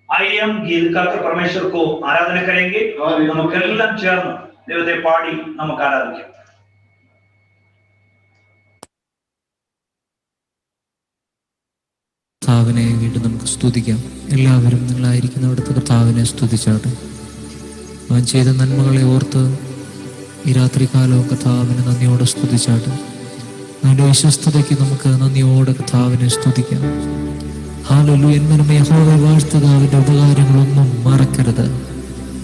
आइए हम गीत गा के परमेश्वर को आराधना करेंगे। നമുക്കെല്ലാം ചേർന്ന് ദൈവത്തെ പാടി നമുക്ക് ആരാധിക്കാം. കർത്താവിനെ വീണ്ടും നമുക്ക് സ്തുതിക്കാം. എല്ലാവരും നിങ്ങളായിരിക്കുന്നവിടുത്തെ കർത്താവിനെ സ്തുതിച്ചാട്ടെ. അവൻ ചെയ്ത നന്മകളെ ഓർത്ത് ഈ രാത്രികാലവും കർത്താവിനെ നന്ദിയോടെ സ്തുതിച്ചാട്ടെ. അവൻ്റെ വിശ്വസ്തതയ്ക്ക് നമുക്ക് നന്ദിയോടെ കർത്താവിനെ സ്തുതിക്കാം. ഹല്ലേലൂയ. എന്നൊരു യഹോവയെ വാഴ്ത്തുക, അവൻ്റെ ഉപകാരങ്ങളൊന്നും മറക്കരുത്.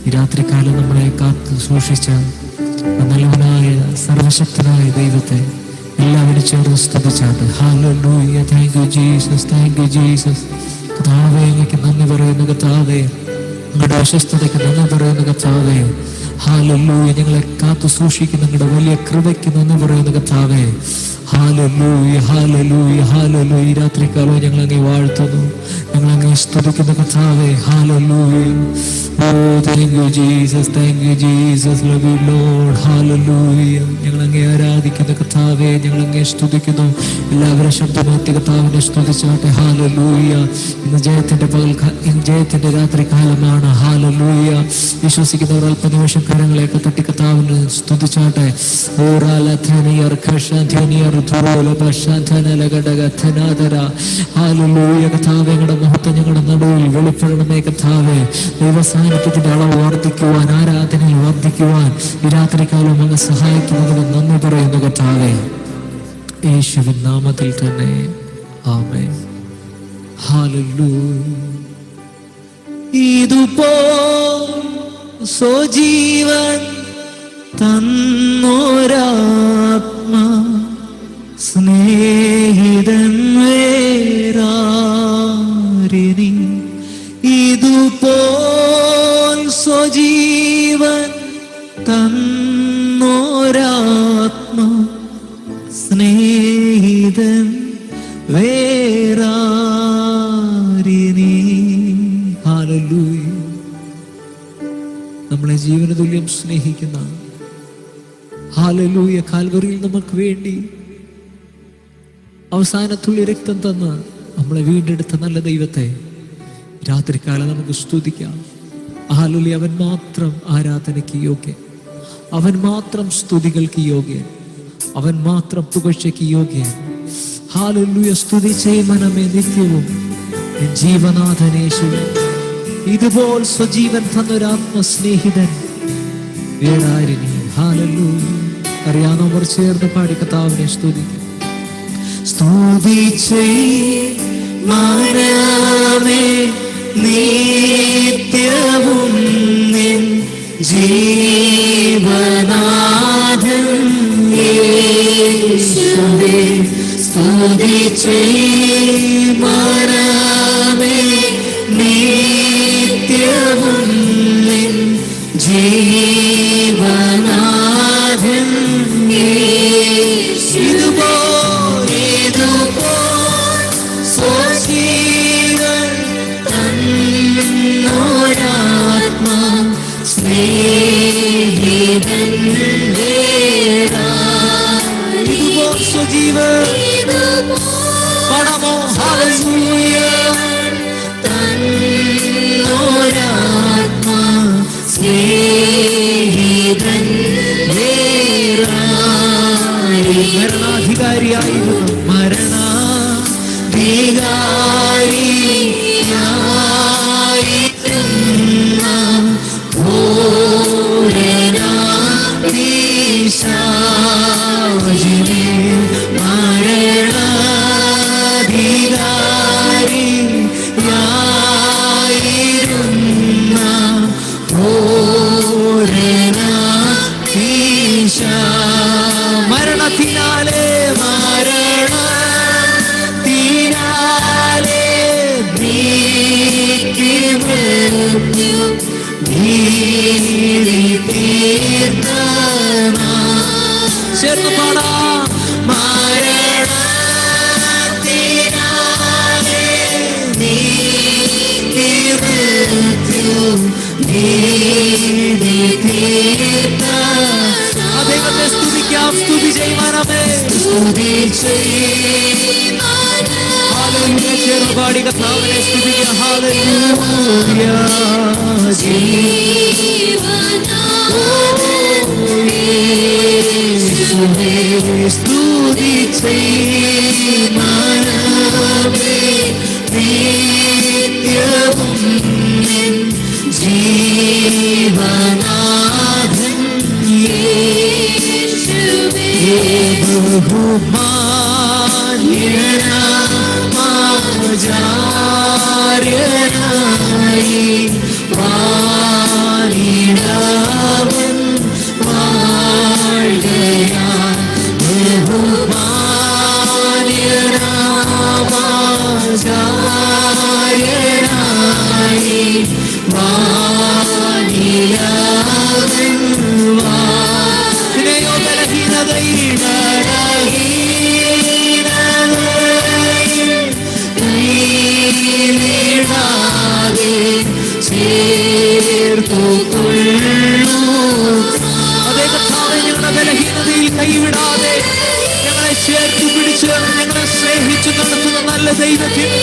ഈ രാത്രികാലം നമ്മളെ കാത്തു സൂക്ഷിച്ച നല്ലവനായ സർവശക്തനായ ദൈവത്തെ എല്ലാവരും ചേർന്ന് സ്തുതിച്ചാട്ടെ. Hallelujah. Thank you Jesus, thank you Jesus. കർത്താവേ, അങ്ങേക്ക് നന്ദി പറയുന്നു കർത്താവേ. നിങ്ങളുടെ വിശ്വസ്തതയ്ക്ക് നന്ദി പറയുന്നു കർത്താവേ. ഹല്ലേലൂയ. ഞങ്ങളെ കാത്തു സൂക്ഷിക്കുന്ന നിങ്ങളുടെ വലിയ കൃപയ്ക്ക് നന്ദി പറയുന്നു കർത്താവേ. Hallelujah, hallelujah, hallelujah. ഈ രാത്രികാലവും ഞങ്ങൾ അങ്ങേ വാഴ്ത്തുന്നു, ഞങ്ങൾ അങ്ങേ സ്തുതിക്കുന്നു കർത്താവേ. Hallelujah. Oh, thank you Jesus, thank you Jesus, love you Lord, hallelujah. ഞങ്ങൾ അങ്ങേ ആരാധിക്കുന്നു കർത്താവേ, ഞങ്ങൾ അങ്ങേ സ്തുതിക്കുന്നു. എല്ലാവരും ശബ്ദമാറ്റി കർത്താവിനെ സ്തുതിച്ചാട്ടെ. ഹല്ലേലൂയ. ഇന്ന് ജയത്തിന്റെ രാത്രി കാലമാണ്. ഹല്ലേലൂയ. വിശ്വസിക്കുന്നവർ അല്പനിമിഷം കരങ്ങളെയൊക്കെ തട്ടി കർത്താവിനെ സ്തുതിച്ചാട്ടെ. ഹല്ലേലൂയ. കർത്താവേ, ഞങ്ങളുടെ മഹത്വം ഞങ്ങളുടെ നടുവിൽ വെളിപ്പെടണമേ കർത്താവേ. ദൈവസാന്നിധ്യത്തിന്റെ അളവ് വർദ്ധിക്കുവാൻ, ആരാധനയിൽ വർദ്ധിക്കുവാൻ ഈ രാത്രികാലം അങ്ങ് സഹായിക്കുന്നതിന് നന്ദി പറയുന്നു കർത്താവേ. യേശുവിൻ നാമത്തിൽ തന്നെ ആമേൻ. ഹല്ലേലൂയ. ഇതുപോൽ സ്വജീവൻ തന്നോരാത്മ സ്നേഹിതൻ വേറാരിനി. ഇതുപോൽ സ്വജീവൻ തന്നോരാത്മ സ്നേഹിതൻ വേറാരിനി. ഹല്ലേലൂയ. നമ്മളെ ജീവന തുല്യം സ്നേഹിക്കുന്ന, ഹല്ലേലൂയ, കാൽവറിയിൽ നമുക്ക് വേണ്ടി അവസാനത്തുള്ളി രക്തം തന്ന് നമ്മളെ വീണ്ടെടുത്ത നല്ല ദൈവത്തെ രാത്രികാലം നമുക്ക് സ്തുതിക്കാം. ഹല്ലേലൂയ. അവൻ മാത്രം ആരാധനയ്ക്ക് യോഗ്യൻ, അവൻ മാത്രം സ്തുതികൾക്ക് യോഗ്യൻ, അവൻ മാത്രം പുകഴ്ചയ്ക്ക് യോഗ്യൻ. ഹല്ലേലൂയ. സ്തുതിച്ചേ മനമേ നിത്യവും ജീവനാഥനേശു. ഇതുപോൽ സ്വജീവൻ തന്നൊരാത്മസ്നേഹിതൻ വേറാരിനി. ഹല്ലേലൂയ. അറിയാവുന്നവർ ചേർന്ന് പാടി കർത്താവിനെ സ്തുതിക്കും. സ്തുതിച്ചേ മനമേ നിത്യവും നിൻ ജീവനാഥൻ യേശുവേ. സ്തുതിച്ചേ മനമേ നിത്യവും നിൻ ജീവനാഥൻ യേശു. ഇതുപോൽ സ്വജീവൻ തന്നോരാത്മാ സ്നേഹിതൻ വേറാരിനി. ഇതുപോൽ സ്വജീവൻ പണമോ. ഹല്ലേലൂയ. തന്നോരാത്മാ സ്നേഹിതൻ വേറാരിനി. മരണാധികാരിയായിരുന്നു, മരണാധികാരിയായിരുന്ന ഘോരനാഥീശാജിനെ. മരണാധികാരിയായിരുന്ന ഘോരനാഥീശ. മരണത്തിനാലെ ചേർന്ന് പാടാം. മരണത്തിനാലെ ദൈവത്തെ സ്തുതിക്കാം. സ്തുതി ചെയ്യുവാനമേ. ചേർന്ന് പാടി കർത്താവിനെ സ്തുതിക്കാം. ഹല്ലേലൂയ. സ്തുതി മനമേ നിത്യവും ജീവനാഥൻ യേശുവേ ബഹുമാന്യനായി വാണിടവൻ വാഴുകയാൻ ബഹുമാന്യനായി വാണിടവൻ വാഴുകയോ അതേ കർത്താവേ, ഞങ്ങളുടെ ബലഹീനതയിൽ കൈവിടാതെ ഞങ്ങളെ ചേർത്ത് പിടിച്ച് ഞങ്ങളെ സ്നേഹിച്ചു നടത്തുന്ന നല്ല ദൈവത്തിന്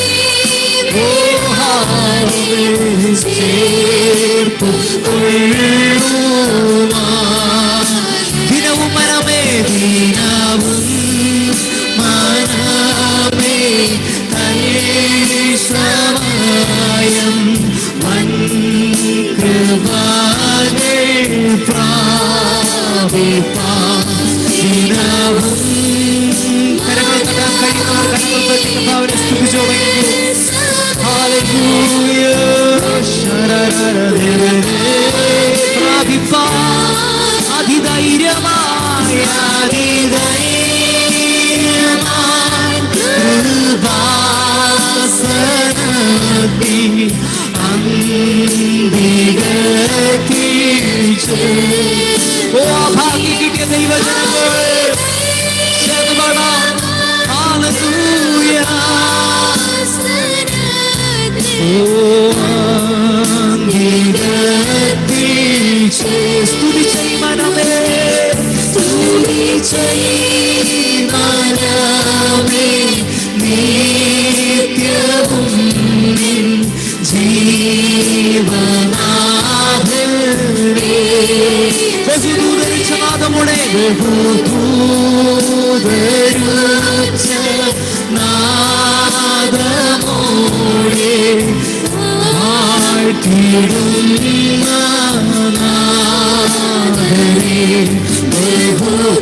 ദിനവും മനമേ ദിനവും മനമേ സമയം വൻ കൃപകൾ പ്രാപിപ്പാൻ ദിനവും കരങ്ങൾ തട്ടാൻ കഴിയുന്നവർ കരങ്ങൾ തട്ടി കർത്താവിനെ സ്തുതിച്ചു പ്രാപിപ്പാൻ അതിധൈര്യമായ ഓ ഭാഗ്യം കിട്ടിയ ദൈവജനങ്ങൾ സ്തുതി മനമേ സ്തുതി മനമേ നിത്യവും ജീവനാഥനേ ബഹുദൂതരിച്ച നാദമോടെ ബഹുദൂതരിച്ച നാദമോടെ വാഴ്ത്തിടുന്ന നാദനേ ബഹുദൂതരിച്ച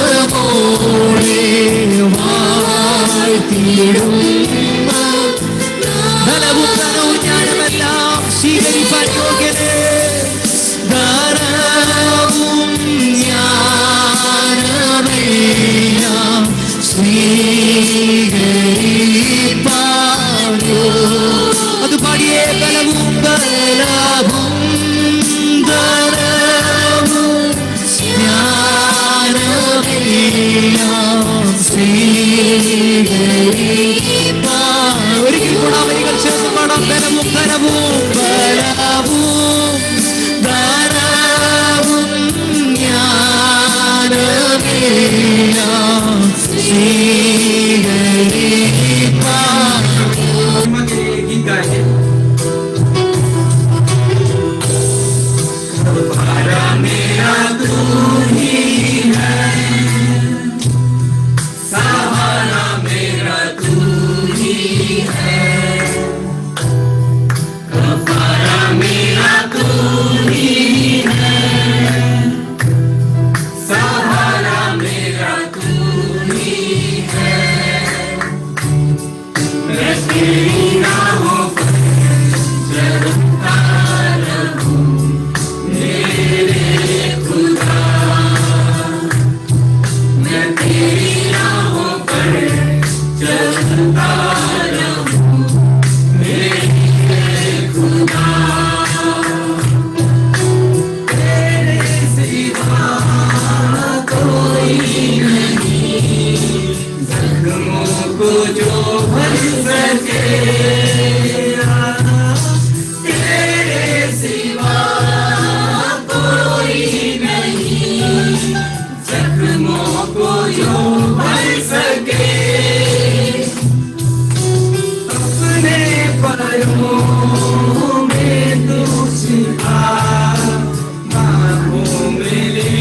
നാദമോടെ വാഴ്ത്തിടുന്ന ധനവും ധനവും ജ്ഞാനമെല്ലാം സ്വീകരിപ്പാൻ യോഗ്യനേ ധനവും ജ്ഞാനമെല്ലാം സ്വീകരിപ്പാനോ അത് പാടിയേ ബലവും ബലവും ധനവും ജ്ഞാനമെല്ലാം സ്വീകരിപ്പാനോ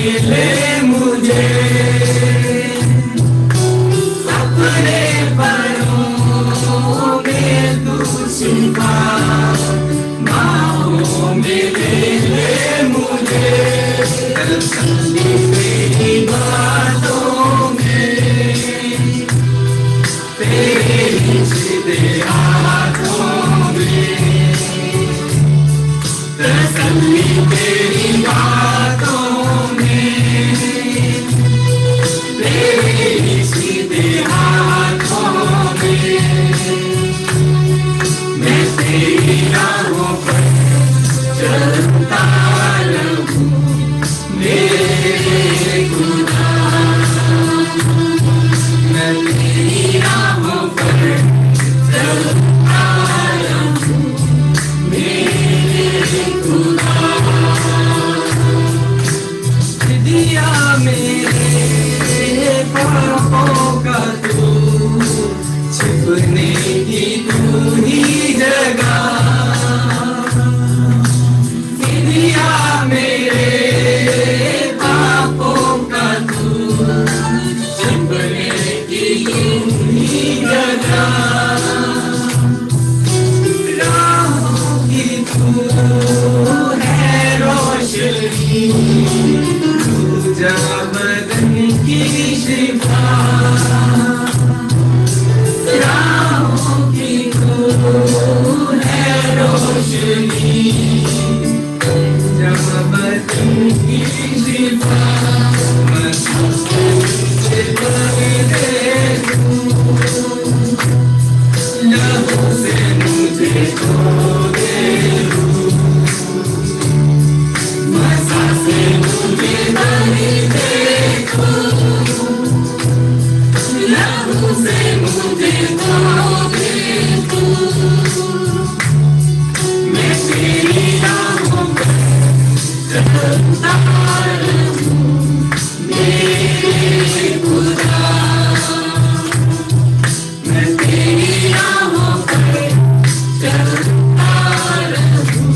मिले मुझे अपने परों में तू छिपा, बाहों में ले ले मुझे तसल्ली तेरी बातों में, तेरी सीधे हाथों में, तसल्ली तेरी बातों में, तेरी सीधे हाथों में, मैं तेरी राहों पर चलता रहूं मेरे खुदा, मैं तेरी राहों पर चलता रहूं मेरे खुदा। दिया मेरे पापों का तू, छिपने की तू ही जगह, दिया मेरे पापों का तू, छिपने की तू ही जगह, राहों की तू है रोशनी, जा बदन की शिफा, राहों की तू है रोशनी, जा बदन की शिफा, मसूल से भर दे तू, लहू से मुझे धो दे तू, मसा से मुझे भर दे तू, लहू से मुझे धो दे तू, मैं तेरी राहों पर चलता रहूं मेरे खुदा, मैं तेरी राहों पर चलता रहूं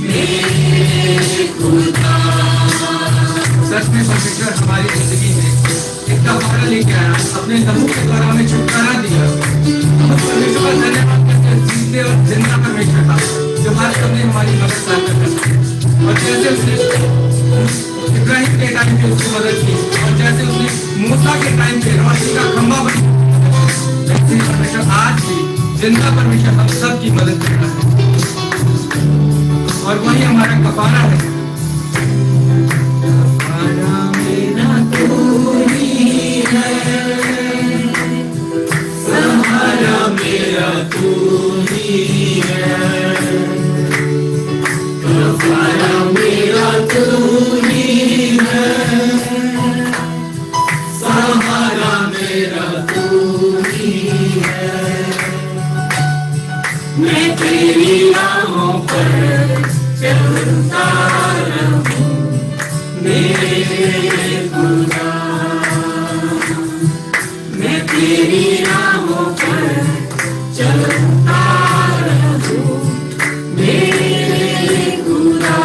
मेरे खुदा। सच में परमेश्वर हमारी जिंदगी में एक तबादला लेके आया, अपने लहू के द्वारा हमें छुटकारा दिया। हम परमेश्वर का धन्यवाद करते हैं, जीते और जिंदा परमेश्वर का जो हर समय हमारी मदद करता है, और जैसे उसने इब्राहिम के टाइम पे उसकी मदद की, और जैसे उसने मूसा के टाइम पे रोशनी का खंभा बना, वैसे परमेश्वर आज भी जिंदा परमेश्वर हम सब की मदद करता है, और वही हमारा कफारा है। कफारा मेरा तू ही है, सहारा मेरा तू ही है, कफारा मेरा तू ही है, सहारा मेरा तू ही है, मैं तेरी राहों पर चलता रहूं मेरे खुदा, मैं तेरी राहों पर चलता रहूं मेरे खुदा।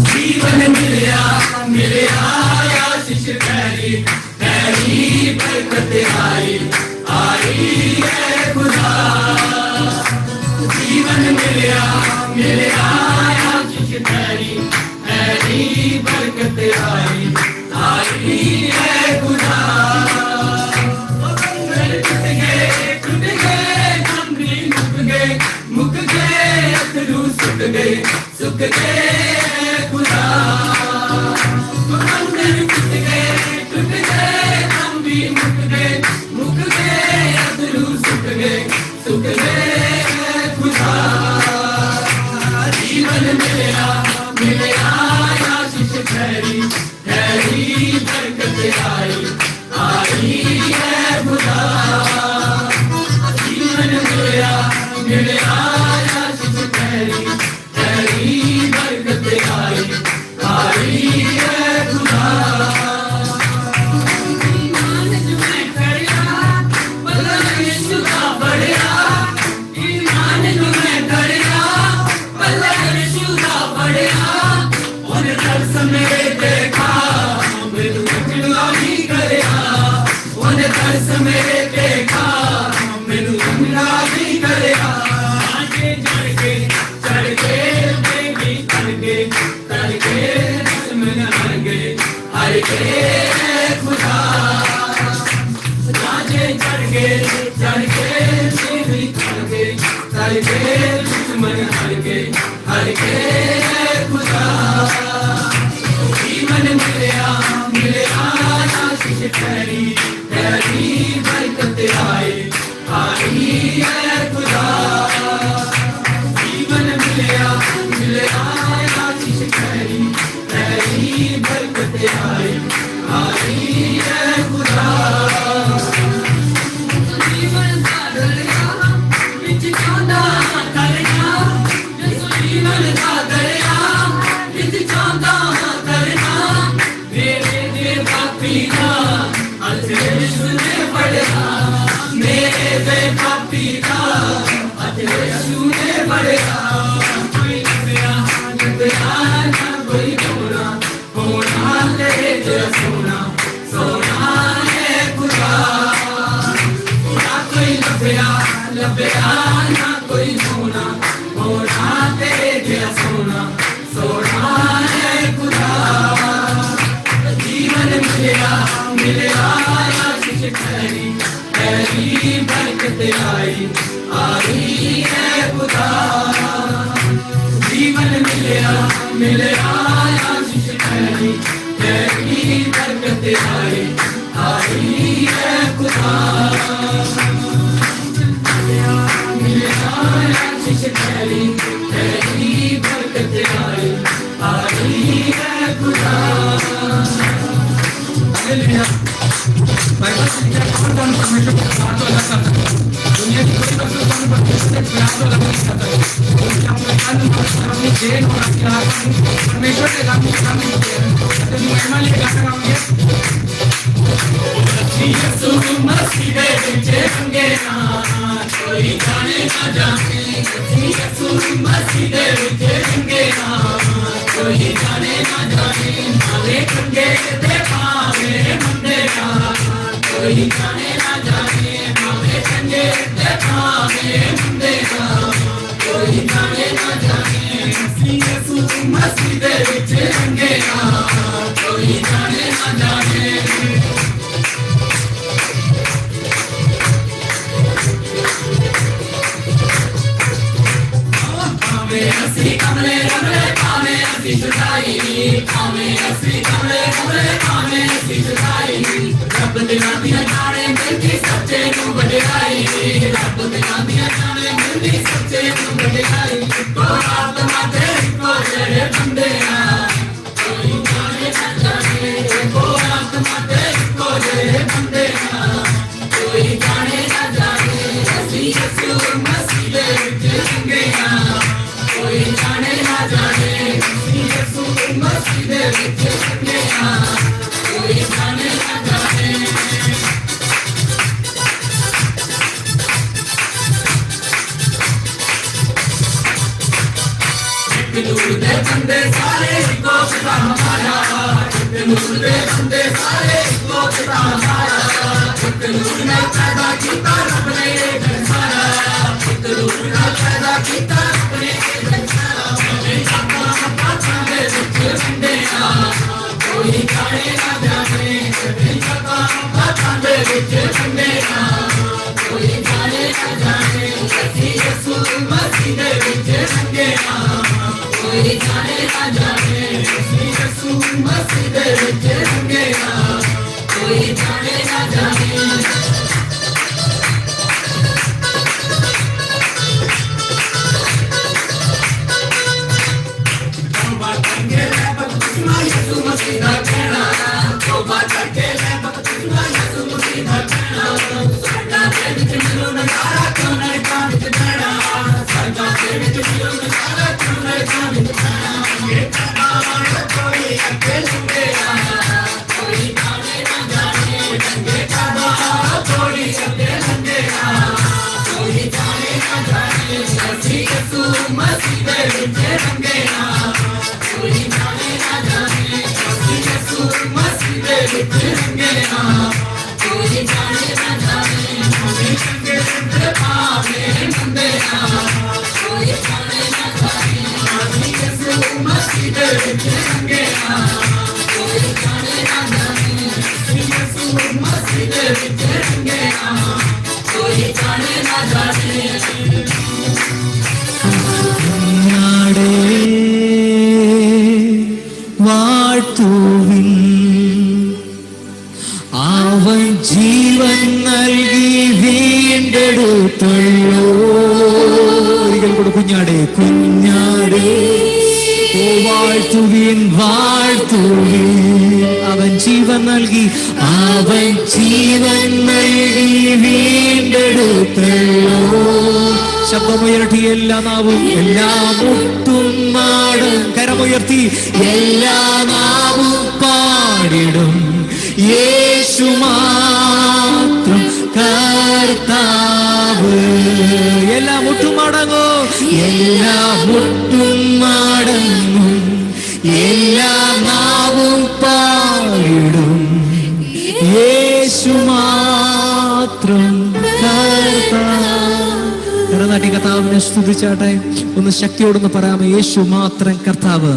जीवन मिले आया शिष्य तेरी, तेरी बरकत आई है खुदा। जीवन मिले आया शिष्य तेरी, तेरी बरकत आई है खुदा। टूट गए हम भी मुक गए अथरू सुख गए खुदा। मंदिर टूट गए हम भी मुक गए अथरू सुख गए खुदा। जीवन मिले आया शिष्य तेरी, तेरी बरकत आई है खुदा। जीवन मिले आया शिष्य तेरी, तेरी बरकत आई दर्शन मेरे देखा मेनू रंगला भी करया ओने दर्शन मेरे देखा मेनू रंगला भी करया आगे चढ़ के बेबी चढ़ के दुश्मन हर के खुदा आगे चढ़ के बेबी चढ़ के दुश्मन हर के खुदा जीवन मिलया आशीष तेरी बरकत आई है खुदा जीवन मिलया आशीष तेरी बरकत आई है खुदा जीवन का दरिया बिच चांदा करना जीवन का दरिया बिच चांदा करना मेरे दिल का पीना आज यीशु ने पढ़ा मेरे दिल का पीना आज यीशु ने पढ़ा कोई नया ना कोई होना तेरे जैसा सोना है खुदा ना कोई लभया ना कोई होना तेरे जैसा सोना है खुदा जीवन मिलया आशीष तेरी बरकत आई है खुदा जीवन मिलया आशीष तेरी बरकत आई है खुदा मिलया आशीष तेरी बरकत आई है खुदा बाइबल से क्या कौन परमेश्वर को प्यार तो अलग करता है दुनिया की कोई वस्तु कौन परमेश्वर से प्यार तो अलग नहीं करता है क्योंकि हम अपनी देन और अपनी आत्मा परमेश्वर के नाम में तो महिमा लेके गाना गाएंगे यीशु मसीह दे विचे संगे ना कोई जाने ना जाने यीशु मसीह दे विचे संगे ना कोई जाने ना जाने मारे संगे दे पावे मंदे ना कोई जाने ना जाने मारे संगे दे पावे मंदे ना कोई जाने ना जाने यीशु मसीह दे विचे संगे ना कोई जाने ना जाने असली कमले कमले पावे असली जुदाई हमें असली कमले कमले पावे असली जुदाई रब दिना दिया जाने मिलती सच्चे नू बढ़ाई रब दिना दिया जाने मिलती सच्चे नू बढ़ाई को आत्मा तेरी को तेरे बंदे ना कोई जाने ना जाने को आत्मा तेरी को तेरे बंदे ना कोई जाने ना जाने असली यीशु मसीह दे विच संगे ना कोई जाने ना जाने यीशु मसीह दे विच संगे ना कोई जाने ना जाने नूर दे बंदे सारे को खुदा हमारा नूर दे बंदे सारे को खुदा हमारा नूर ने पैदा किया रब ने घर सारा नूर ने पैदा किया रब ने घर सारा पापा दे विच बंदे ना कोई जाने ना जाने पापा दे विच बंदे ना कोई जाने ना जाने यीशु मसीह दे विच संगे ना कोई जाने ना जाने यीशु मसीह दे विच संगे ना कोई जाने ना जाने तौबा करके ले बपतिस्मा यीशु मसीह दा कहना तौबा करके ले बपतिस्मा यीशु मसीह दा कहना सदा दे विच मिलो नजारा क्यों नहीं कांड च बहना सदा दे विच मिलो नजारा क्यों नहीं कांड च बहना ये कबाड़ कोई अकेले ना कोई जाने ना जाने ये कबाड़ कोई अकेले ना कोई जाने ना जाने यीशु मसीह दे विच संगे ना कोई जाने ना जाने വാഴ്ത്തുവിൻ, അവൻ ജീവൻ നൽകി വീണ്ടെടുത്തല്ലോ. ഒരിക്കൽ കൂടെ കുഞ്ഞാടേ, കുഞ്ഞാടേ വാഴ്ത്തുവിൻ, വാഴ്ത്തുവിൻ, അവൻ ജീവൻ നൽകി, അവൻ ജീവൻ നൽകി വീണ്ടെടുത്തല്ലോ. ശബ്ദമുയർത്തി എല്ലാ നാവും, എല്ലാ മുട്ടും നാടും കരമുയർത്തി എല്ലാ നാവും പാടിടും, യേശു മാത്രം കർത്താവ്. എല്ലാ മുട്ടും മടങ്ങും, എല്ലാ മുട്ടും മടങ്ങും, എല്ലാ നാവും പാടിടും, യേശു മാത്രം കർത്താവ്. കർത്താവിനെ സ്തുതിച്ചാട്ടെ. ഒന്ന് ശക്തിയോടൊന്ന് പറയാമോ? യേശു മാത്രം കർത്താവ്,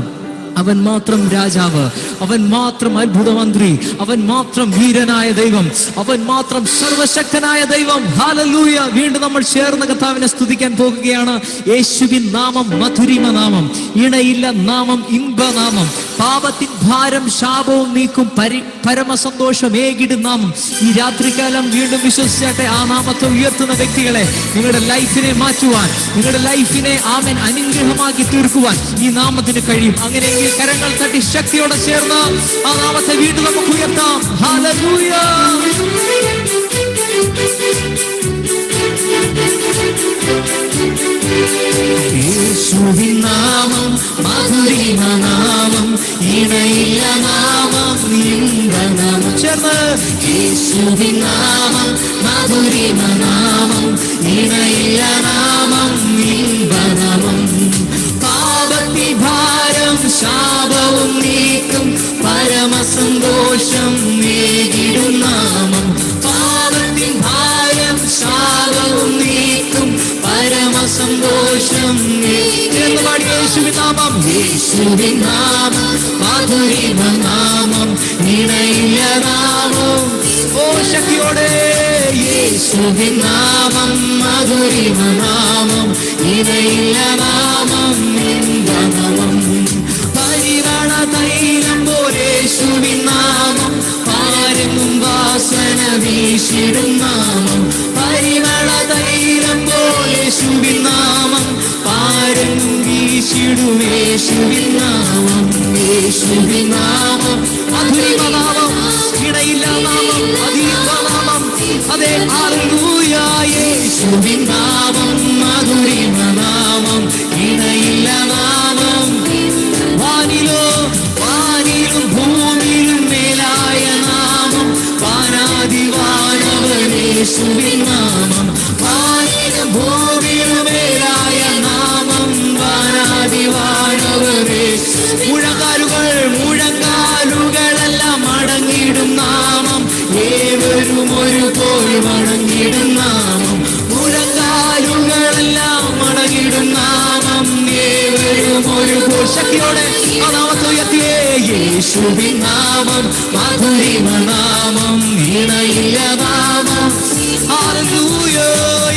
അവൻ മാത്രം രാജാവ്, അവൻ മാത്രം അത്ഭുതമന്ത്രി, അവൻ മാത്രം വീരനായ ദൈവം, അവൻ മാത്രം സർവശക്തനായ ദൈവം. ഹല്ലേലൂയ. വീണ്ടും നമ്മൾ ചേർന്ന് കർത്താവിനെ സ്തുതിക്കാൻ പോകുകയാണ്. യേശുവിൻ നാമം മധുരിമ നാമം, ഇണയില്ല നാമം, ഇമ്പനാമം, പാപത്തിൻ ഭാരം ശാപവും നീക്കും, പരമസന്തോഷം ഏകിടും നാമം. ഈ രാത്രികാലം വീണ്ടും വിശ്വസിച്ചാട്ടെ. ആ നാമത്തെ ഉയർത്തുന്ന വ്യക്തികളെ, നിങ്ങളുടെ ലൈഫിനെ മാറ്റുവാൻ, നിങ്ങളുടെ ലൈഫിനെ ആമേൻ അനുഗ്രഹമാക്കി തീർക്കുവാൻ ഈ നാമത്തിന് കഴിയും. അങ്ങനെയെങ്കിൽ കരങ്ങൾ തട്ടി ശക്തിയോടെ ചേർന്ന് ആ നാമത്തെ വീണ്ടും നമുക്ക് ഉയർത്താം. ഹല്ലേലൂയ. യേശുവിൻ നാമം മധുരിമ നാമം, ഇണയില്ല നാമം, ഇമ്പനാമം. ചേർന്ന് യേശുവിൻ നാമം മധുരിമ നാമം, ഇണയില്ല നാമം, ഇമ്പനാമം, പാപത്തിൻ ഭാരം ശാപവും നീക്കും, പരമസന്തോഷം ഏകിടും നാമം, പാപത്തിൻ ഭാരം ശാപവും നീക്കും, പരമസന്തോഷം. യേശുവിൻ നാമം, യേശുവിൻ നാമം മധുരിമ നാമം, ഇണയില്ല നാമം. ഓ ശക്തിയോടെ, യേശുവിൻ നാമം മധുരിമ നാമം, ഇണയില്ല നാമം, ഇമ്പനാമം, പരിമള തൈലം പോലെ യേശുവിൻ നാമം, പാരങ്ങും വാസന വീശിടും നാമം, പരിമള തൈലം പോലെ യേശുവിൻ നാമം, പാരങ്ങും വീശിടും യേശുവിൻ നാമം, യേശുവിൻ നാമം മധുരിമ നാമം, ഇണയില്ല നാമം, അധിക നാമം. അതെ, ഹല്ലേലൂയ. യേശുവിൻ നാമം മധുരിമ നാമം, ഇണയില്ല നാമം, വാനിലും ഭൂമിയിലും മേലായ നാമം, വാനാദിവാനവൻ യേശുവിൻ നാമം, വാനിലും ഭൂമിയിലും മേലായ നാമം, വാനാദിവാനവൻ. മുഴങ്കാലുകളെല്ലാം മടങ്ങിടും നാമം, ഏവരും ഒരുപോലെ മടങ്ങിടും നാമം, മുഴങ്കാലുകളെല്ലാം മടങ്ങിടും നാമം, ഏവരും ഒരുപോലെ. ശക്തിയോടെ ആ നാമത്തെ ഉയർത്തിയേ. യേശുവിൻ നാമം മധുരിമ നാമം, ഇണയില്ല നാമം. ഹല്ലേലൂയ.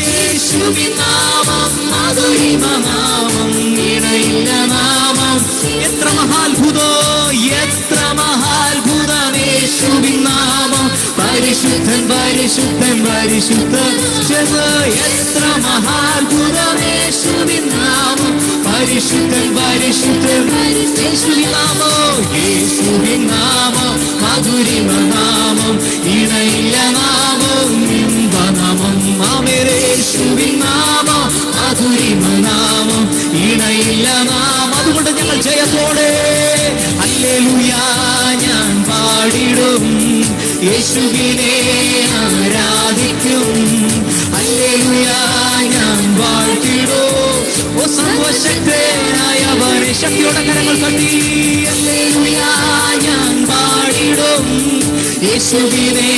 യേശുവിൻ നാമം മധുരിമ നാമം, ഇണയില്ല നാമം. എത്ര മഹാത്ഭുതോ, എത്ര മഹാത്ഭുതം യേശുവിൻ നാമം. പരിശുദ്ധൻ പരിശുദ്ധൻ പരിശുദ്ധൻ. എത്ര മഹാത്ഭുതം യേശുവിൻ നാമം. പരിശുദ്ധൻ പരിശുദ്ധൻ യേശുവിൻ നാമം, യേശുവിൻ നാമം മധുരിമ നാമം, ഇണയില്ല നാമം, ഇമ്പനാമം. ആമേൻ. യേശുവിൻ നാമം മധുരിമ നാമം, ഇണയില്ല നാമം. അതുകൊണ്ട് ഞങ്ങൾ ജയത്തോടെ ഹല്ലേലൂയ ഞാൻ പാടിടും, യേശുവിനെ ആരാധിക്കും. ഹല്ലേലൂയ ഞാൻ വാഴ്ത്തിടും, ഓ സർവശക്തനായവനെ. ശക്തിയോടെ കരങ്ങൾ തട്ടി. ഹല്ലേലൂയ ഞാൻ പാടിടും, യേശുവിനെ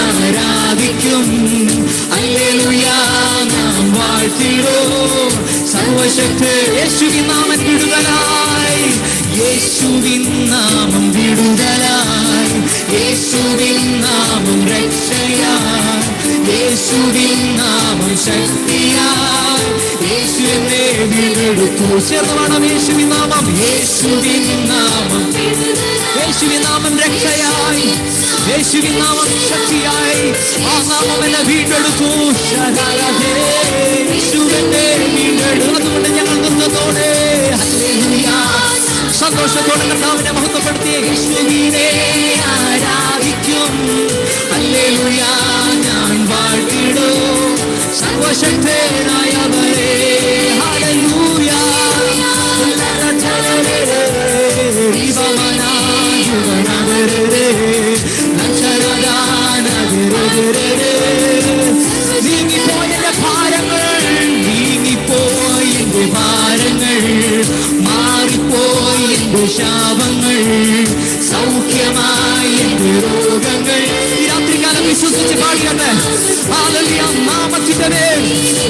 ആരാധിക്കും. ഹല്ലേലൂയ നാം വാഴ്ത്തിടും സർവശക്തൻ. യേശുവിൻ നാമം വിടുതലായി, യേശുവിൻ നാമം വിടുതലായി, യേശുവിൻ നാമം രക്ഷയായി, യേശുവിൻ നാമം ശക്തിയായി, യേശുവിനെ വീണ്ടെടുത്തു. ചേർന്നവാണം യേശുവിൻ നാമം, യേശുവിൻ നാമം, യേശുവിൻ നാമം രക്ഷയായി, യേശുവിൻ നാമം ശക്തിയായി, ആ നാമം എന്നെ വീണ്ടെടുത്തു. യേശുവിനെ വീണ്ടെടുത്തു. അതുകൊണ്ട് ഞങ്ങൾ നൃത്തത്തോടെ സന്തോഷത്തോടെ കർത്താവിനെ മഹത്വപ്പെടുത്തിയ യേശുവിനെ ആരാധിക്കും. ഹല്ലേലൂയ ഞാൻ വാഴ്ത്തിടും സർവശക്തനായവരെ. ഹല്ലേലൂയ നീങ്ങിപ്പോയെന്റെ ഭാരങ്ങൾ, നീങ്ങിപ്പോയെന്റെ ഭാരങ്ങൾ, മാറിപ്പോയി എന്റെ ശാപങ്ങൾ, സൗഖ്യമായി എന്റെ രോഗങ്ങൾ. ഈ രാത്രികാലം വിശ്വസിച്ച് പാടിയട്ടെ. ഹല്ലേലൂയ നാമത്തിന്റെ മേൽ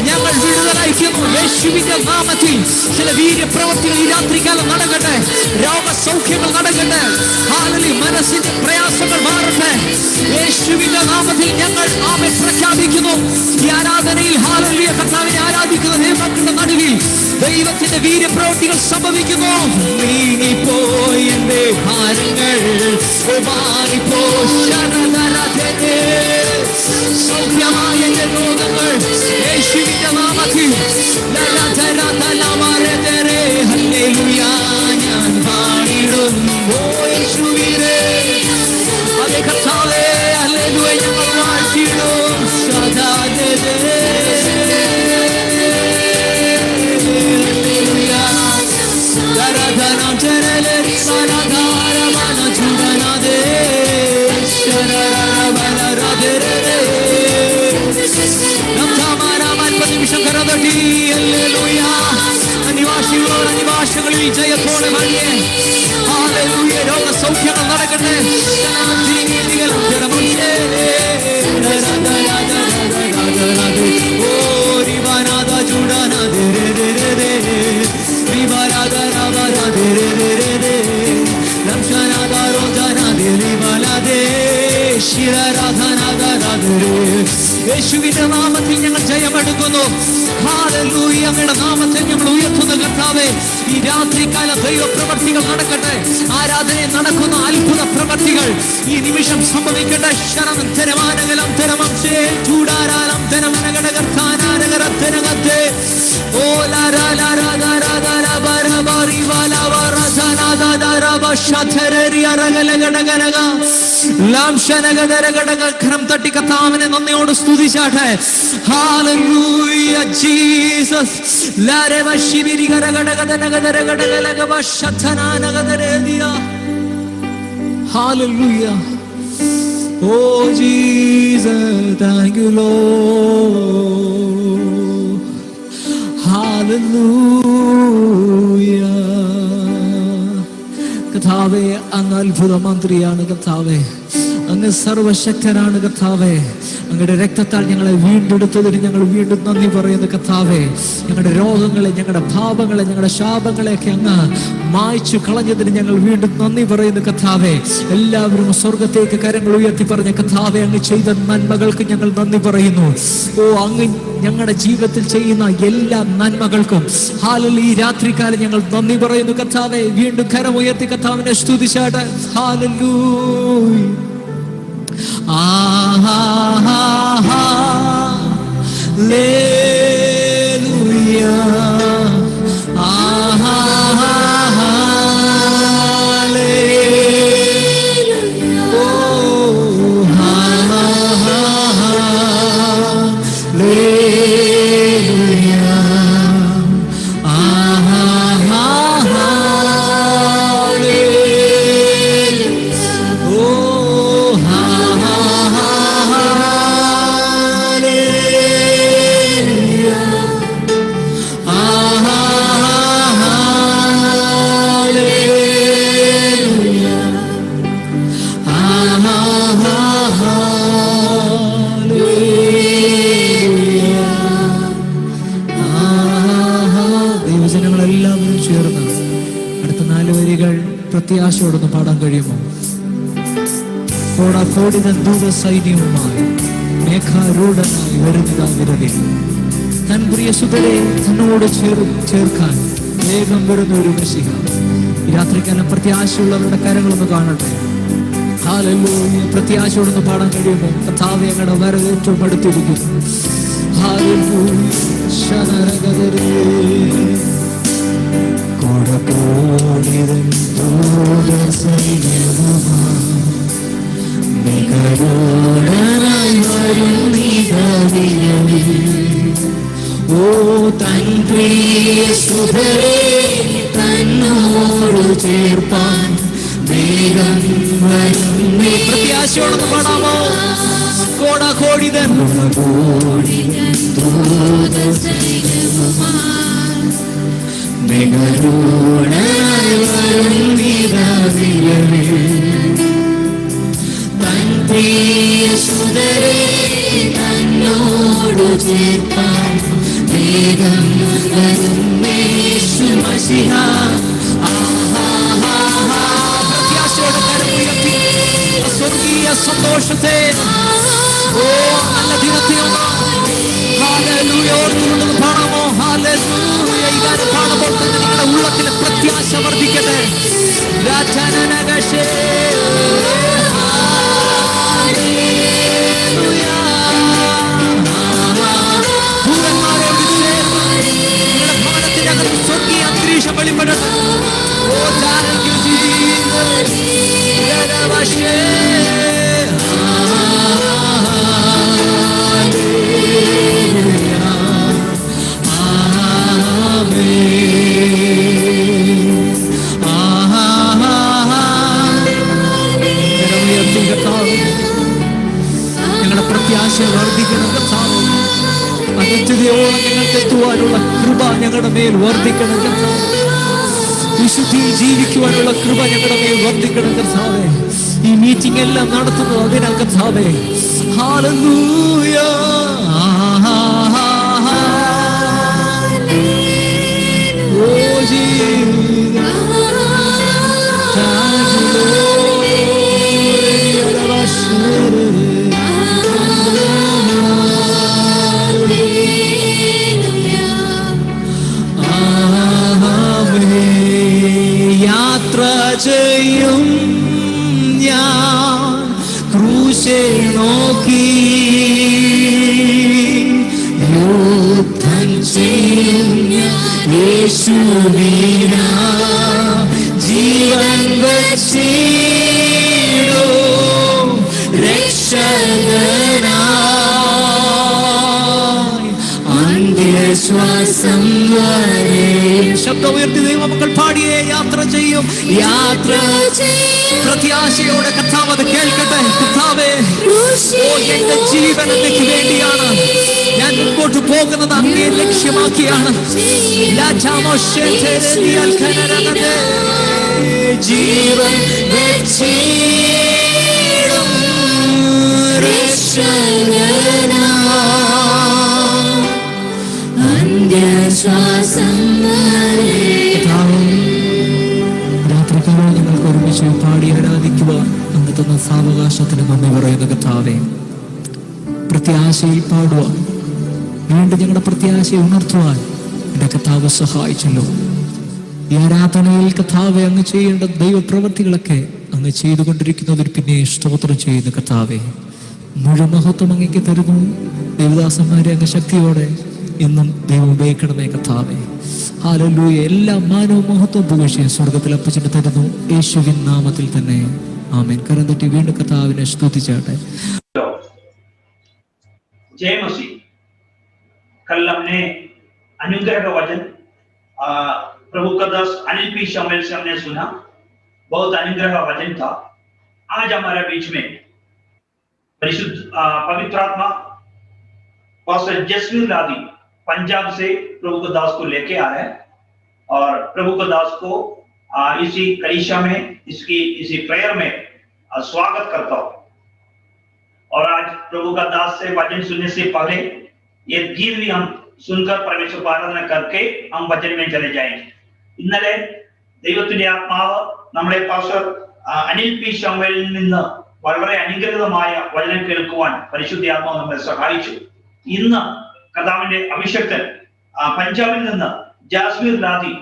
ഞങ്ങൾ വിടുതലയക്കുന്നു. യേശുവിന്റെ നാമത്തിൽ ചില വീര്യപ്രവൃത്തികൾ ഈ രാത്രികാലം നടക്കട്ടെ. രോഗസൗഖ്യങ്ങൾ നടക്കട്ടെ. ഹല്ലേലൂയ മനസ്സിന്റെ പ്രയാസങ്ങൾ മാറട്ടെ. യേശുവിന്റെ നാമത്തിൽ ഞങ്ങൾ ആമേൻ പ്രഖ്യാപിക്കുന്നു. ഈ ആരാധനയിൽ ഹല്ലേലൂയ കർത്താവിനെ ആരാധിക്കുന്ന ദൈവത്തിന്റെ നടുവിൽ ദൈവത്തിന്റെ വീര്യപ്രവൃത്തികൾ സംഭവിക്കുന്നു. നീങ്ങിപ്പോയി എന്റെ ഭാരങ്ങൾ, സൗഖ്യമായ എന്റെ രോഗങ്ങൾ യേശുവിന്റെ നാമത്തിൽ. ഹല്ലേലൂയ ഞാൻ പാടിടുന്നു യേശുവിനെ. അതേ കർത്താവേ ഹല്ലേലൂയ ഞങ്ങൾ വാഴ്ത്തിടും സദാ. അനിവാസികളിൽ ജയത്തോടെ വഴിയേ. ഹല്ലേലൂയ രോഗസൗഖ്യങ്ങൾ നടക്കട്ടെ. യേശുവിന്റെ നാമത്തിൽ ഞങ്ങൾ ജയമെടുക്കുന്നു. ഹല്ലേലൂയ അങ്ങയുടെ നാമത്തിൽ ഞങ്ങൾ ഉയർത്തുന്ന കർത്താവേ, ഈ രാത്രികാല ദൈവപ്രവർത്തികൾ നടക്കട്ടെ. ആരാധനയിൽ നടക്കുന്ന അത്ഭുത പ്രവർത്തികൾ ഈ നിമിഷം സംഭവിക്കട്ടെ. ശരണം തരമാനകലം തരമംശേ ചൂടാരാലം തരമനകടകർത്താനാരകരത്തനകത്തെ ഓ ലാംശനകടകടകം തട്ടി കർത്താവിനെ നന്ദിയോട് സ്തുതിച്ചാട്ടെ. Hallelujah Jesus. Hallelujah. Oh Jesus, thank you Lord. Hallelujah. കർത്താവേ അങ്ങ് അത്ഭുത മന്ത്രിയാണ് കർത്താവേ, അങ്ങ് സർവശക്തനാണ് കർത്താവേ. അങ്ങയുടെ രക്തത്താൽ ഞങ്ങളെ വീണ്ടെടുത്തതിന് ഞങ്ങൾ വീണ്ടും നന്ദി പറയുന്നു കർത്താവേ. ഞങ്ങളുടെ രോഗങ്ങളെ, ഞങ്ങളുടെ പാപങ്ങളെ, ഞങ്ങളുടെ ശാപങ്ങളെയൊക്കെ അങ്ങ് മായ്ച്ചു കളഞ്ഞതിന് ഞങ്ങൾ വീണ്ടും നന്ദി പറയുന്നു കർത്താവേ. എല്ലാവരും സ്വർഗത്തേക്ക് കരങ്ങൾ ഉയർത്തി പറഞ്ഞ കർത്താവേ, അങ്ങ് ചെയ്ത നന്മകൾക്ക് ഞങ്ങൾ നന്ദി പറയുന്നു. ഓ അങ്ങ് ഞങ്ങളുടെ ജീവിതത്തിൽ ചെയ്യുന്ന എല്ലാ നന്മകൾക്കും ഹല്ലേലൂയ ഈ രാത്രികാലം ഞങ്ങൾ നന്ദി പറയുന്നു കർത്താവേ. വീണ്ടും കരം ഉയർത്തി കർത്താവിനെ സ്തുതിച്ചാട്ടെ. ഹല്ലേലൂയ. Hallelujah. പ്രത്യാശയോടൊന്ന് പാടാൻ കഴിയുമോ? കോടാകോടിതൻ ദൂതസൈന്യവുമായി മേഘാരൂഢനായി വരുന്നതാ വിരലിൽ തൻ പ്രിയ സുതരെ തന്നോട് ചേർക്കാൻ വേഗം വരുന്ന ഒരു മെസ്സിഹ. രാത്രിക്കാലം പ്രത്യാശയുള്ളവരുടെ കരങ്ങളൊന്ന് കാണട്ടെ. ഹല്ലേലൂയ. പ്രത്യാശയോടൊന്ന് പാടാൻ കഴിയുമോ? കർത്താവേ, ഞങ്ങളുടെ വരവ് ഏറ്റവും അടുത്തിരിക്കുന്നു. ഹല്ലേലൂയ. ശരണഗദരേ കോടാകോടിതൻ ദൂതസൈന്യവുമായി മേഘാരൂഢനായി വരുന്നതാ വിരലിൽ ഓ തൻ പ്രിയ സുതരെ തന്നോട് ചേർപ്പാൻ വേഗം വരുന്നേ. പ്രത്യാശയോടൊന്ന് പാടാമോ? കോടാകോടിതൻ മേഘാരൂഢനായി വരുന്നതാ വിരലിൽ തൻ പ്രിയ സുതരെ തന്നോട് ചേർപ്പാൻ വേഗം വരുന്നേ യേശു മശിഹ. പ്രത്യാശയോടെ കരമുയർത്തി സ്വർഗീയ സന്തോഷത്തെ ഓ നല്ല ദിനത്തിനൊന്ന് ഹല്ലേലൂയ ഓർത്തുകൊണ്ടൊന്ന് പാടാമോ? ഹല്ലേലൂയ. ഈ ഗാനം പാടുമ്പോൾ തന്നെ നിങ്ങളുടെ ഉള്ളത്തിലെ പ്രത്യാശ വർദ്ധിക്കട്ടെ. രാജനനഗശേ സ്വർഗീയ അന്തരീക്ഷം വെളിപ്പെടട്ടെ. ഓ താങ്ക് യു ജീസസ്. ഞങ്ങളുടെ പ്രത്യാശ വർദ്ധിക്കണം കർത്താവേ. അനിത്യതയോളം ഞങ്ങൾക്ക് എത്തുവാനുള്ള കൃപ ഞങ്ങളുടെ മേൽ വർദ്ധിക്കണം കർത്താവേ. വിശുദ്ധിയിൽ ജീവിക്കുവാനുള്ള കൃപ ഞങ്ങളുടെ മേൽ വർദ്ധിക്കണം കർത്താവേ. ഈ മീറ്റിംഗ് എല്ലാം നടത്തുന്നത് അതിനാൽ കർത്താവേ. ഹല്ലേലൂയ. ഓ യാത്ര ചെയ്യും ഞാൻ ക്രൂശെ നോക്കി, യുദ്ധം ചെയ്യും യേശുവിന ജീവൻ വച്ചിടോ രക്ഷകനായി അന്ത്യശ്വാസം വരെ. ശബ്ദം ഉയർത്തി ദൈവമക്കൾ പാടിയേ. യാത്ര ചെയ്യും, യാത്ര പ്രത്യാശയോടെ കർത്താവ് അത് കേൾക്കട്ടെ. കർത്താവേ, ഓ എന്റെ ജീവൻ അങ്ങയ്ക്ക് വേണ്ടിയാണ്. ഞാൻ മുമ്പോട്ട് പോകുന്നത് അങ്ങയെ ലക്ഷ്യമാക്കിയാണ്. ജീവൻ അന്ത്യശ്വാസം രാത്രികാലം ഞങ്ങൾക്ക് ഒരുമിച്ച് പാടി ആരാധിക്കുവാൻ അങ്ങ് തന്ന സാവകാശത്തിന് നന്ദി പറയുന്ന കർത്താവേ. പ്രത്യാശയിൽ പാടുവാൻ വീണ്ടും ഞങ്ങളുടെ പ്രത്യാശയെ ഉണർത്തുവാൻ എൻ്റെ കർത്താവ് സഹായിച്ചല്ലോ. ഈ ആരാധനയിൽ കർത്താവെ അങ്ങ് ചെയ്യേണ്ട ദൈവപ്രവൃത്തികളൊക്കെ അങ്ങ് ചെയ്തുകൊണ്ടിരിക്കുന്നതിൽ പിന്നെ സ്തോത്രം ചെയ്യുന്ന കർത്താവെ. മുഴുവൻ മഹത്വം അങ്ങേക്ക് തരുന്നു. ദേവദാസന്മാരെ അങ്ങ് ശക്തിയോടെ എന്നും ദൈവം ഉപയോഗിക്കണമേ കർത്താവെ. ഹല്ലേലൂയ. എല്ലാ മാനവും മഹത്വവും പുകഴ്ചയും സ്വർഗത്തിൽ അപ്പച്ചന് തരുന്നു യേശുവിൻ നാമത്തിൽ തന്നെ ആമേൻ. കരം തട്ടി വീണ്ടും കർത്താവിനെ സ്തുതിച്ചാട്ടെ. जय मसीह। कल हमने अनुग्रह का वचन प्रभु का दास अनिल पी शामिल से हमने सुना। बहुत अनुग्रह का वचन था। आज हमारे बीच में परिशुद्ध पवित्र आत्मा पास्टर जसवीर लादी पंजाब से प्रभु का दास को लेके आए हैं और प्रभु का दास को इसी कलीसिया में इसी प्रेयर में स्वागत करता हूं। और आज प्रभु का दास से वचन सुनने से पहले ये गीत भी हम सुनकर परमेश्वर को आराधना करके हम वचन में चले जाएंगे। इन्नले ദൈവത്തിന്റെ ആത്മാവ് നമ്മുടെ പാസ്റ്റർ അനിൽ പി ശാമുവേലിൽ നിന്ന് വളരെ അനുഗ്രഹീതമായ വചനം കേൾക്കുവാൻ പരിശുദ്ധ ആത്മാവ് നമ്മളെ സഹായിച്ചു. ഇന്ന് കർത്താവിന്റെ അഭിഷക്തൻ പഞ്ചാബിൽ നിന്ന് ജാസ്മീർ ലാദി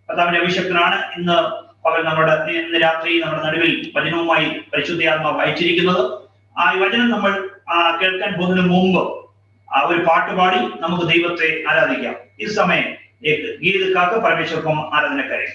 കർത്താവിന്റെ അഭിഷക്തനാണ് ഇന്ന് രാത്രി നമ്മുടെ നടുവിൽ വചനവുമായി പരിശുദ്ധാത്മാവ് അയച്ചിരിക്കുന്നത്. ഈ വചനം നമ്മൾ കേൾക്കാൻ പോകുന്നതിന് മുമ്പ് ഒരു പാട്ടുപാടി നമുക്ക് ദൈവത്തെ ആരാധിക്കാം. ഈ സമയം ഗീത് കാക്ക പരമേശ്വർക്കും ആരാധനക്കാരെ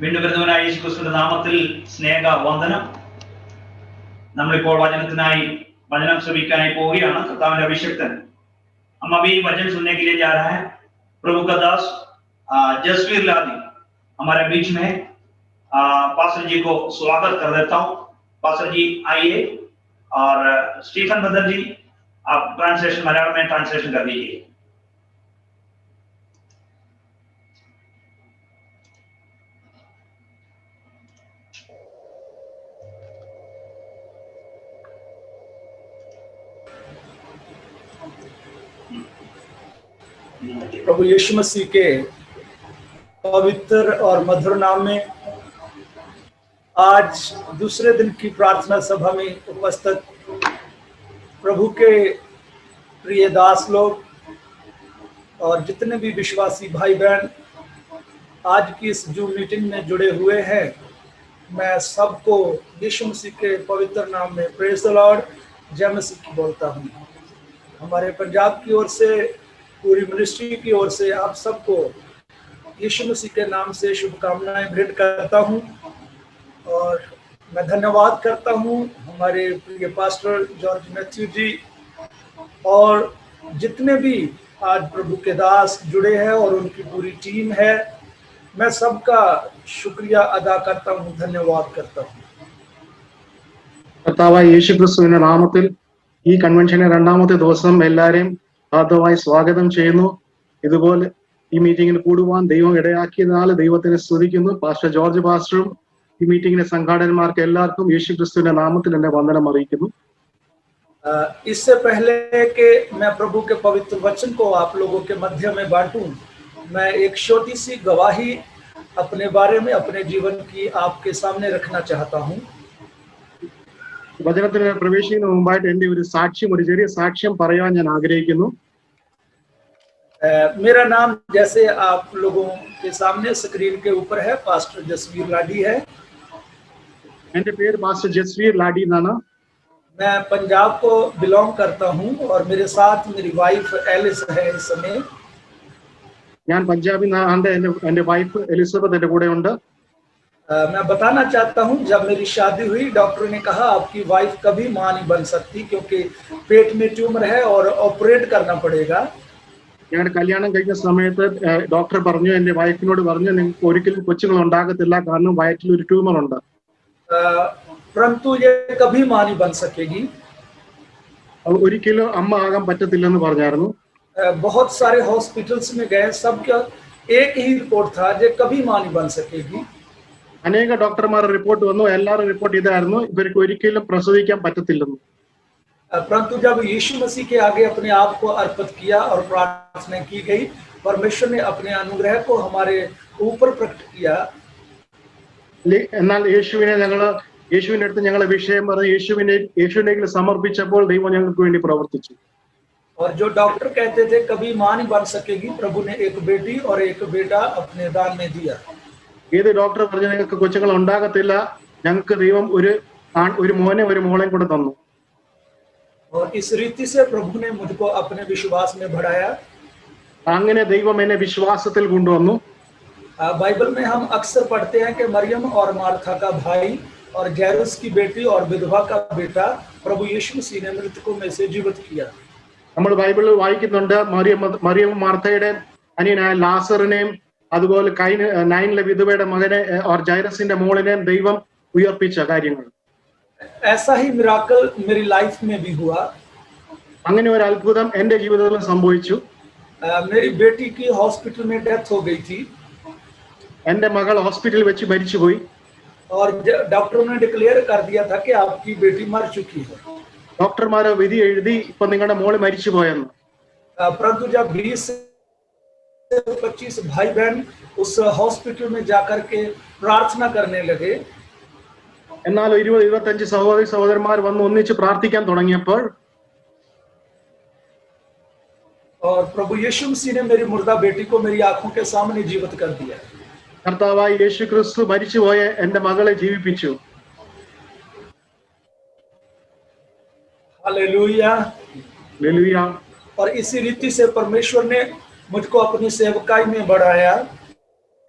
വീണ്ടും വരുന്നവനായ യേശുക്രിസ്തുവിന്റെ നാമത്തിൽ സ്നേഹ വന്ദനം. നമ്മളിപ്പോൾ വചനത്തിനായി वचन श्रविकाने പോവുകയാണ്. കർത്താവിന്റെ അഭിഷക്തൻ हम अभी वचन सुनने के लिए जा रहे हैं. प्रभु का दास जसवीर लादी हमारे बीच में. पास्टर जी को स्वागत कर देता हूं. पास्टर जी आइए और स्टीफन बदर जी आप ट्रांसलेशन मलयालम में ट्रांसलेशन कर दीजिए. प्रभु यीशु मसीह के पवित्र और मधुर नाम में आज दूसरे दिन की प्रार्थना सभा में उपस्थित प्रभु के प्रिय दास लोग और जितने भी विश्वासी भाई बहन आज की इस जूम मीटिंग में जुड़े हुए हैं, मैं सबको यीशु मसीह के पवित्र नाम में प्रेज द लॉर्ड, जय मसीह की बोलता हूँ। हमारे पंजाब की ओर से, पूरी मिनिस्ट्री की ओर से आप सबको यीशु मसीह के नाम से शुभकामनाएं भेंट करता हूँ और मैं धन्यवाद करता हूँ हमारे प्रिय पास्टर जॉर्ज मैथ्यू जी और जितने भी आज प्रभु के दास जुड़े हैं और उनकी पूरी टीम है। मैं सबका शुक्रिया अदा करता हूँ, धन्यवाद करता हूँ। കർത്താവായ യേശുക്രിസ്തുവിന്റെ നാമത്തിൽ ഈ കൺവെൻഷന്റെ രണ്ടാമത്തെ ദിവസം എല്ലാവരെയും ആദ്യമായി സ്വാഗതം ചെയ്യുന്നു. ഇതുപോലെ ഈ മീറ്റിംഗിൽ കൂടുവാൻ ദൈവം ഇടയാക്കിയതിനാൽ ദൈവത്തിനെ സ്തുതിക്കുന്നു. പാസ്റ്റർ ജോർജ് പാസ്റ്ററും ഈ മീറ്റിംഗിന്റെ സംഘാടകന്മാർക്ക് എല്ലാവർക്കും യേശുക്രിസ്തുവിന്റെ നാമത്തിൽ എന്റെ വന്ദനം അറിയിക്കുന്നു. इससे पहले कि मैं प्रभु के पवित्र वचन को आप लोगों के मध्य में बांटूं, मैं एक छोटी सी गवाही अपने बारे में, अपने जीवन की आपके सामने रखना चाहता हूं। വചനത്തിൽ പ്രവേശിക്കുന്നതിന് മുമ്പായിട്ട് എന്റെ ഒരു ചെറിയ സാക്ഷ്യം പറയാൻ ഞാൻ ആഗ്രഹിക്കുന്നു. मेरा नाम जैसे आप लोगों के सामने स्क्रीन के ऊपर है, पास्टर जसवीर लाडी है। എന്റെ പേര് പാസ്റ്റർ ജസ്വീർ ലാഡി എന്നാണ്. मैं पंजाब को बिलोंग करता हूं और मेरे साथ मेरी वाइफ एलिस है इस समय। ഞാൻ പഞ്ചാബിൽ നിന്നാണ്. എന്റെ വൈഫ് എലിസബത്ത് എന്റെ കൂടെ ഉണ്ട്. मैं बताना चाहता हूं, जब मेरी शादी हुई डॉक्टर ने कहा आपकी वाइफ कभी मां नहीं बन सकती क्योंकि पेट में ट्यूमर है और ऑपरेट करना पड़ेगा। ഞങ്ങളുടെ കല്യാണം കഴിഞ്ഞ സമയത്ത് ഡോക്ടർ പറഞ്ഞു, എന്റെ വൈഫിനോട് പറഞ്ഞു, നിങ്ങൾക്ക് ഒരിക്കലും കൊച്ചുങ്ങൾ ഉണ്ടാകത്തില്ല, കാരണം വയറ്റിൽ ഒരു ട്യൂമർ ഉണ്ട്. परंतु ये कभी मां नहीं बन सकेगी। ഒരിക്കലും അമ്മ ആകാൻ പറ്റത്തില്ലെന്ന് പറഞ്ഞായിരുന്നു. बहुत सारे हॉस्पिटल्स में गए, सबका एक ही रिपोर्ट था, ये कभी मां नहीं बन सकेगी। അനേക ഡോക്ടർമാരുടെ റിപ്പോർട്ട് വന്നു, എല്ലാവരും റിപ്പോർട്ട് ഇതായിരുന്നു, ഇവർക്ക് ഒരിക്കലും പ്രസവിക്കാൻ പറ്റത്തില്ലെന്ന്. परंतु जब यीशु मसीह के आगे अपने आप को अर्पित किया और प्रार्थना की गई, परमेश्वर ने अपने अनुग्रह को हमारे ऊपर प्रकट किया। എന്നാൽ യേശുവിന്റെ അടുത്ത് ഞങ്ങളെ വിഷയം പറഞ്ഞ് യേശുവിനെ സമർപ്പിച്ചപ്പോൾ ദൈവം ഞങ്ങൾക്ക് വേണ്ടി പ്രവർത്തിച്ചു. और जो डॉक्टर कहते थे कभी मां नहीं बन सकेगी, प्रभु ने एक बेटी और एक बेटा अपने दान में दिया। ഏത് ഡോക്ടർ പറഞ്ഞു നിങ്ങൾക്ക് കൊച്ചുങ്ങൾ ഉണ്ടാകത്തില്ല, ഞങ്ങൾക്ക് ദൈവം ഒരു മോനെ ഒരു മോളെയും കൂടെ തന്നു. और इस रीति से प्रभु ने मुझको अपने विश्वास में बढ़ाया। അങ്ങനെ ദൈവം എന്നെ വിശ്വാസത്തിൽ കൊണ്ടുവന്നു. बाइबल में हम अक्सर पढ़ते हैं कि मरियम और मार्था का भाई और जैरुस की बेटी और विधवा का बेटा प्रभु यीशु मसीह ने मृतकों में से जीवित किया। നമ്മൾ ബൈബിളിൽ വായിക്കുന്നുണ്ട്, മറിയം മാർത്തയുടെ അനിയനായ ലാസറിനെയും അതുപോലെ നൈനിലെ വിധവയുടെ മകനെ ജൈറസിന്റെ മോളിനെയും ദൈവം ഉയർപ്പിച്ച കാര്യങ്ങൾ. ऐसा ही मिराकल मेरी लाइफ में भी हुआ। അങ്ങനെ ഒരു അത്ഭുതം എന്റെ ജീവിതത്തിൽ സംഭവിച്ചു. मेरी बेटी की हॉस्पिटल में डेथ हो गई थी। എന്റെ മകൾ ഹോസ്പിറ്റലിൽ വെച്ച് മരിച്ചുപോയി. और डॉक्टरों ने डिक्लेयर कर दिया था कि आपकी बेटी मर चुकी है। ഡോക്ടർമാരെ വിധി എഴുതി, ഇപ്പൊ നിങ്ങളുടെ മോള് മരിച്ചുപോയെന്ന്. परंतु जब 20 से 25 भाई बहन उस हॉस्पिटल में जाकर के प्रार्थना करने लगे, എന്നാൽ 20-25 സഹോദരന്മാർ വന്ന് ഒന്നിച്ച് പ്രാർത്ഥിക്കാൻ തുടങ്ങിയപ്പോൾ और प्रभु यीशु मसीह ने मेरी मुर्दा बेटी को मेरी आंखों के सामने जीवित कर दिया। കർത്താവായ യേശു ക്രിസ്തു മരിച്ചുപോയ എന്റെ മകളെ ജീവിപ്പിച്ചു. हालेलुया। ഹല്ലേലൂയ. और इसी रीति से परमेश्वर ने मुझको अपनी सेवकाई में बढ़ाया।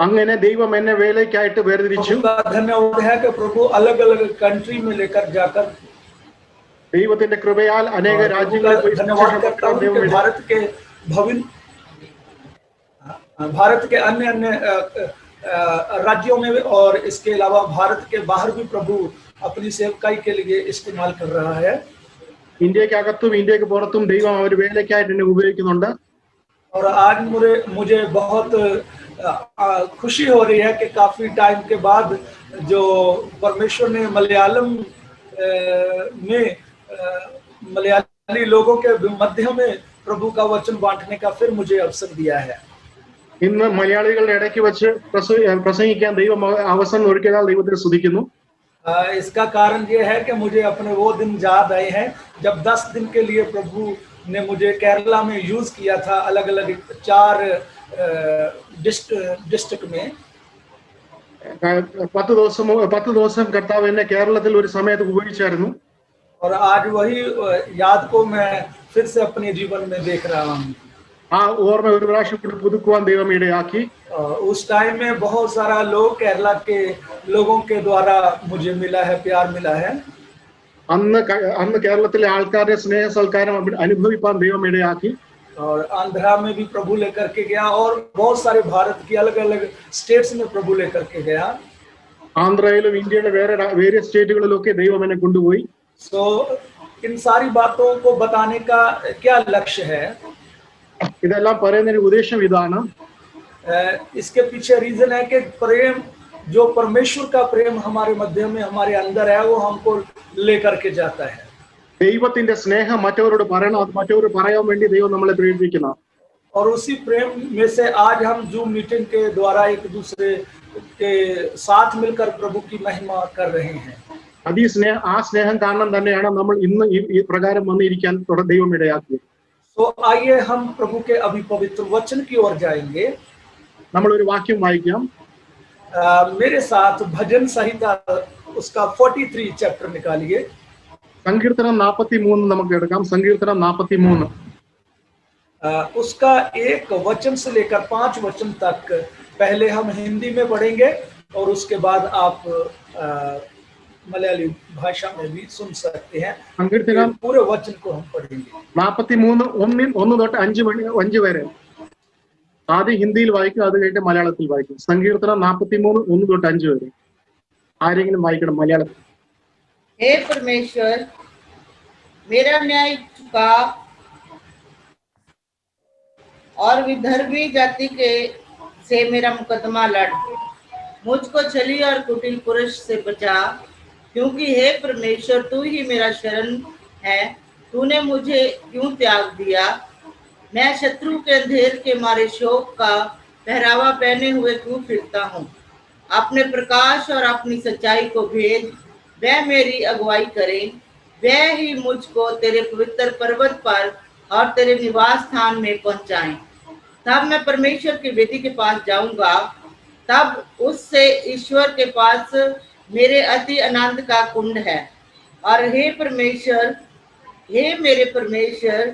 അങ്ങനെ ദൈവം എന്നെ വേലയ്ക്കായിട്ട് വേർതിരിച്ചു. धन्यवाद है कि प्रभु अलग अलग कंट्री में लेकर जाकर ദൈവത്തിന്റെ കൃപയാൽ അനേക രാജ്യങ്ങളിൽ പോയി धन्यवाद करता हूं कि भारत के अन्य राज्यों में और इसके अलावा भारत के बाहर भी प्रभु अपनी सेवकाई के लिए इस्तेमाल कर रहा है। ഇന്ത്യക്കകത്തും ഇന്ത്യക്ക് പുറത്തും ദൈവം ഒരു വേലയ്ക്കായിട്ട് എന്നെ ഉപയോഗിക്കുന്നുണ്ട്. और आज मुझे बहुत खुशी हो रही है कि काफी टाइम के बाद जो परमेश्वर ने मलयालम में मलयाली लोगों के मध्य में प्रभु का वचन बांटने का फिर मुझे अवसर दिया है। ഇന്ന് മലയാളികളുടെ ഇടയ്ക്ക് വെച്ച് പ്രസംഗിക്കാൻ ദൈവം അവസരം ഒരുക്കിയതാൽ ദൈവത്തെ സ്തുതിക്കുന്നു. इसका कारण ये है कि मुझे अपने वो दिन याद आए हैं जब 10 दिन के लिए प्रभु ने मुझे केरला में यूज किया था, अलग अलग 4 डिस्ट्रिक्ट में। 10 ദിവസം കർത്താവ് എന്നെ കേരളത്തിൽ ഒരു സമയത്ത് ഉപയോഗിച്ചായിരുന്നു. और आज वही याद को मैं फिर से अपने जीवन में देख रहा हूँ। ആ ഓർമ്മ ഒരു പ്രാവശ്യം കൂടി പുതുക്കുവാൻ ദൈവം ഇടയാക്കി. उस टाइम में बहुत सारा लोग केरला के लोगों के द्वारा मुझे मिला है, प्यार मिला है। അന്ന് കേരളത്തിലെ ആൾക്കാരുടെ സ്നേഹ സൽക്കാരം അനുഭവിപ്പാൻ ദൈവം ഇടയാക്കി. और आंध्रा में भी प्रभु लेकर के गया और बहुत सारे भारत की अलग अलग स्टेट्स में प्रभु लेकर के गया। ആന്ധ്രയിലും ഇന്ത്യയുടെ വേറെ സ്റ്റേറ്റുകളിലൊക്കെ ദൈവം എന്നെ കൊണ്ടുപോയി. सो इन सारी बातों को बताने का क्या लक्ष्य है? ഇതെല്ലാം പറയുന്നതിന് ഉദ്ദേശം ഇതാണ്. इसके पीछे रीजन है कि प्रेम, जो परमेश्वर का प्रेम हमारे मध्य में हमारे अंदर है, वो हमको लेकर के जाता है। ദൈവത്തിന്റെ സ്നേഹം മറ്റവരോട് പറയണം, അത് മറ്റവർ പറയാൻ വേണ്ടി ദൈവം നമ്മളെ പ്രേരിപ്പിക്കണം. और उसी प्रेम में से आज हम जूम मीटिंग के द्वारा एक दूसरे के साथ मिलकर प्रभु की महिमा कर रहे हैं। ആ സ്നേഹം കാരണം തന്നെയാണ് നമ്മൾ ഇന്ന് ഈ പ്രകാരം വന്നിരിക്കാൻ ദൈവം ഇടയാക്കിയത്. तो आइए हम प्रभु के अभी पवित्र वचन की ओर जाएंगे। നമ്മൾ ഒരു വാക്യം വായിക്കാം. मेरे साथ भजन संहिता उसका 43 चैप्टर निकालिए। സങ്കീർത്തനം 43 നമുക്ക് എടുക്കാം. സങ്കീർത്തനം 43 उसका 1 वचन से लेकर 5 वचन तक पहले हम हिंदी में पढ़ेंगे और उसके बाद आप मलयाली भाषा में भी सुन सकते हैं। സങ്കീർത്തനം पूरे वचन को हम पढ़ेंगे। 43 1 തൊട്ട് 5 വരെ ആദ്യം ഹിന്ദിയിൽ വായിക്കും, അത് കഴിഞ്ഞിട്ട് മലയാളത്തിൽ വായിക്കും. സങ്കീർത്തനം 43 1 തൊട്ട് 5 വരെ. ആരെങ്കിലും വായിക്കണം മലയാളത്തിൽ. हे परमेश्वर, मेरा न्याय चुका और विधर्मी जाति के से मेरा मुकदमा लड़, मुझको छली और कुटिल पुरुष से बचा, क्योंकि हे परमेश्वर तू ही मेरा शरण है। तूने मुझे क्यों त्याग दिया? मैं शत्रु के अंधेर के मारे शोक का पहरावा पहने हुए क्यों फिरता हूँ? अपने प्रकाश और अपनी सच्चाई को भेज, वह मेरी अगुवाई करे। वह ही मुझको तेरे पवित्र पर्वत पर और तेरे निवास स्थान में पहुंचाए। तब मैं परमेश्वर की वेदी के पास जाऊंगा, तब उससे ईश्वर के पास मेरे अति आनंद का कुंड है। और हे मेरे परमेश्वर,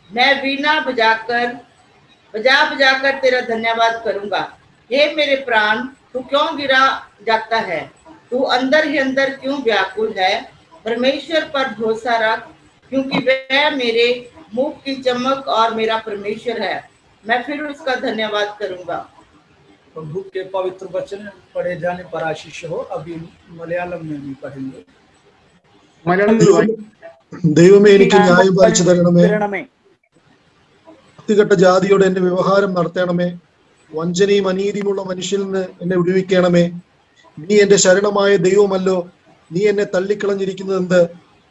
मैं वीणा बजा बजाकर तेरा धन्यवाद करूंगा। हे मेरे प्राण, तू क्यों गिरा जाता है? तू अंदर ही अंदर क्यों व्याकुल है? परमेश्वर पर भरोसा रख, क्योंकि वह मेरे मुख की चमक और मेरा परमेश्वर है। मैं फिर उसका धन्यवाद करूंगा। प्रभु के पवित्र वचन पढ़े जाने पर आशीष हो। अभी मलयालम में भी पढ़ेंगे। മലയാളത്തിൽ വായിക്കും. ദൈവമേ, എനിക്ക് ന്യായം പാലിച്ചു തരണമേ. വൃത്തികെട്ട ജാതിയോട് എന്റെ വ്യവഹാരം നടത്തണമേ. വഞ്ചനയും അനീതിയുമുള്ള മനുഷ്യനിൽ നിന്ന് എന്നെ വിടുവിക്കണമേ. നീ എന്റെ ശരണമായ ദൈവമല്ലോ. നീ എന്നെ തള്ളിക്കളഞ്ഞിരിക്കുന്നത് എന്ത്?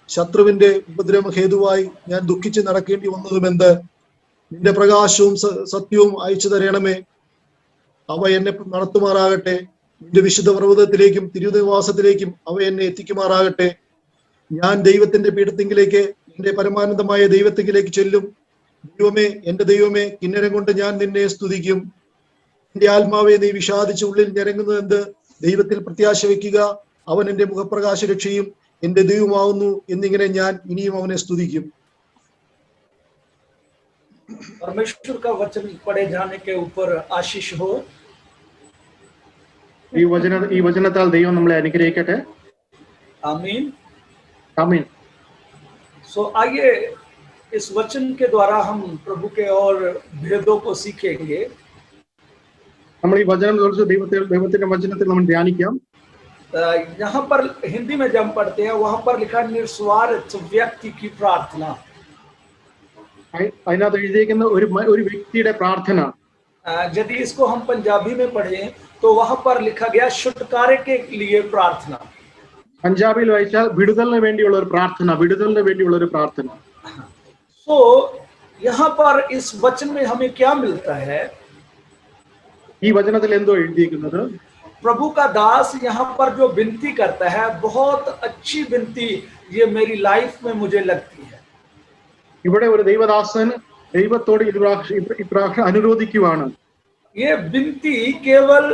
ശത്രുവിന്റെ ഉപദ്രവ ഹേതുവായി ഞാൻ ദുഃഖിച്ച് നടക്കേണ്ടി വന്നതും എന്ത്? നിന്റെ പ്രകാശവും സത്യവും അയച്ചു തരണമേ. അവ എന്നെ നടത്തുമാറാകട്ടെ. നിന്റെ വിശുദ്ധ പർവ്വതത്തിലേക്കും തിരുനിവാസത്തിലേക്കും അവ എന്നെ എത്തിക്കുമാറാകട്ടെ. ഞാൻ ദൈവത്തിന്റെ പീഠത്തിങ്കിലേക്ക്, എന്റെ പരമാനന്ദമായ ദൈവത്തിങ്കിലേക്ക് ചെല്ലും. ദൈവമേ, എന്റെ ദൈവമേ, കിന്നരം കൊണ്ട് ഞാൻ നിന്നെ സ്തുതിക്കും. എന്റെ ആത്മാവെ, നീ വിഷാദിച്ച് ഉള്ളിൽ ഞരങ്ങുന്നത് എന്ത്? ദൈവത്തിൽ പ്രത്യാശ വെക്കുക. അവൻ എന്റെ മുഖപ്രകാശ രക്ഷയും എന്റെ ദൈവമാവുന്നു എന്നിങ്ങനെ ഞാൻ ഇനിയും അവനെ സ്തുതിക്കും. परमेश्वर का वचन पढ़े जाने के ऊपर आशीष हो। ഈ വചനത്താൽ ദൈവം നമ്മളെ അനുഗ്രഹിക്കട്ടെ. आमीन। ആമീൻ. सो आइए इस वचन के द्वारा हम प्रभु के और भेदों को सीखेंगे। നമ്മൾ ഈ വചനം കുറിച്ച് ദൈവത്തിന്റെ വചനത്തിൽ നമ്മൾ ധ്യാനിക്കാം. यहाँ पर हिंदी में जब हम पढ़ते हैं वहां पर लिखा निस्वार्थ व्यक्ति की प्रार्थना। അതിനകത്ത് എഴുതിയിരിക്കുന്ന ഒരു വ്യക്തിയുടെ പ്രാർത്ഥന. यदि इसको हम पंजाबी में पढ़ें तो वहां पर लिखा गया छुटकारे के लिए प्रार्थना। പഞ്ചാബിൽ വായിച്ചാൽ വിടുതലിന് വേണ്ടിയുള്ള ഒരു പ്രാർത്ഥന, വിടുതലിന് വേണ്ടിയുള്ള ഒരു പ്രാർത്ഥന. सो यहाँ पर इस वचन में हमें क्या मिलता है? ഈ വചനത്തിൽ എന്തോ എഴുതിയിരിക്കുന്നത്? प्रभु का दास यहाँ पर जो विनती करता है, बहुत अच्छी विनती ये मेरी लाइफ में मुझे लगती है। ഇവിടെ ഒരു ദൈവദാസൻ ദൈവത്തോട് ഇപ്രാവശ്യം അനുരോധിക്കുവാണ്. ये विनती केवल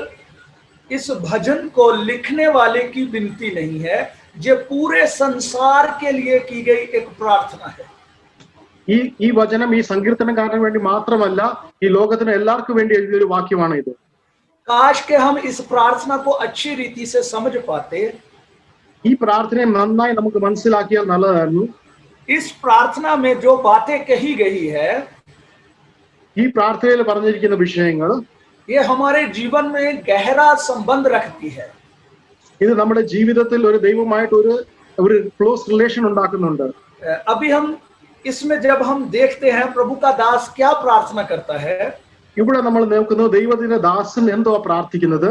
इस भजन को लिखने वाले की विनती नहीं है, ये पूरे संसार के लिए की गई एक प्रार्थना है। ഈ വചനം ഈ സങ്കീർത്തനക്കാരന് വേണ്ടി മാത്രമല്ല, ഈ ലോകത്തിന് എല്ലാവർക്കും വേണ്ടി എഴുതിയൊരു വാക്യമാണ് ഇത്. काश के हम इस प्रार्थना को अच्छी रीति से समझ पाते। ഈ പ്രാർത്ഥനയെ നന്നായി നമുക്ക് മനസ്സിലാക്കിയാൽ നല്ലതായിരുന്നു. इस प्रार्थना में जो बातें कही गई है, ഈ പ്രാർത്ഥനയിൽ പറഞ്ഞിരിക്കുന്ന വിഷയങ്ങൾ ये हमारे जीवन में गहरा संबंध रखती है। ഇത് നമ്മുടെ ജീവിതത്തിൽ ഒരു ദൈവമായിട്ട് ഒരു ക്ലോസ് റിലേഷൻ ഉണ്ടാക്കുന്നുണ്ട്. अभी हम इसमें जब हम देखते हैं प्रभु का दास क्या प्रार्थना करता है, ഇവിടെ നമ്മൾ നോക്കുന്നത് ദൈവത്തിന്റെ ദാസൻ എന്തോ പ്രാർത്ഥിക്കുന്നത്.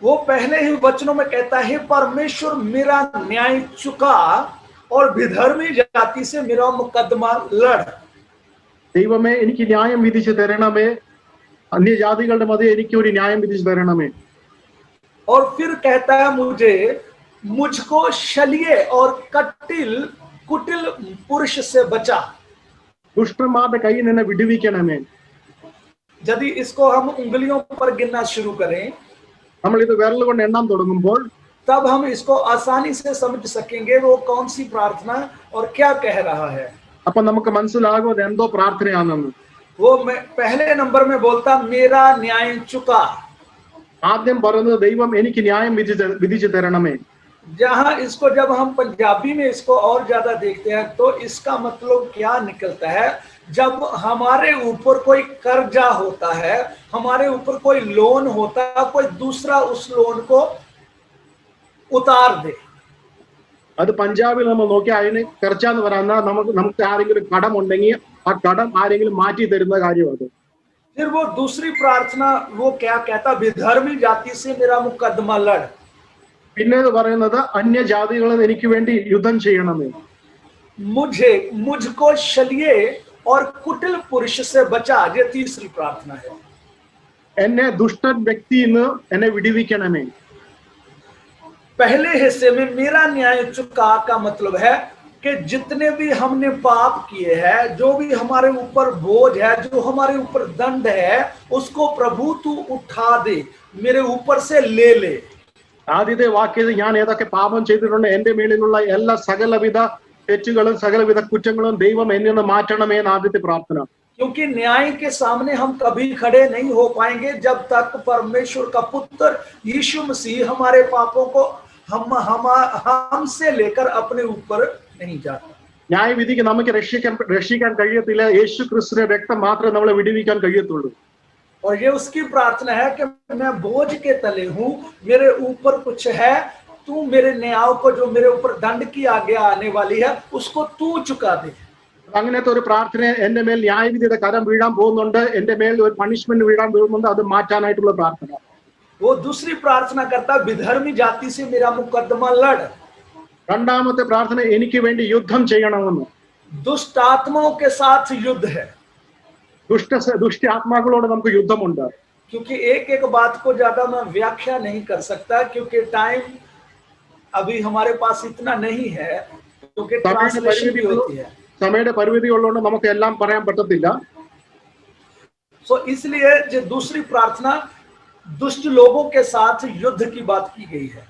वो पहले ही वचनों में कहता है, परमेश्वर मेरा न्याय चुका और विधर्मी जाति से मेरा मुकदमा लड़। ദൈവമേ എനിക്ക് ന്യായം വിധിച്ചു തരണമേ, അന്യജാതികളുടെ മധ്യേ എനിക്ക് ഒരു ന്യായം വിധിച്ചു തരണമേ. और फिर कहता है, मुझको शल्य और कुटिल पुरुष से बचा। ദുഷ്ടന്മാരുടെ കയ്യിൽ നിന്ന് വിടുവിക്കണമേ. यदि इसको हम उंगलियों पर गिनना शुरू करें, നമ്മൾ ഇത് വിരൽ കൊണ്ട് എണ്ണാൻ തുടങ്ങുമ്പോൾ तब हम इसको आसानी से समझ सकेंगे वो कौन सी प्रार्थना और क्या कह रहा है। അപ്പൊ നമുക്ക് മനസ്സിലാകും അത് എന്തോ പ്രാർത്ഥനയാണെന്ന്. वो मैं पहले नंबर में बोलता, मेरा न्याय चुका। ആദ്യം പറയുന്നത് ദൈവം എനിക്ക് ന്യായം വിധിച്ചു തരണമേ. जहां इसको जब हम पंजाबी में इसको और ज्यादा देखते हैं तो इसका मतलब क्या निकलता है, जब हमारे ऊपर कोई कर्जा होता है, हमारे ऊपर कोई लोन होता है, कोई दूसरा उस लोन को उतार दे। അത് പഞ്ചാബിൽ നമ്മൾ നോക്കിയാൽ അതിന് കർച്ച എന്ന് പറയുന്നത് നമുക്ക് ആരെങ്കിലും കടം ഉണ്ടെങ്കിൽ ആ കടം ആരെങ്കിലും മാറ്റി തരുന്ന കാര്യം അത്. फिर वो दूसरी प्रार्थना वो क्या कहता, विधर्मी जाति से मेरा मुकदमा लड़। പിന്നെ പറയുന്നത് അന്യജാതികളിൽ എനിക്ക് വേണ്ടി യുദ്ധം ചെയ്യണമേ. मुझको शल्य और कुटिल पुरुष से बचा, ये तीसरी प्रार्थना है। എന്നെ ദുഷ്ടൻ വ്യക്തിയിൽ നിന്ന് എന്നെ വിടുവിക്കണമേ. पहले हिस्से में मेरा न्याय चुका का मतलब है कि जितने भी हमने पाप किए हैं, जो भी हमारे ऊपर बोझ है, जो हमारे ऊपर दंड है, उसको प्रभु तू उठा दे, मेरे ऊपर से ले ले। ആദ്യത്തെ വാക്യത്തിൽ ഞാൻ ഏതൊക്കെ പാപം ചെയ്തിട്ടുണ്ട്, എന്റെ മേലിലുള്ള എല്ലാ സകലവിധ തെറ്റുകളും സകലവിധ കുറ്റങ്ങളും ദൈവം എന്നിൽ നിന്ന് മാറ്റണമേ എന്ന് ആദ്യത്തെ പ്രാർത്ഥന. क्योंकि न्याय के सामने हम कभी खड़े नहीं हो पाएंगे जब तक परमेश्वर का पुत्र यीशु मसीह हमारे पापों को हमसे लेकर अपने ऊपर नहीं जाता। ന്യായവിധിക്ക് നമുക്ക് രക്ഷിക്കാൻ കഴിയത്തില്ല. യേശു ക്രിസ്തുവിന്റെ രക്തം മാത്രമേ നമ്മളെ വിടുവിക്കാൻ കഴിയത്തുള്ളൂ. और ये उसकी प्रार्थना है कि मैं बोझ के तले हूं, मेरे ऊपर कुछ है, तू मेरे न्याय को, जो मेरे ऊपर दंड की आज्ञा आने वाली है, उसको तू चुका दे। അങ്ങനത്തെ ഒരു പ്രാർത്ഥന, എന്റെ മേൽ ന്യായവിധിയുടെ കരം വീഴാൻ പോകുന്നുണ്ട്, എന്റെ മേൽ ഒരു പണിഷ്മെന്റ് വീഴാൻ പോകുന്നുണ്ട്, അത് മാറ്റാനായിട്ടുള്ള പ്രാർത്ഥന. वो दूसरी प्रार्थना करता, विधर्मी जाति से मेरा मुकदमा लड़। രണ്ടാമത്തെ പ്രാർത്ഥന എനിക്ക് വേണ്ടി യുദ്ധം ചെയ്യണമെന്ന്. दुष्ट आत्माओं के साथ युद्ध है। ദുഷ്ട ആത്മാക്കളോട് നമുക്ക് യുദ്ധമുണ്ട്. क्योंकि एक एक बात को ज्यादा मैं व्याख्या नहीं कर सकता, क्योंकि टाइम अभी हमारे पास इतना नहीं है, क्योंकि ट्रांसलेशन भी होती है। സമയയുടെ പരിമിതി ഉള്ളതുകൊണ്ട് നമുക്ക് എല്ലാം പറയാൻ പറ്റത്തില്ല. सो इसलिए जो दूसरी प्रार्थना दुष्ट लोगों के साथ युद्ध की बात की गई है।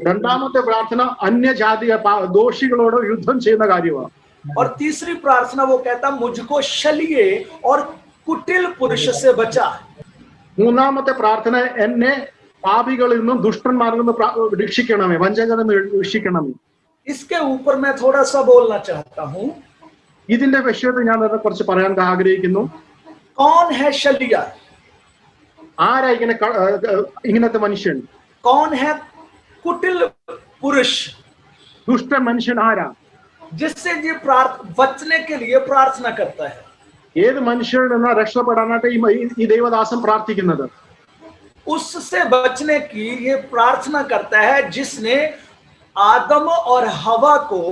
രണ്ടാമത്തെ പ്രാർത്ഥന അന്യജാതി ദോഷികളോട് യുദ്ധം ചെയ്യുന്ന കാര്യമാണ്. और तीसरी प्रार्थना वो कहता, मुझको शल्य और कुटिल पुरुष से बचा। മൂന്നാമത്തെ പ്രാർത്ഥന എന്നെ പാപികളിൽ നിന്നും ദുഷ്ടന്മാരിൽ നിന്നും രക്ഷിക്കണമേ, വഞ്ചകരിൽ നിന്ന് രക്ഷിക്കണമേ. इसके ऊपर मैं थोड़ा सा बोलना चाहता हूं। ഇതിന്റെ വിഷയത്തിൽ ഞാൻ കുറച്ച് പറയാൻ ആഗ്രഹിക്കുന്നു. कौन है शल्य? ആരാ ഇങ്ങനത്തെ മനുഷ്യൻ? कौन है कुटिल पुरुष? ദുഷ്ട മനുഷ്യൻ ആരാ? जिससे ये बचने के लिए प्रार्थना करता है। ഏത് മനുഷ്യരിൽ നിന്ന് രക്ഷപ്പെടാനായിട്ട് ഈ ദൈവദാസൻ പ്രാർത്ഥിക്കുന്നത്? उससे बचने की ये प्रार्थना करता है जिसने आदम और हवा को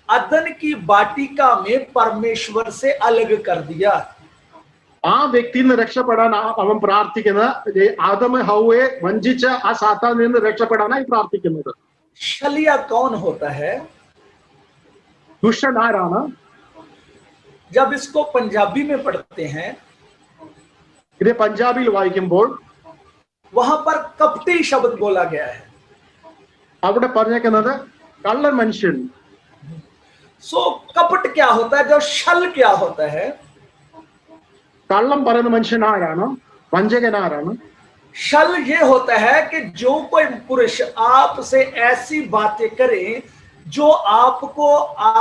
अदन की वाटिका में परमेश्वर से अलग कर दिया। ആ വ്യക്തിയിൽ നിന്ന് രക്ഷപ്പെടാൻ അവൻ പ്രാർത്ഥിക്കുന്ന ആദം ഹൗവയെ വഞ്ചിച്ച ആ സാത്താനിൽ നിന്ന് രക്ഷപ്പെടാനായി പ്രാർത്ഥിക്കുന്നത്. छलिया कौन होता है? ദുഷ്ടൻ ആരാണ്? जब इसको पंजाबी में पढ़ते हैं, ഇത് പഞ്ചാബിൽ വായിക്കുമ്പോൾ वहां पर कपटी शब्द बोला गया है. അവിടെ പറഞ്ഞേക്കുന്നത് കള്ളൻ മനുഷ്യൻ. सो कपट क्या होता है? जो छल क्या होता है? കള്ളം പറയുന്ന മനുഷ്യൻ ആരാണ്? വഞ്ചകൻ ആരാണ്? छल ये होता है कि जो कोई पुरुष आपसे ऐसी बातें करे जो आपको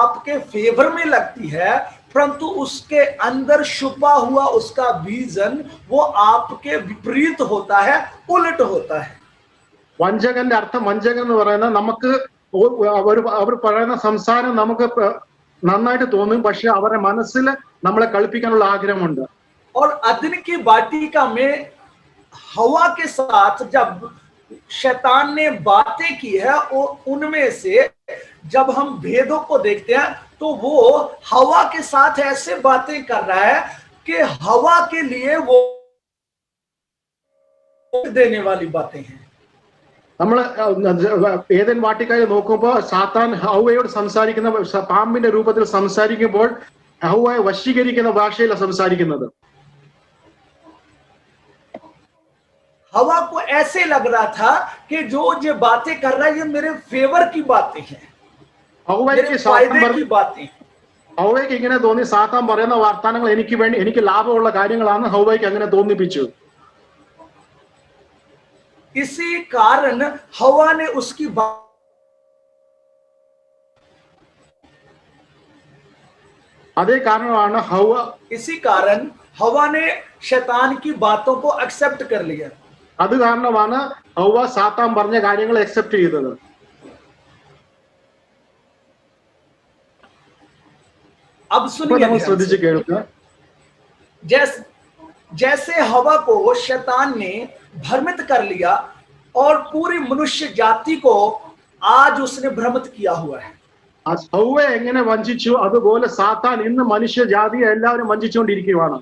आपके फेवर में लगती है, परंतु उसके अंदर छुपा हुआ उसका विजन वो आपके विपरीत होता है, उलट होता है. വഞ്ചകന്റെ അർത്ഥം, വഞ്ചകൻ എന്ന് പറയുന്നത് നമുക്ക് അവർ പറയുന്ന സംസാരം നമുക്ക് നന്നായിട്ട് തോന്നും, പക്ഷെ അവരുടെ മനസ്സിൽ നമ്മളെ കളിപ്പിക്കാനുള്ള ആഗ്രഹമുണ്ട്. और अदन की वाटिका में हवा के साथ जब शैतान ने बातें की है, और उनमें से जब हम भेदों को देखते हैं तो वो हवा के साथ ऐसे बातें कर रहा है कि हवा के लिए वो देने वाली बातें हैं. നമ്മൾ ഏദൻ വാട്ടിക്കയിൽ നോക്കുമ്പോൾ സാത്താൻ ഹൗവയോട് സംസാരിക്കുന്ന പാമ്പിന്റെ രൂപത്തിൽ സംസാരിക്കുമ്പോൾ ഹൗവയെ വശീകരിക്കുന്ന ഭാഷയിലാണ് സംസാരിക്കുന്നത്. हवा को ऐसे लग रहा था कि जो ये बातें कर रहा है ये मेरे फेवर की बातें हैं, मेरे फायदे की बातें. ഹൗവയ്ക്ക് ഇങ്ങനെ തോന്നി, സാത്താൻ പറയുന്ന വാർത്താനങ്ങൾ എനിക്ക് വേണ്ടി, എനിക്ക് ലാഭമുള്ള കാര്യങ്ങളാണ് ഹൗവയ്ക്ക് അങ്ങനെ തോന്നിപ്പിച്ചു. इसी कारण हवा ने उसकी അതേ കാരണമാണ് इसी कारण हवा ने शैतान की बातों को एक्सेप्ट कर लिया. അത് കാരണമാണ് ഹൗവ സാത്താൻ പറഞ്ഞ കാര്യങ്ങൾ അക്സെപ്റ്റ് ചെയ്തത്. अब सुनिए, ശ്രദ്ധിച്ച് കേൾക്കുക. जैसे हवा को शैतान ने भ्रमित कर लिया और पूरी मनुष्य जाति को आज उसने भ्रमित किया हुआ है. ഹൗവയെ എങ്ങനെ വഞ്ചിച്ചു അതുപോലെ സാത്താൻ ഇന്ന് മനുഷ്യ ജാതിയെ എല്ലാവരും വഞ്ചിച്ചുകൊണ്ടിരിക്കുകയാണ്.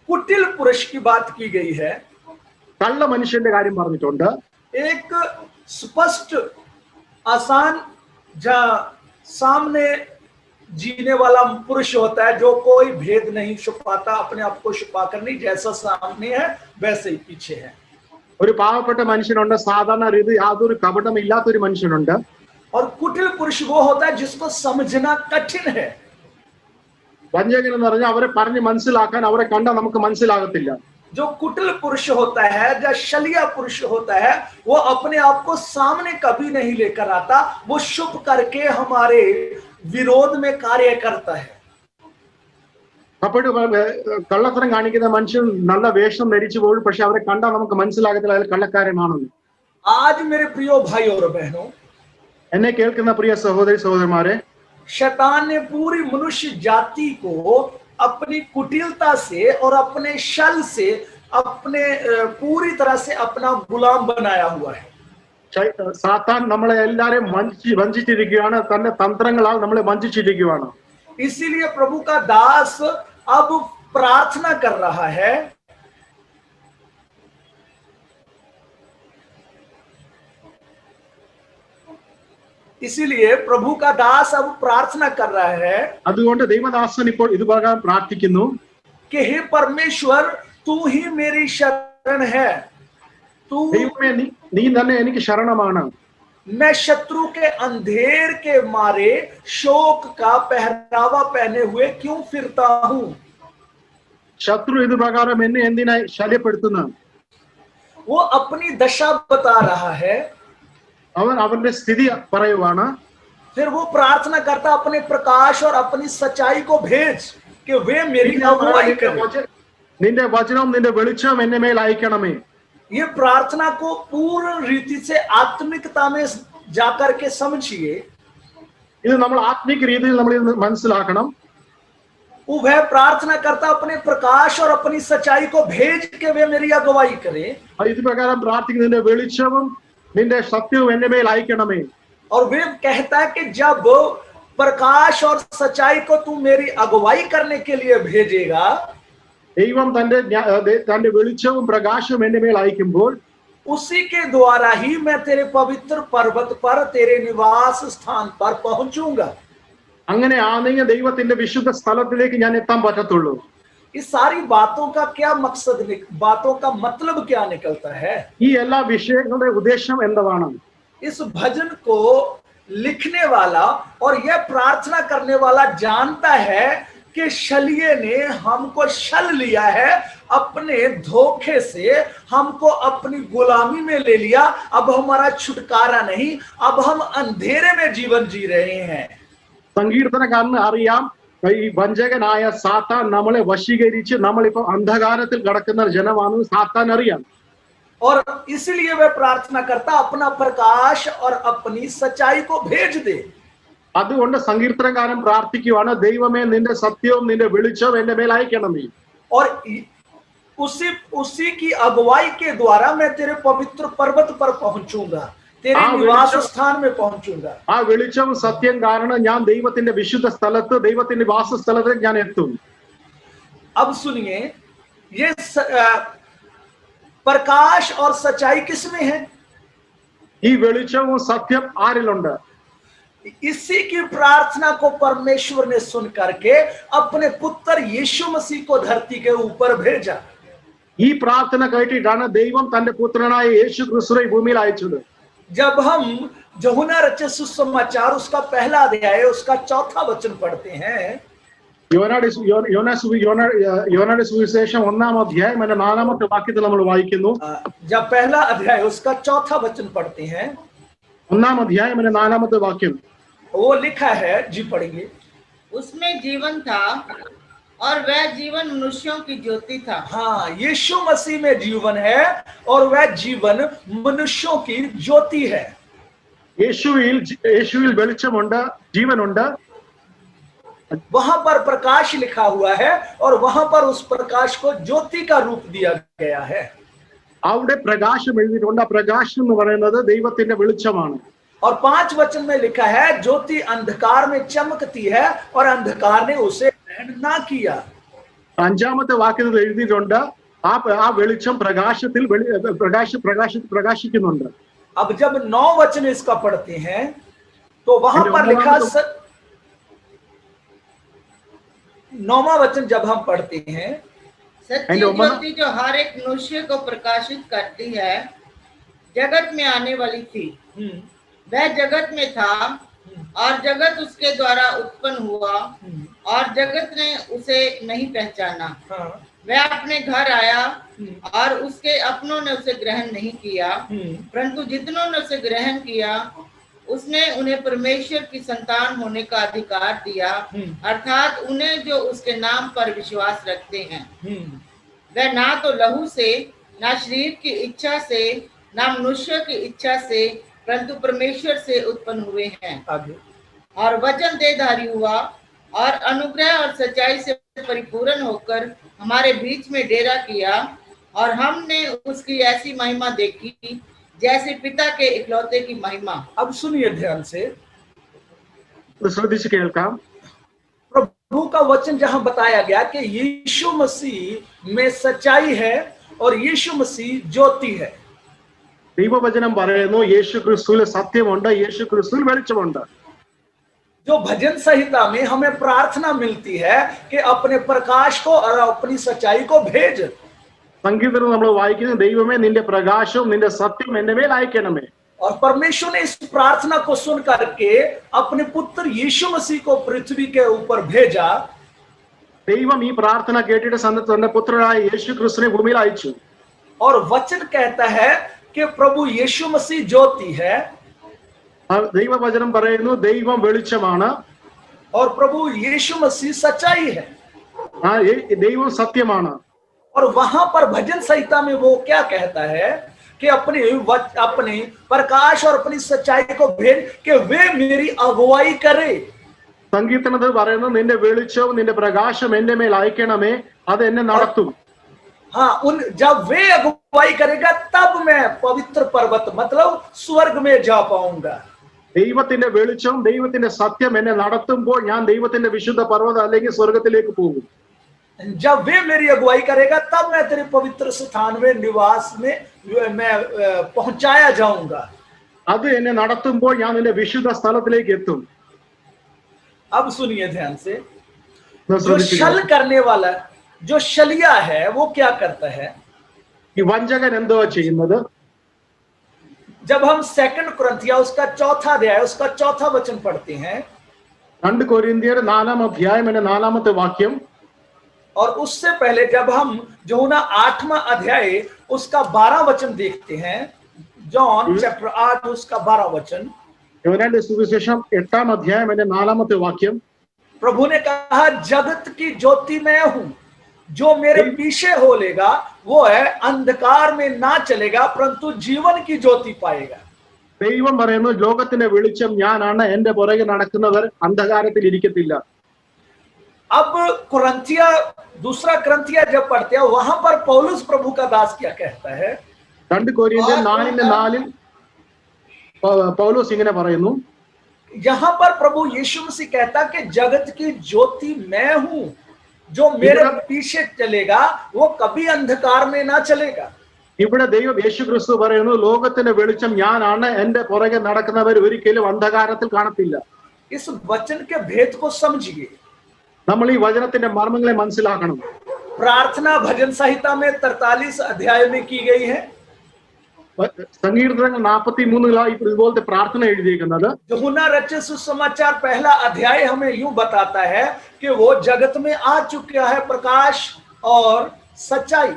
कुटिल पुरुष की बात की गई है. കള്ള മനുഷ്യന്റെ കാര്യം പറഞ്ഞിട്ടുണ്ട്. एक स्पष्ट आसान जहां सामने जीने वाला पुरुष होता है जो कोई भेद नहीं छुपाता, अपने आप को छुपा कर नहीं, जैसा सामने है वैसे ही पीछे है. ഒരു പാവപ്പെട്ട മനുഷ്യനുണ്ട്, സാധാരണ രീതി യാതൊരു കപടം ഇല്ലാത്തൊരു മനുഷ്യനുണ്ട്. और कुटिल पुरुष वो होता है जिसको समझना कठिन है. വഞ്ചകൻ എന്ന് പറഞ്ഞാൽ അവരെ പറഞ്ഞ് മനസ്സിലാക്കാൻ അവരെ കണ്ടാൽ നമുക്ക് മനസ്സിലാകത്തില്ല. जो कुटिल पुरुष होता है, जो छलिया पुरुष होता है, वो अपने आप को सामने कभी नहीं लेकर आता, वो छुप करके हमारे विरोध में कार्य करता है. അപ്പോൾ കള്ളത്തരം കാണിക്കുന്ന മനുഷ്യൻ നല്ല വേഷം ധരിച്ചു പോകും, പക്ഷെ അവരെ കണ്ടാൽ നമുക്ക് മനസ്സിലാകത്തില്ല അയാൾ കള്ളക്കാരനാണെന്ന്. आज मेरे प्रिय भाई और बहनों, എന്നെ കേൾക്കുന്ന പ്രിയ സഹോദരി സഹോദരന്മാരെ, शैतान ने पूरी मनुष्य जाति को अपनी कुटिलता से और अपने छल से अपने पूरी तरह से अपना गुलाम बनाया हुआ है. സാത്താൻ നമ്മളെ എല്ലാരെയും വഞ്ചിച്ചിരിക്കുകയാണ്, തന്റെ തന്ത്രങ്ങളാൽ നമ്മളെ വഞ്ചിച്ചിരിക്കുകയാണ്. इसीलिए प्रभु का दास अब प्रार्थना कर रहा है, इसीलिए प्रभु का दास अब प्रार्थना कर रहा है. അതുകൊണ്ട് ദൈവദാസൻ ഇപ്പോൾ ഇതുപ്രകാരം പ്രാർത്ഥിക്കുന്നു, कि हे परमेश्वर, तू ही मेरी शरण है. तू, ദൈവമേ നീ തന്നെ എനിക്ക് ശരണമാണ്. मैं शत्रु के अंधेर के मारे शोक का पहरावा पहने हुए क्यों फिरता हूं. ശത്രു ഇതുപ്രകാരം എന്നെ എന്തിനായി ശല്യപ്പെടുത്തുന്നു? वो अपनी दशा बता रहा है. അവൻ അവന്റെ സ്ഥിതി പറയുവാണ്. फिर वो प्रार्थना करता, अपने प्रकाश और अपनी सच्चाई को भेज कि वे मेरी अगुवाई करें. നിന്റെ വചനവും നിന്റെ വെളിച്ചവും എന്നെ മേൽ അയക്കണമേ. ये प्रार्थना को पूर्ण रीति से आत्मिकता में जाकर के समझिए. ഇത് നമ്മൾ ആത്മിക രീതിയിൽ നമ്മൾ ഇത് മനസ്സിലാക്കണം. वह प्रार्थना करता, अपने प्रकाश और अपनी सच्चाई को भेज के वे मेरी अगुवाई करें. ഇത് പ്രകാരം പ്രാർത്ഥിക്കുന്ന നിന്റെ വെളിച്ചവും നിന്റെ സത്യവും എന്നെ മേൽ അയക്കണമേ. और वे कहता है कि जब प्रकाश और सच्चाई को तू मेरी अगुवाई करने के लिए भेजेगा, ദൈവം തന്റെ വെളിച്ചവും പ്രകാശവും എന്റെ മേൽ അയക്കുമ്പോൾ उसी के द्वारा ही मैं तेरे पवित्र पर्वत पर तेरे निवास स्थान पर पहुंचूंगा। അങ്ങനെ ആണെങ്കിൽ ദൈവത്തിന്റെ വിശുദ്ധ സ്ഥലത്തിലേക്ക് ഞാൻ എത്താൻ പറ്റത്തുള്ളൂ. इस सारी बातों का क्या मकसद, बातों का मतलब क्या निकलता है? ഈ എല്ലാ വിഷയങ്ങളുടെ ഉദ്ദേശം എന്താണ്? इस भजन को लिखने वाला और यह प्रार्थना करने वाला जानता है कि शलिये ने हमको छल लिया है, अपने धोखे से हमको अपनी गुलामी में ले लिया। अब हमारा छुटकारा नहीं, अब हम अंधेरे में जीवन जी रहे हैं। സങ്കീർത്തനക്കാരന് അറിയാം ഈ വഞ്ചകനായ സാത്താൻ നമ്മളെ വശീകരിച്ച് നമ്മളിപ്പോ അന്ധകാരത്തിൽ കിടക്കുന്ന ജനമാണ് സാത്താൻ അറിയാം. और इसलिए वह प्रार्थना करता अपना प्रकाश और अपनी सच्चाई को भेज दे। അതുകൊണ്ട് സങ്കീർത്തനക്കാരൻ പ്രാർത്ഥിക്കുവാണ്, ദൈവമേ നിന്റെ സത്യവും നിന്റെ വെളിച്ചവും എന്റെ മേൽ അയക്കണമേ. और उसी की अगुवाई के द्वारा मैं तेरे पवित्र पर्वत पर पहुंचूंगा, तेरे निवास स्थान में पहुंचूंगा। ആ വെളിച്ചവും സത്യം കാരണം ഞാൻ ദൈവത്തിന്റെ വിശുദ്ധ സ്ഥലത്ത് ദൈവത്തിന്റെ വാസസ്ഥലത്തേക്ക് ഞാൻ എത്തും. अब सुनिए, ये प्रकाश और सच्चाई किसमें है? ഈ വെളിച്ചവും സത്യം ആരിലുണ്ട്? इसी की प्रार्थना को परमेश्वर ने सुन करके अपने पुत्र यीशु मसीह को धरती के ऊपर भेजा। ഈ പ്രാർത്ഥന കേട്ടിട്ടാണ് ദൈവം തന്റെ പുത്രനായ യേശു ക്രിസ്തുവിനെ ഭൂമിയിൽ അയച്ചത്. जब हम यूहन्ना रचित सुसमाचार उसका पहला अध्याय उसका 4था वचन पढ़ते हैं, യോനയുടെ സുവിശേഷം 1-ാം അധ്യായം 4-ാമത്തെ വാക്യത്തിൽ നമ്മൾ വായിക്കുന്നു. जब पहला अध्याय उसका 4था वचन पढ़ते हैं, 1-ാം അധ്യായം 4-ാമത്തെ വാക്യം वो लिखा है, जी पढ़ेंगे। उसमें जीवन था और वह जीवन मनुष्यों की ज्योति था। हाँ, यीशु मसीह में जीवन है और वह जीवन मनुष्यों की ज्योति है। യേശുവിൽ വെളിച്ചമുണ്ട്, ജീവനുണ്ട്. वहां पर प्रकाश लिखा हुआ है और वहां पर उस प्रकाश को ज्योति का रूप दिया गया है। അവിടെ പ്രകാശം എഴുതിയിട്ടുണ്ട്. ആ പ്രകാശം എന്ന് പറയുന്നത് ദൈവത്തിന്റെ വെളിച്ചമാണ്. और 5 वचन में लिखा है, ज्योति अंधकार में चमकती है और अंधकार ने उसे ग्रहण ना किया। 5-ാമത്തെ വാക്യത്തിൽ എഴുതിയിട്ടുണ്ട്, ആ വെളിച്ചം പ്രകാശത്തിൽ പ്രകാശിക്കുന്നുണ്ട്. अब जब 9 वचन इसका पढ़ते हैं तो वहां पर लिखा 9वां वचन जब हम पढ़ते हैं, सच्ची ज्योति जो हर एक मनुष्य को प्रकाशित करती है जगत में आने वाली थी। वह जगत में था और जगत उसके द्वारा उत्पन्न हुआ और जगत ने उसे नहीं पहचाना। वह अपने घर आया और उसके अपनों ने उसे ग्रहण नहीं किया, परंतु जितनों ने उसे ग्रहण किया उसने उन्हें परमेश्वर की संतान होने का अधिकार दिया, अर्थात उन्हें जो उसके नाम पर विश्वास रखते हैं। वह ना तो लहू से, ना शरीर की इच्छा से, ना मनुष्य की इच्छा से, परंतु परमेश्वर से उत्पन्न हुए हैं। और वचन देहधारी हुआ और अनुग्रह और सच्चाई से परिपूर्ण होकर हमारे बीच में डेरा किया और हमने उसकी ऐसी महिमा देखी जैसे पिता के इकलौते की महिमा। अब सुनिए ध्यान से, ശ്രദ്ധിച്ച് കേൾക്കാം. प्रभु का वचन जहां बताया गया कि यीशु मसीह में सच्चाई है और यीशु मसीह ज्योति है। ദൈവവചനം പറയുന്നു യേശു ക്രിസ്തുവിൽ സത്യമുണ്ട്, യേശു ക്രിസ്തുവിൽ വെളിച്ചമുണ്ട്. जो भजन संहिता में हमें प्रार्थना मिलती है कि अपने प्रकाश को और अपनी सच्चाई को भेज। സംഗീതത്തിൽ നമ്മൾ വായിക്കുന്നു, ദൈവമേ നിന്റെ പ്രകാശവും നിന്റെ സത്യം എന്റെ മേൽ അയക്കണമേ. और परमेश्वर ने इस प्रार्थना को सुन करके अपने पुत्र यीशु मसीह को पृथ्वी के ऊपर भेजा। ദൈവം ഈ പ്രാർത്ഥന കേട്ടിട്ട് തന്റെ പുത്രനായ യേശു ക്രിസ്തുവിനെ ഭൂമിയിൽ അയച്ചു. और वचन कहता है कि प्रभु यीशु मसीह ज्योति है, ദൈവവചനം പറയുന്നു ദൈവം വെളിച്ചമാണ്, और प्रभु यीशु मसीह सच्चाई है, ദൈവം സത്യമാണ്. और वहां पर भजन संहिता में वो क्या कहता है कि अपने प्रकाश और अपनी सच्चाई को भेज कि वे मेरी अगुवाई करे। സങ്കീർത്തനത്തിൽ പറയുന്നു നിന്റെ വെളിച്ചവും നിന്റെ പ്രകാശം എന്റെ മേൽ അയക്കണമേ, അത് എന്നെ നടത്തും. हाँ, जब वे अगुवाई करेगा तब मैं पवित्र पर्वत मतलब स्वर्ग में जा पाऊंगा। ദൈവത്തിന്റെ വെളിച്ചം ദൈവത്തിന്റെ സത്യം എന്നെ നടത്തുമ്പോൾ ഞാൻ ദൈവത്തിന്റെ വിശുദ്ധ പർവ്വതം അല്ലെങ്കിൽ സ്വർഗത്തിലേക്ക് പോകും. जब वे मेरी अगुवाई करेगा तब मैं तेरे पवित्र स्थान में निवास में मैं पहुंचाया जाऊंगा। അത് എന്നെ നടത്തുമ്പോൾ ഞാൻ നിന്റെ വിശുദ്ധ സ്ഥലത്തിലേക്ക് എത്തും. अब सुनिए ध्यान से, ഒന്ന് जो ശ്രദ്ധിക്കുക. छल करने वाला, जो शलिया है, वो क्या करता है? ഈ വഞ്ചകൻ എന്തോ ചെയ്യുന്നത്? जब हम 2 कुरिन्थिया उसका 4 अध्याय उसका 4 वचन पढ़ते हैं 2 കൊരിന്ത്യർ 4 അധ്യായം 4 വാക്യം, और उससे पहले जब हम यूहन्ना 8वां अध्याय उसका 12 वचन देखते हैं, जॉन चैप्टर 8 उसका 12 वचन, യോഹന്നാന്റെ സുവിശേഷം 8 അധ്യായം 4 വാക്യം, प्रभु ने कहा जगत की ज्योति मैं हूं, जो मेरे पीछे हो लेगा वो है अंधकार में ना चलेगा परंतु जीवन की ज्योति पाएगा। ദൈവം പറയുന്നു ലോകത്തിന്റെ വെളിച്ചം ഞാനാണ്, എന്റെ പുറകെ നടക്കുന്നവർ അന്ധകാരത്തിൽ ഇരിക്കത്തില്ല. अब कुरिन्थिया 2 कुरिन्थिया जब पढ़ते हैं वहां पर पौलुस प्रभु का दास क्या कहता है? 2 കൊരിന്ത്യർ 4:4 പൗലോസ് ഇങ്ങനെ പറയുന്നു, यहां पर प्रभु यीशु मसीह कहता कि जगत की ज्योति मैं हूं, जो मेरे पीछे चलेगा वो कभी अंधकार में ना चलेगा। ഇവിടെ ദൈവം യേശു ക്രിസ്തു പറയുന്നു ലോകത്തിന്റെ വെളിച്ചം ഞാനാണ്, എന്റെ പുറകെ നടക്കുന്നവർ ഒരിക്കലും അന്ധകാരത്തിൽ കാണത്തില്ല. इस वचन के भेद को समझिए। നമ്മൾ ഈ വചനത്തിന്റെ മർമ്മങ്ങളെ മനസ്സിലാക്കണം. प्रार्थना भजन संहिता में 43 अध्याय में की गई है। സങ്കീർത്തനങ്ങൾ 43 ഇതുപോലത്തെ പ്രാർത്ഥന എഴുതിയിരിക്കുന്നത്. यूहन्ना रचित सुसमाचार पहला अध्याय हमें यूं बताता है कि वो जगत में आ चुका है प्रकाश और सच्चाई।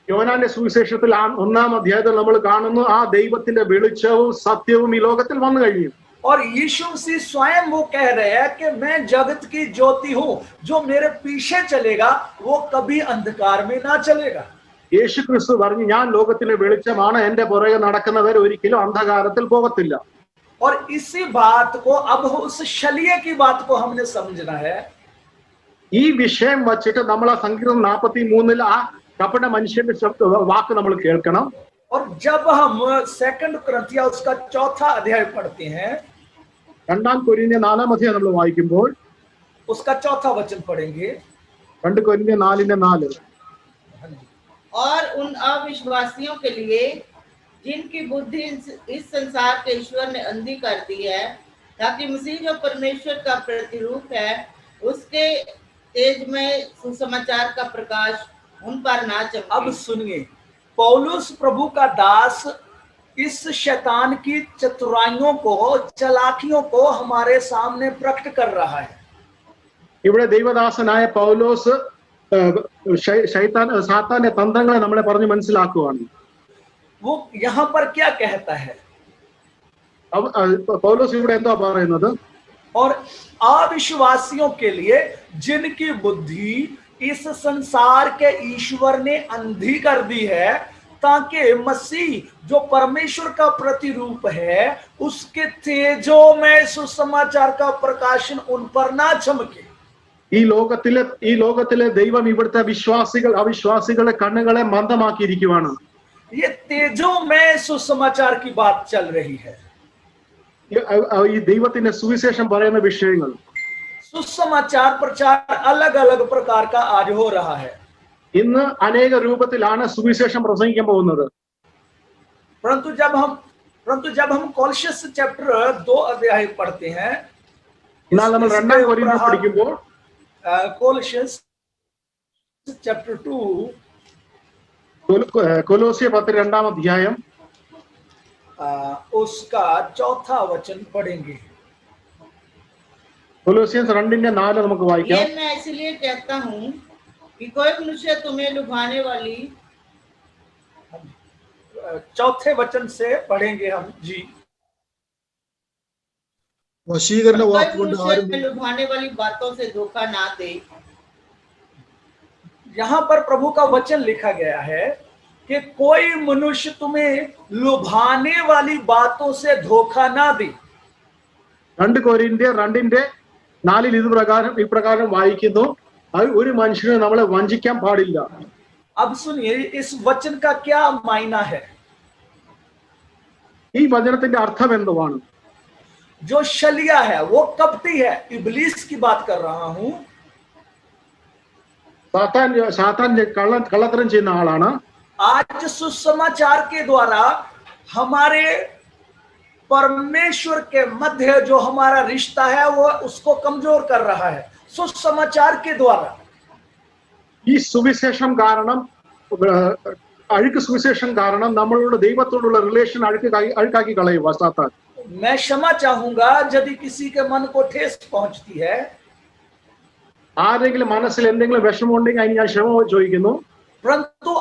യോഹന്നാന്റെ സുവിശേഷത്തിൽ 1 അധ്യായത്തിൽ നമ്മൾ കാണുന്നു ആ ദൈവത്തിന്റെ വെളിച്ചവും സത്യവും ഈ ലോകത്തിൽ വന്നു കഴിഞ്ഞു. और यीशु मसीह स्वयं वो कह रहे हैं कि मैं जगत की ज्योति हूं, जो मेरे पीछे चलेगा वो कभी अंधकार में ना चलेगा। യേശു ക്രിസ്തു പറഞ്ഞു ഞാൻ ലോകത്തിന്റെ വെളിച്ചമാണ്, എന്റെ പുറകെ നടക്കുന്നവർ ഒരിക്കലും അന്ധകാരത്തിൽ പോകത്തില്ല. और इसी बात को अब उस शलिये की बात को हमने समझना है। ഈ വിഷയം വച്ചിട്ട് നമ്മൾ ആ സങ്കീർത്തനം 43 ആ കപട മനുഷ്യന്റെ വാക്ക് നമ്മൾ കേൾക്കണം. और जब हम 2 कुरिन्थिया उसका 4 अध्याय पढ़ते हैं, 2 കൊരിന്ത്യർ 4 അധ്യായം നമ്മൾ വായിക്കുമ്പോൾ उसका 4 वचन पढ़ेंगे। 2 കൊരിന്ത്യർ 4:4 और उन अविश्वासियों के लिए जिनकी बुद्धि इस संसार के ईश्वर ने अंधी कर दी है, ताकि मसीह जो परमेश्वर का प्रतिरूप है उसके तेज में सुसमाचार का प्रकाश उन पर ना चमके। अब सुनिए, पौलुस प्रभु का दास इस शैतान की चतुराइयों को, चालाकियों को हमारे सामने प्रकट कर रहा है। ഇവിടെ ദൈവദാസനായ പൗലോസ് സാത്താന്റെ തന്ത്രങ്ങളെ നമ്മളെ പറഞ്ഞ് മനസ്സിലാക്കുവാണ്. वो यहाँ पर क्या कहता है? പൗലോസ് ഇവിടെ എന്താ പറയുന്നത്? और अविश्वासियों के लिए जिनकी बुद्धि इस संसार के ईश्वर ने अंधी कर दी है, ताकि मसीह जो परमेश्वर का प्रतिरूप है उसके तेजों में सुसमाचार का प्रकाशन उन पर ना चमके। ഈ ലോകത്തിലെ ദൈവം ഇവിടുത്തെ അവിശ്വാസികളുടെ കണ്ണുകളെ മന്ദമാക്കിയിരിക്കുവാണ്. ये तेजों में सुसमाचार की बात चल रही है। ഈ ദൈവത്തിന്റെ സുവിശേഷം പറയുന്ന വിഷയങ്ങൾ, सुसमाचार प्रचार अलग अलग प्रकार का आज हो रहा है। ഇന്ന് അനേക രൂപത്തിലാണ് സുവിശേഷം പ്രസംഗിക്കാൻ പോകുന്നത്. परंतु जब हम कोलोसियस चैप्टर 2 अध्याय पढ़ते हैं, എന്നാൽ നമ്മൾ 2 കൊരിന്ത്യർ പഠിക്കുമ്പോൾ कोलोसियस चैप्टर 2 കൊലോസ്യ 10 അധ്യായം उसका 4 वचन पढ़ेंगे। കൊലോസ്യൻസ് 2:4 നമുക്ക് വായിക്കാം. ये मैं इसलिए कहता हूँ कि कोई मनुष्य तुम्हें लुभाने वाली, 4 वचन से पढ़ेंगे हम जी। വശീകരണ कोई വാക്കുകൊണ്ട് मनुष्य ആരും तुम्हें लुभाने वाली बातों से धोखा ना दे। यहाँ पर प्रभु का वचन लिखा गया है कि कोई मनुष्य तुम्हें लुभाने वाली बातों से धोखा ना दे। 2 കൊരിന്ത്യർ 2:4 ഇപ്രകാരം വായിക്കുന്നു, ഒരു മനുഷ്യനെ നമ്മളെ വഞ്ചിക്കാൻ പാടില്ല. अब सुनिए इस वचन का क्या मायना है। ഈ വചനത്തിന്റെ അർത്ഥം എന്തുവാണ്? जो शलिया है वो कपटी है, इब्लीस की बात कर रहा हूं। സാത്താൻ കള്ളത്തരം ചെയ്യുന്ന ആളാണ്. आज सुसमाचार के द्वारा हमारे परमेश्वर के मध्य जो हमारा रिश्ता है वो उसको कमजोर कर रहा है सुसमाचार के द्वारा. ഈ സുവിശേഷം കാരണം, അഴുക്ക് സുവിശേഷം കാരണം നമ്മളുടെ ദൈവത്തോടുള്ള റിലേഷൻ അഴുക്കാക്കി കളയുക സാത്താൻ. मैं क्षमा चाहूंगा यदि किसी के मन को ठेस पहुंचती है. ആരെങ്കിലും മനസ്സിൽ എന്തെങ്കിലും വിഷമമുണ്ടെങ്കിൽ അതിന് ഞാൻ ക്ഷമ ചോദിക്കുന്നു. परंतु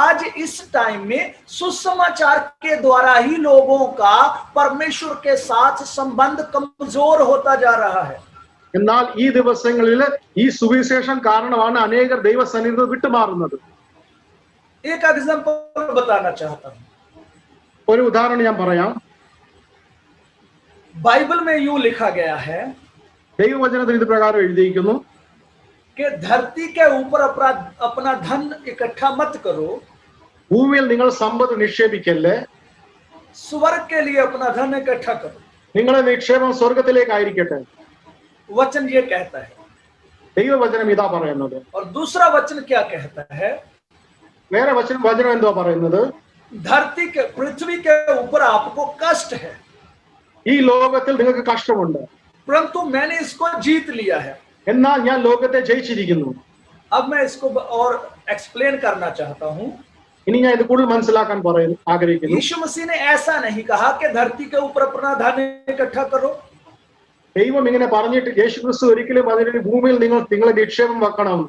आज इस टाइम में सुसमाचार के द्वारा ही लोगों का परमेश्वर के साथ संबंध कमजोर होता जा रहा है. എന്നാൽ ഈ ദിവസങ്ങളിൽ ഈ സുവിശേഷം കാരണമാണ് അനേകർ ദൈവസന്നിധി വിട്ടുമാറുന്നത്. एक एग्जांपल बताना चाहता हूं. ഒരു ഉദാഹരണം ഞാൻ പറയാം. बाइबल में यूं लिखा गया है ദൈവവചനത്തിൽ ഇത് പ്രകാരം എഴുതിയിരിക്കുന്നു, कि धरती के ऊपर अपना धन इकट्ठा मत करो, ഭൂമിയിൽ നിങ്ങൾ സമ്പത്ത് നിക്ഷേപിക്കല്ലേ, स्वर्ग के लिए अपना धन इकट्ठा करो. നിങ്ങളുടെ നിക്ഷേപം സ്വർഗത്തിലേക്കായിരിക്കട്ടെ. वचन ये कहता है. ദൈവവചനം ഇതാ പറയുന്നത്. और दूसरा वचन क्या कहता है? വേറെ വചനം എന്തുവാ പറയുന്നത്? धरती के पृथ्वी के ऊपर आपको कष्ट है, ഈ ലോകത്തിൽ നിങ്ങൾക്ക് കഷ്ടമുണ്ട്, परंतु मैंने इसको जीत लिया है. എന്നാൽ ഞാൻ ലോകത്തെ ജയിച്ചിരിക്കുന്നു. अब मैं इसको और एक्सप्लेन करना चाहता हूं. ഇനി ഞാൻ ഇത് കൂടുതൽ മനസ്സിലാക്കാൻ ആഗ്രഹിക്കുന്നു. यीशु मसीह ने ऐसा नहीं कहा कि धरती के ऊपर अपना धन इकट्ठा करो. ദൈവം ഇങ്ങനെ പറഞ്ഞിട്ട് യേശുക്രിസ്തു ഒരിക്കലും അതിന് ഭൂമിയിൽ നിങ്ങളെ നിക്ഷേപം വെക്കണം,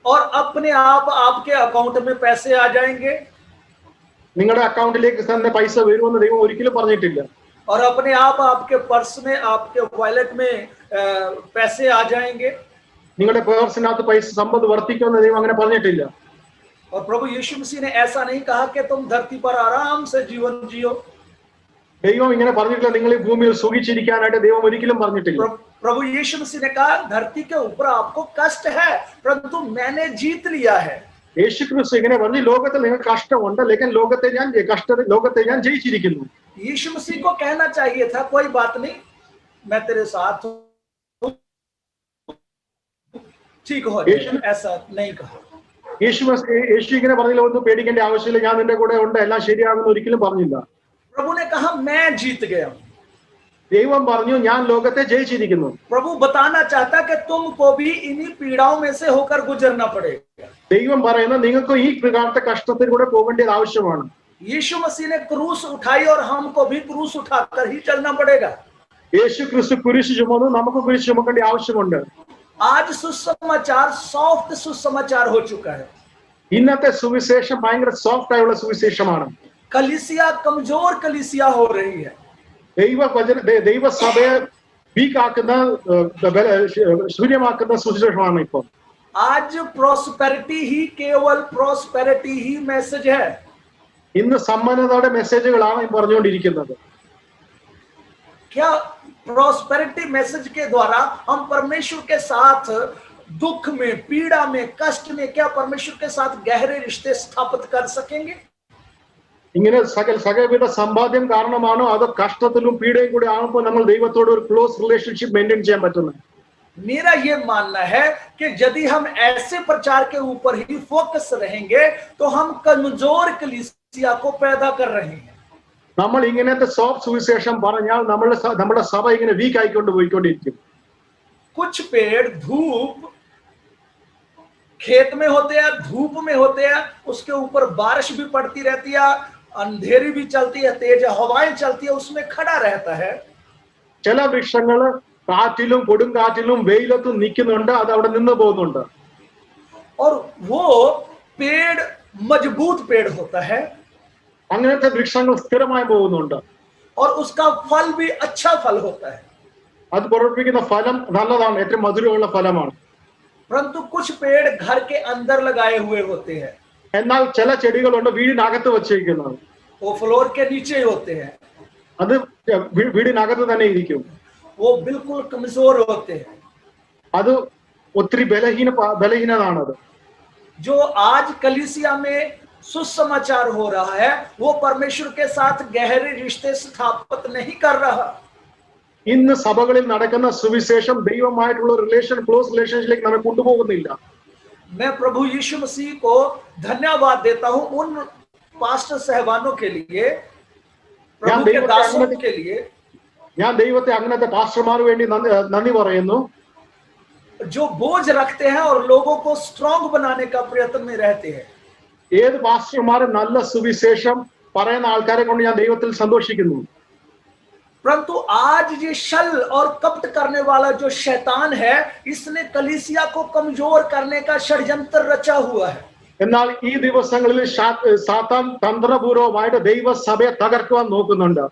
और अपने आप आपके अकाउंट में पैसे आ जाएंगे, നിങ്ങളുടെ അക്കൗണ്ടിലേക്ക് തന്നെ പൈസ വരുമെന്ന് ദൈവം ഒരിക്കലും പറഞ്ഞിട്ടില്ല. और अपने आप आपके पर्स में आपके वॉलेट में पैसे आ जाएंगे. നിങ്ങളുടെ പേഴ്സിനകത്ത് പൈസ സമ്പത്ത് വർദ്ധിക്കുമെന്ന് ദൈവം അങ്ങനെ പറഞ്ഞിട്ടില്ല. और प्रभु यीशु मसीह ने ऐसा नहीं कहा कि तुम धरती पर आराम से जीवन जियो. ദൈവം ഇങ്ങനെ പറഞ്ഞിട്ടില്ല, നിങ്ങൾ ഈ ഭൂമിയിൽ സുഖിച്ചിരിക്കാനായിട്ട് ദൈവം ഒരിക്കലും പറഞ്ഞിട്ടില്ല. प्रभु यीशु मसीह ने कहा धरती के ऊपर आपको कष्ट है, परंतु मैंने जीत लिया है. യേശുക്രിസ്തു ഇങ്ങനെ പറഞ്ഞു, ലോകത്തിൽ നിങ്ങൾക്ക് കഷ്ടമുണ്ട്, ലേക്കിൻ ലോകത്തെ ഞാൻ ജയിച്ചിരിക്കുന്നു. यीशु मसीह को कहना चाहिए था कोई बात नहीं, मैं तेरे साथ हूं, ठीक हो जाएगा. ऐसा नहीं कहा. യേശു ഇങ്ങനെ പറഞ്ഞില്ല, ഒന്നും പേടിക്കേണ്ട ആവശ്യമില്ല, ഞാൻ നിന്റെ കൂടെ ഉണ്ട്, എല്ലാം ശരിയാകുമെന്ന് ഒരിക്കലും പറഞ്ഞില്ല. प्रभु ने कहा मैं जीत गया हूं. ദൈവം പറഞ്ഞു ഞാൻ ലോകത്തെ ജയിച്ചിരിക്കുന്നു. प्रभु बताना चाहता कि तुमको भी इन्हीं पीड़ाओं में से होकर गुजरना पड़ेगा. ദൈവം പറയുന്നത് നിങ്ങൾക്ക് ഈ പ്രകാരത്തെ കഷ്ടത്തിലൂടെ പോകേണ്ടത് ആവശ്യമാണ്. यीशु मसीह ने क्रूस उठाई और हमको भी क्रूस उठाकर ही चलना पड़ेगा. യേശു ക്രിസ്തു കുരിശ് ചുമന്നു, നമുക്ക് കുരിശ് ചുമക്കേണ്ട ആവശ്യമുണ്ട്. आज सुसमाचार सॉफ्ट सुसमाचार हो चुका है. ഇന്നത്തെ സുവിശേഷം ഭയങ്കര സോഫ്റ്റ് ആയുള്ള സുവിശേഷമാണ്. कलीसिया कमजोर कलीसिया हो रही है. ദൈവസഭയെ വീക്കാക്കുന്ന ശൂന്യമാക്കുന്ന സുവിശേഷമാണ് ഇപ്പോൾ. आज प्रोस्पेरिटी ही केवल प्रोस्पेरिटी ही मैसेज है. ഇന്ന് സമ്പന്നതയുടെ മെസ്സേജുകളാണ് പറഞ്ഞുകൊണ്ടിരിക്കുന്നത്. क्या प्रोस्पेरिटी मैसेज के द्वारा हम परमेश्वर के साथ दुख में, पीड़ा में, कष्ट में क्या परमेश्वर के साथ गहरे रिश्ते स्थापित कर सकेंगे? ഇങ്ങനെ സകലവിധ സമ്പാദ്യം കാരണമാണോ അതോ കഷ്ടത്തിലും പീഡയും കൂടി ആകുമ്പോൾ നമ്മൾ ദൈവത്തോട് ഒരു ക്ലോസ് റിലേഷൻഷിപ്പ് മെയിൻറ്റെയിൻ ചെയ്യാൻ പറ്റുന്നത്? मेरा ये मानना है कि यदि हम ऐसे प्रचार के ऊपर ही फोकस रहेंगे तो हम कमजोर कलीसिया को पैदा कर रहे हैं. നമ്മൾ ഇങ്ങനത്തെ സോഫ്റ്റ് സുവിശേഷം പറഞ്ഞാൽ നമ്മുടെ സഭ ഇങ്ങനെ വീക്ക് ആയിക്കൊണ്ട് പോയിക്കൊണ്ടിരിക്കും. कुछ पेड़ धूप खेत में होते हैं, धूप में होते हैं, उसके ऊपर बारिश भी पड़ती रहती है, अंधेरी भी चलती है, तेज हवाएं चलती है, उसमें खड़ा रहता है. ചില വൃക്ഷങ്ങള് കാറ്റിലും കൊടുങ്കാറ്റിലും വെയിലത്തും നിൽക്കുന്നുണ്ട്, അത് അവിടെ നിന്ന് പോകുന്നുണ്ട്. और वो पेड़ मजबूत पेड़ होता है. അങ്ങനത്തെ വൃക്ഷങ്ങൾ സ്ഥിരമായി പോകുന്നുണ്ട്. और उसका फल भी अच्छा फल होता है. അത് പുറപ്പെടുവിക്കുന്ന ഫലം നല്ലതാണ്, ഏറ്റവും മധുരമുള്ള ഫലമാണ്. परंतु कुछ पेड़ घर के अंदर लगाए हुए होते हैं. എന്നാൽ ചില ചെടികളുണ്ട് വീടിനകത്ത് വച്ചിരിക്കുന്നത്. वो फ्लोर के नीचे होते हैं. അത് വീടിനകത്ത് തന്നെ ഇരിക്കും. वो बिल्कुल कमजोर होते हैं. അത് ഒത്തിരി ബലഹീനതാണത്. जो आज कलीसिया में सुसमाचार हो रहा है वो परमेश्वर के साथ गहरे रिश्ते स्थापित नहीं कर रहा. ഇന്ന് സഭകളിൽ നടക്കുന്ന സുവിശേഷം ദൈവമായിട്ടുള്ള ക്ലോസ് റിലേഷൻഷിപ്പിലേക്ക് നമ്മെ കൊണ്ടുപോകുന്നില്ല. मैं प्रभु यीशु मसीह को धन्यवाद देता हूं उन पास्टर साहबानों के लिए, प्रभु के दासों के लिए, ഞാൻ ദൈവത്തെ അങ്ങനത്തെ പാസ്റ്റർമാർക്ക് വേണ്ടി നന്ദി പറയുന്നു, जो बोझ रखते हैं और लोगों को स्ट्रांग बनाने का प्रयत्न में रहते हैं। ഏത് പാസ്റ്റർമാരും നല്ല സുവിശേഷം പറയുന്ന ആൾക്കാരെ കൊണ്ട് ഞാൻ ദൈവത്തിൽ സന്തോഷിക്കുന്നു. परंतु आज ये छल और कपट करने वाला जो शैतान है, इसने कलीसिया को कमजोर करने का षड्यंत्र रचा हुआ है। എന്നാൽ ഈ ദിവസങ്ങളിൽ സാത്താൻ തന്ത്രപൂർവമായിട്ട് ദൈവസഭയെ തകർക്കുവാൻ നോക്കുന്നുണ്ട്.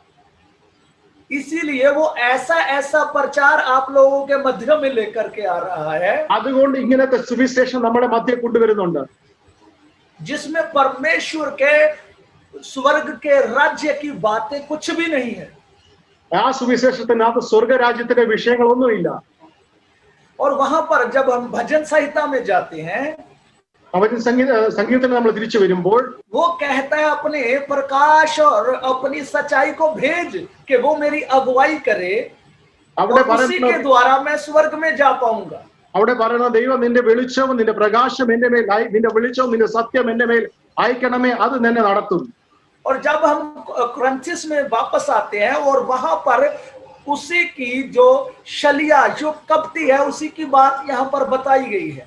इसीलिए वो ऐसा ऐसा प्रचार आप लोगों के मध्य में लेकर के आ रहा है, അതുകൊണ്ട് ഇങ്ങനത്തെ സുവിശേഷം നമ്മുടെ മധ്യ കൊണ്ടുവരുന്നുണ്ട്, जिसमें परमेश्वर के स्वर्ग के राज्य की बातें कुछ भी नहीं है। ആ സുവിശേഷത്തിനകത്ത് സ്വർഗരാജ്യത്തിന്റെ വിഷയങ്ങളൊന്നുമില്ല. और वहां पर जब हम भजन संहिता में जाते हैं, സംഗീതത്തിന് നമ്മൾ തിരിച്ചു വരുമ്പോൾ वो कहता है अपने प्रकाश और अपनी सच्चाई को भेज कि वो मेरी अगुवाई करे, അവിടെ और उसी के द्वारा मैं स्वर्ग में जा पाऊंगा। അവിടെ പറയുന്ന ദൈവം നിന്റെ വെളിച്ചവും നിന്റെ പ്രകാശം എന്റെ മേൽ നിന്റെ വെളിച്ചവും നിന്റെ സത്യം എന്റെ മേൽ അയക്കണമേ, അത് നിന്നെ നടത്തും. और जब हम क्रंथिस में वापस आते हैं और वहां पर उसी की जो शलिया जो कपटी है उसी की बात यहाँ पर बताई गई है।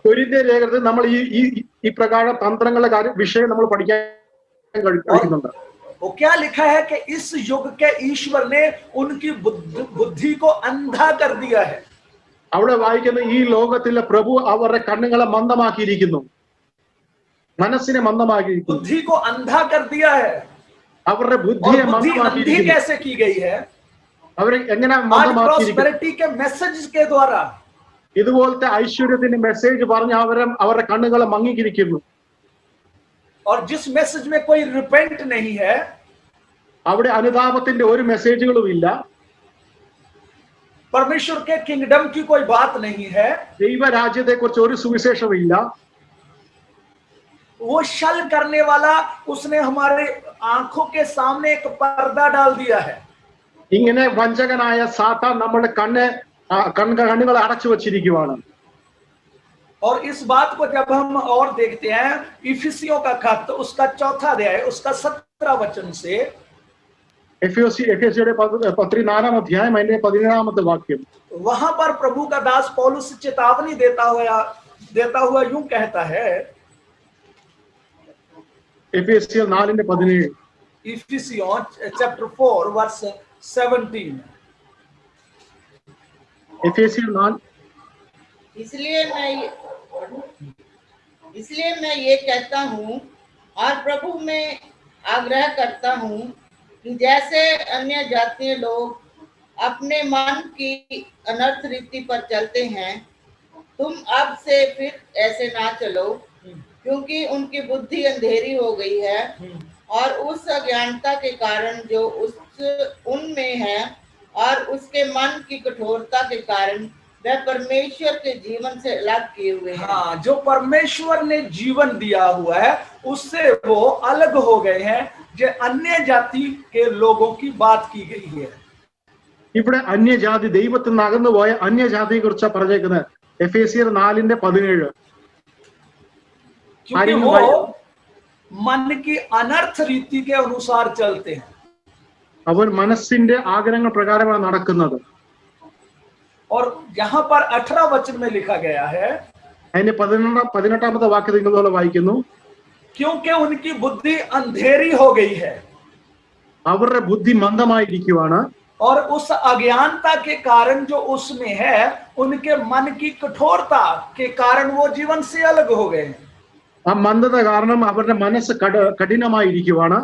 കൊരിന്ത്യർ ലേഖനത്തിൽ നമ്മൾ ഈ പ്രകാരം തന്ത്രങ്ങളുടെ വിഷയം നമ്മൾ പഠിക്കാൻ കഴിക്കുന്നുണ്ട്. वो क्या लिखा है कि इस युग के ईश्वर ने उनकी बुद्धि को अंधा कर दिया है। അവിടെ വായിക്കുന്ന ഈ ലോകത്തിലെ പ്രഭു അവരുടെ കണ്ണുകളെ മന്ദമാക്കിയിരിക്കുന്നു, മനസ്സിനെ മന്ദമാക്കിയിരിക്കുന്നു. बुद्धि को अंधा कर दिया है। അവരുടെ और ബുദ്ധിയെ बुद्धि अंधी മന്ദമാക്കിയിരിക്കുന്നു. कैसे की गई है? അവരെ എങ്ങനെ आज മന്ദമാക്കിയിരിക്കുന്നു? प्रॉस्पेरिटी के मैसेज के द्वारा, ഇതുപോലത്തെ ഐശ്വര്യത്തിന്റെ മെസ്സേജ് പറഞ്ഞ് അവരുടെ കണ്ണുകളെ മങ്ങിക്കിരിക്കുന്നു. और जिस मैसेज में कोई रिपेंट नहीं है, അവിടെ അനുതാപത്തിന്റെ ഒരു മെസ്സേജുകളും ഇല്ല, परमेश्वर के किंगडम की कोई बात नहीं है, ദൈവരാജ്യത്തെ കുറിച്ച് ഒരു സുവിശേഷവും ഇല്ല. वो छल करने वाला उसने हमारे आंखों के सामने एक पर्दा डाल दिया है। ഇങ്ങനെ വഞ്ചകനായ സാത്താൻ നമ്മുടെ കണ്ണുകളെ അടച്ചു വച്ചിരിക്കുവാണ്. और इस बात को जब हम और देखते हैं इफिसियों का खत उसका 4 अध्याय उसका 17 वचन से, എഫെസ്യരുടെ 14 അധ്യായം അതിന്റെ 17 വാക്യം, वहां पर प्रभु का दास पौलुस चेतावनी देता हुआ यूं कहता है, എഫെസ്യർ 4:17, इफिसियों चैप्टर 4 वर्स 17, എഫെസ്യർ 4 इसलिए मैं ये कहता हूँ और प्रभु में आग्रह करता हूँ कि जैसे अन्य जातीय लोग अपने मन की अनर्थ रीति पर चलते हैं, तुम अब से फिर ऐसे ना चलो, क्योंकि उनकी बुद्धि अंधेरी हो गई है और उस अज्ञानता के कारण जो उनमें है और उसके मन की कठोरता के कारण वह परमेश्वर के जीवन से अलग किए हुए हैं। हाँ, जो परमेश्वर ने जीवन दिया हुआ है उससे वो अलग हो गए हैं, जो अन्य जाति के लोगों की बात की गई है। ഇവിടെ അന്യജാതി ദൈവത്തിൽ നിന്ന് അകന്നുപോയ അന്യജാതിയെ കുറിച്ചാണ് പറഞ്ഞേക്കുന്നത്. എഫെസ്യർ 4:17, क्योंकि वो मन की अनर्थ रीति के अनुसार चलते हैं। അവർ മനസ്സിന്റെ ആഗ്രഹങ്ങൾ പ്രകാരമാണ് നടക്കുന്നത്. और यहाँ पर 18 वचन में लिखा गया है, അതിന്റെ 18 വാക്യം ഇതുപോലെ വായിക്കുന്നു, क्योंकि उनकी बुद्धि अंधेरी हो गई है അവരുടെ ബുദ്ധി മന്ദമായിരിക്കുവാണ്. और उस अज्ञानता के कारण जो उसमें है उनके मन की कठोरता के कारण वो जीवन से अलग हो गए हैं। ആ മന്ദത കാരണം അവരുടെ മനസ്സ് കഠിനമായിരിക്കുവാണ്.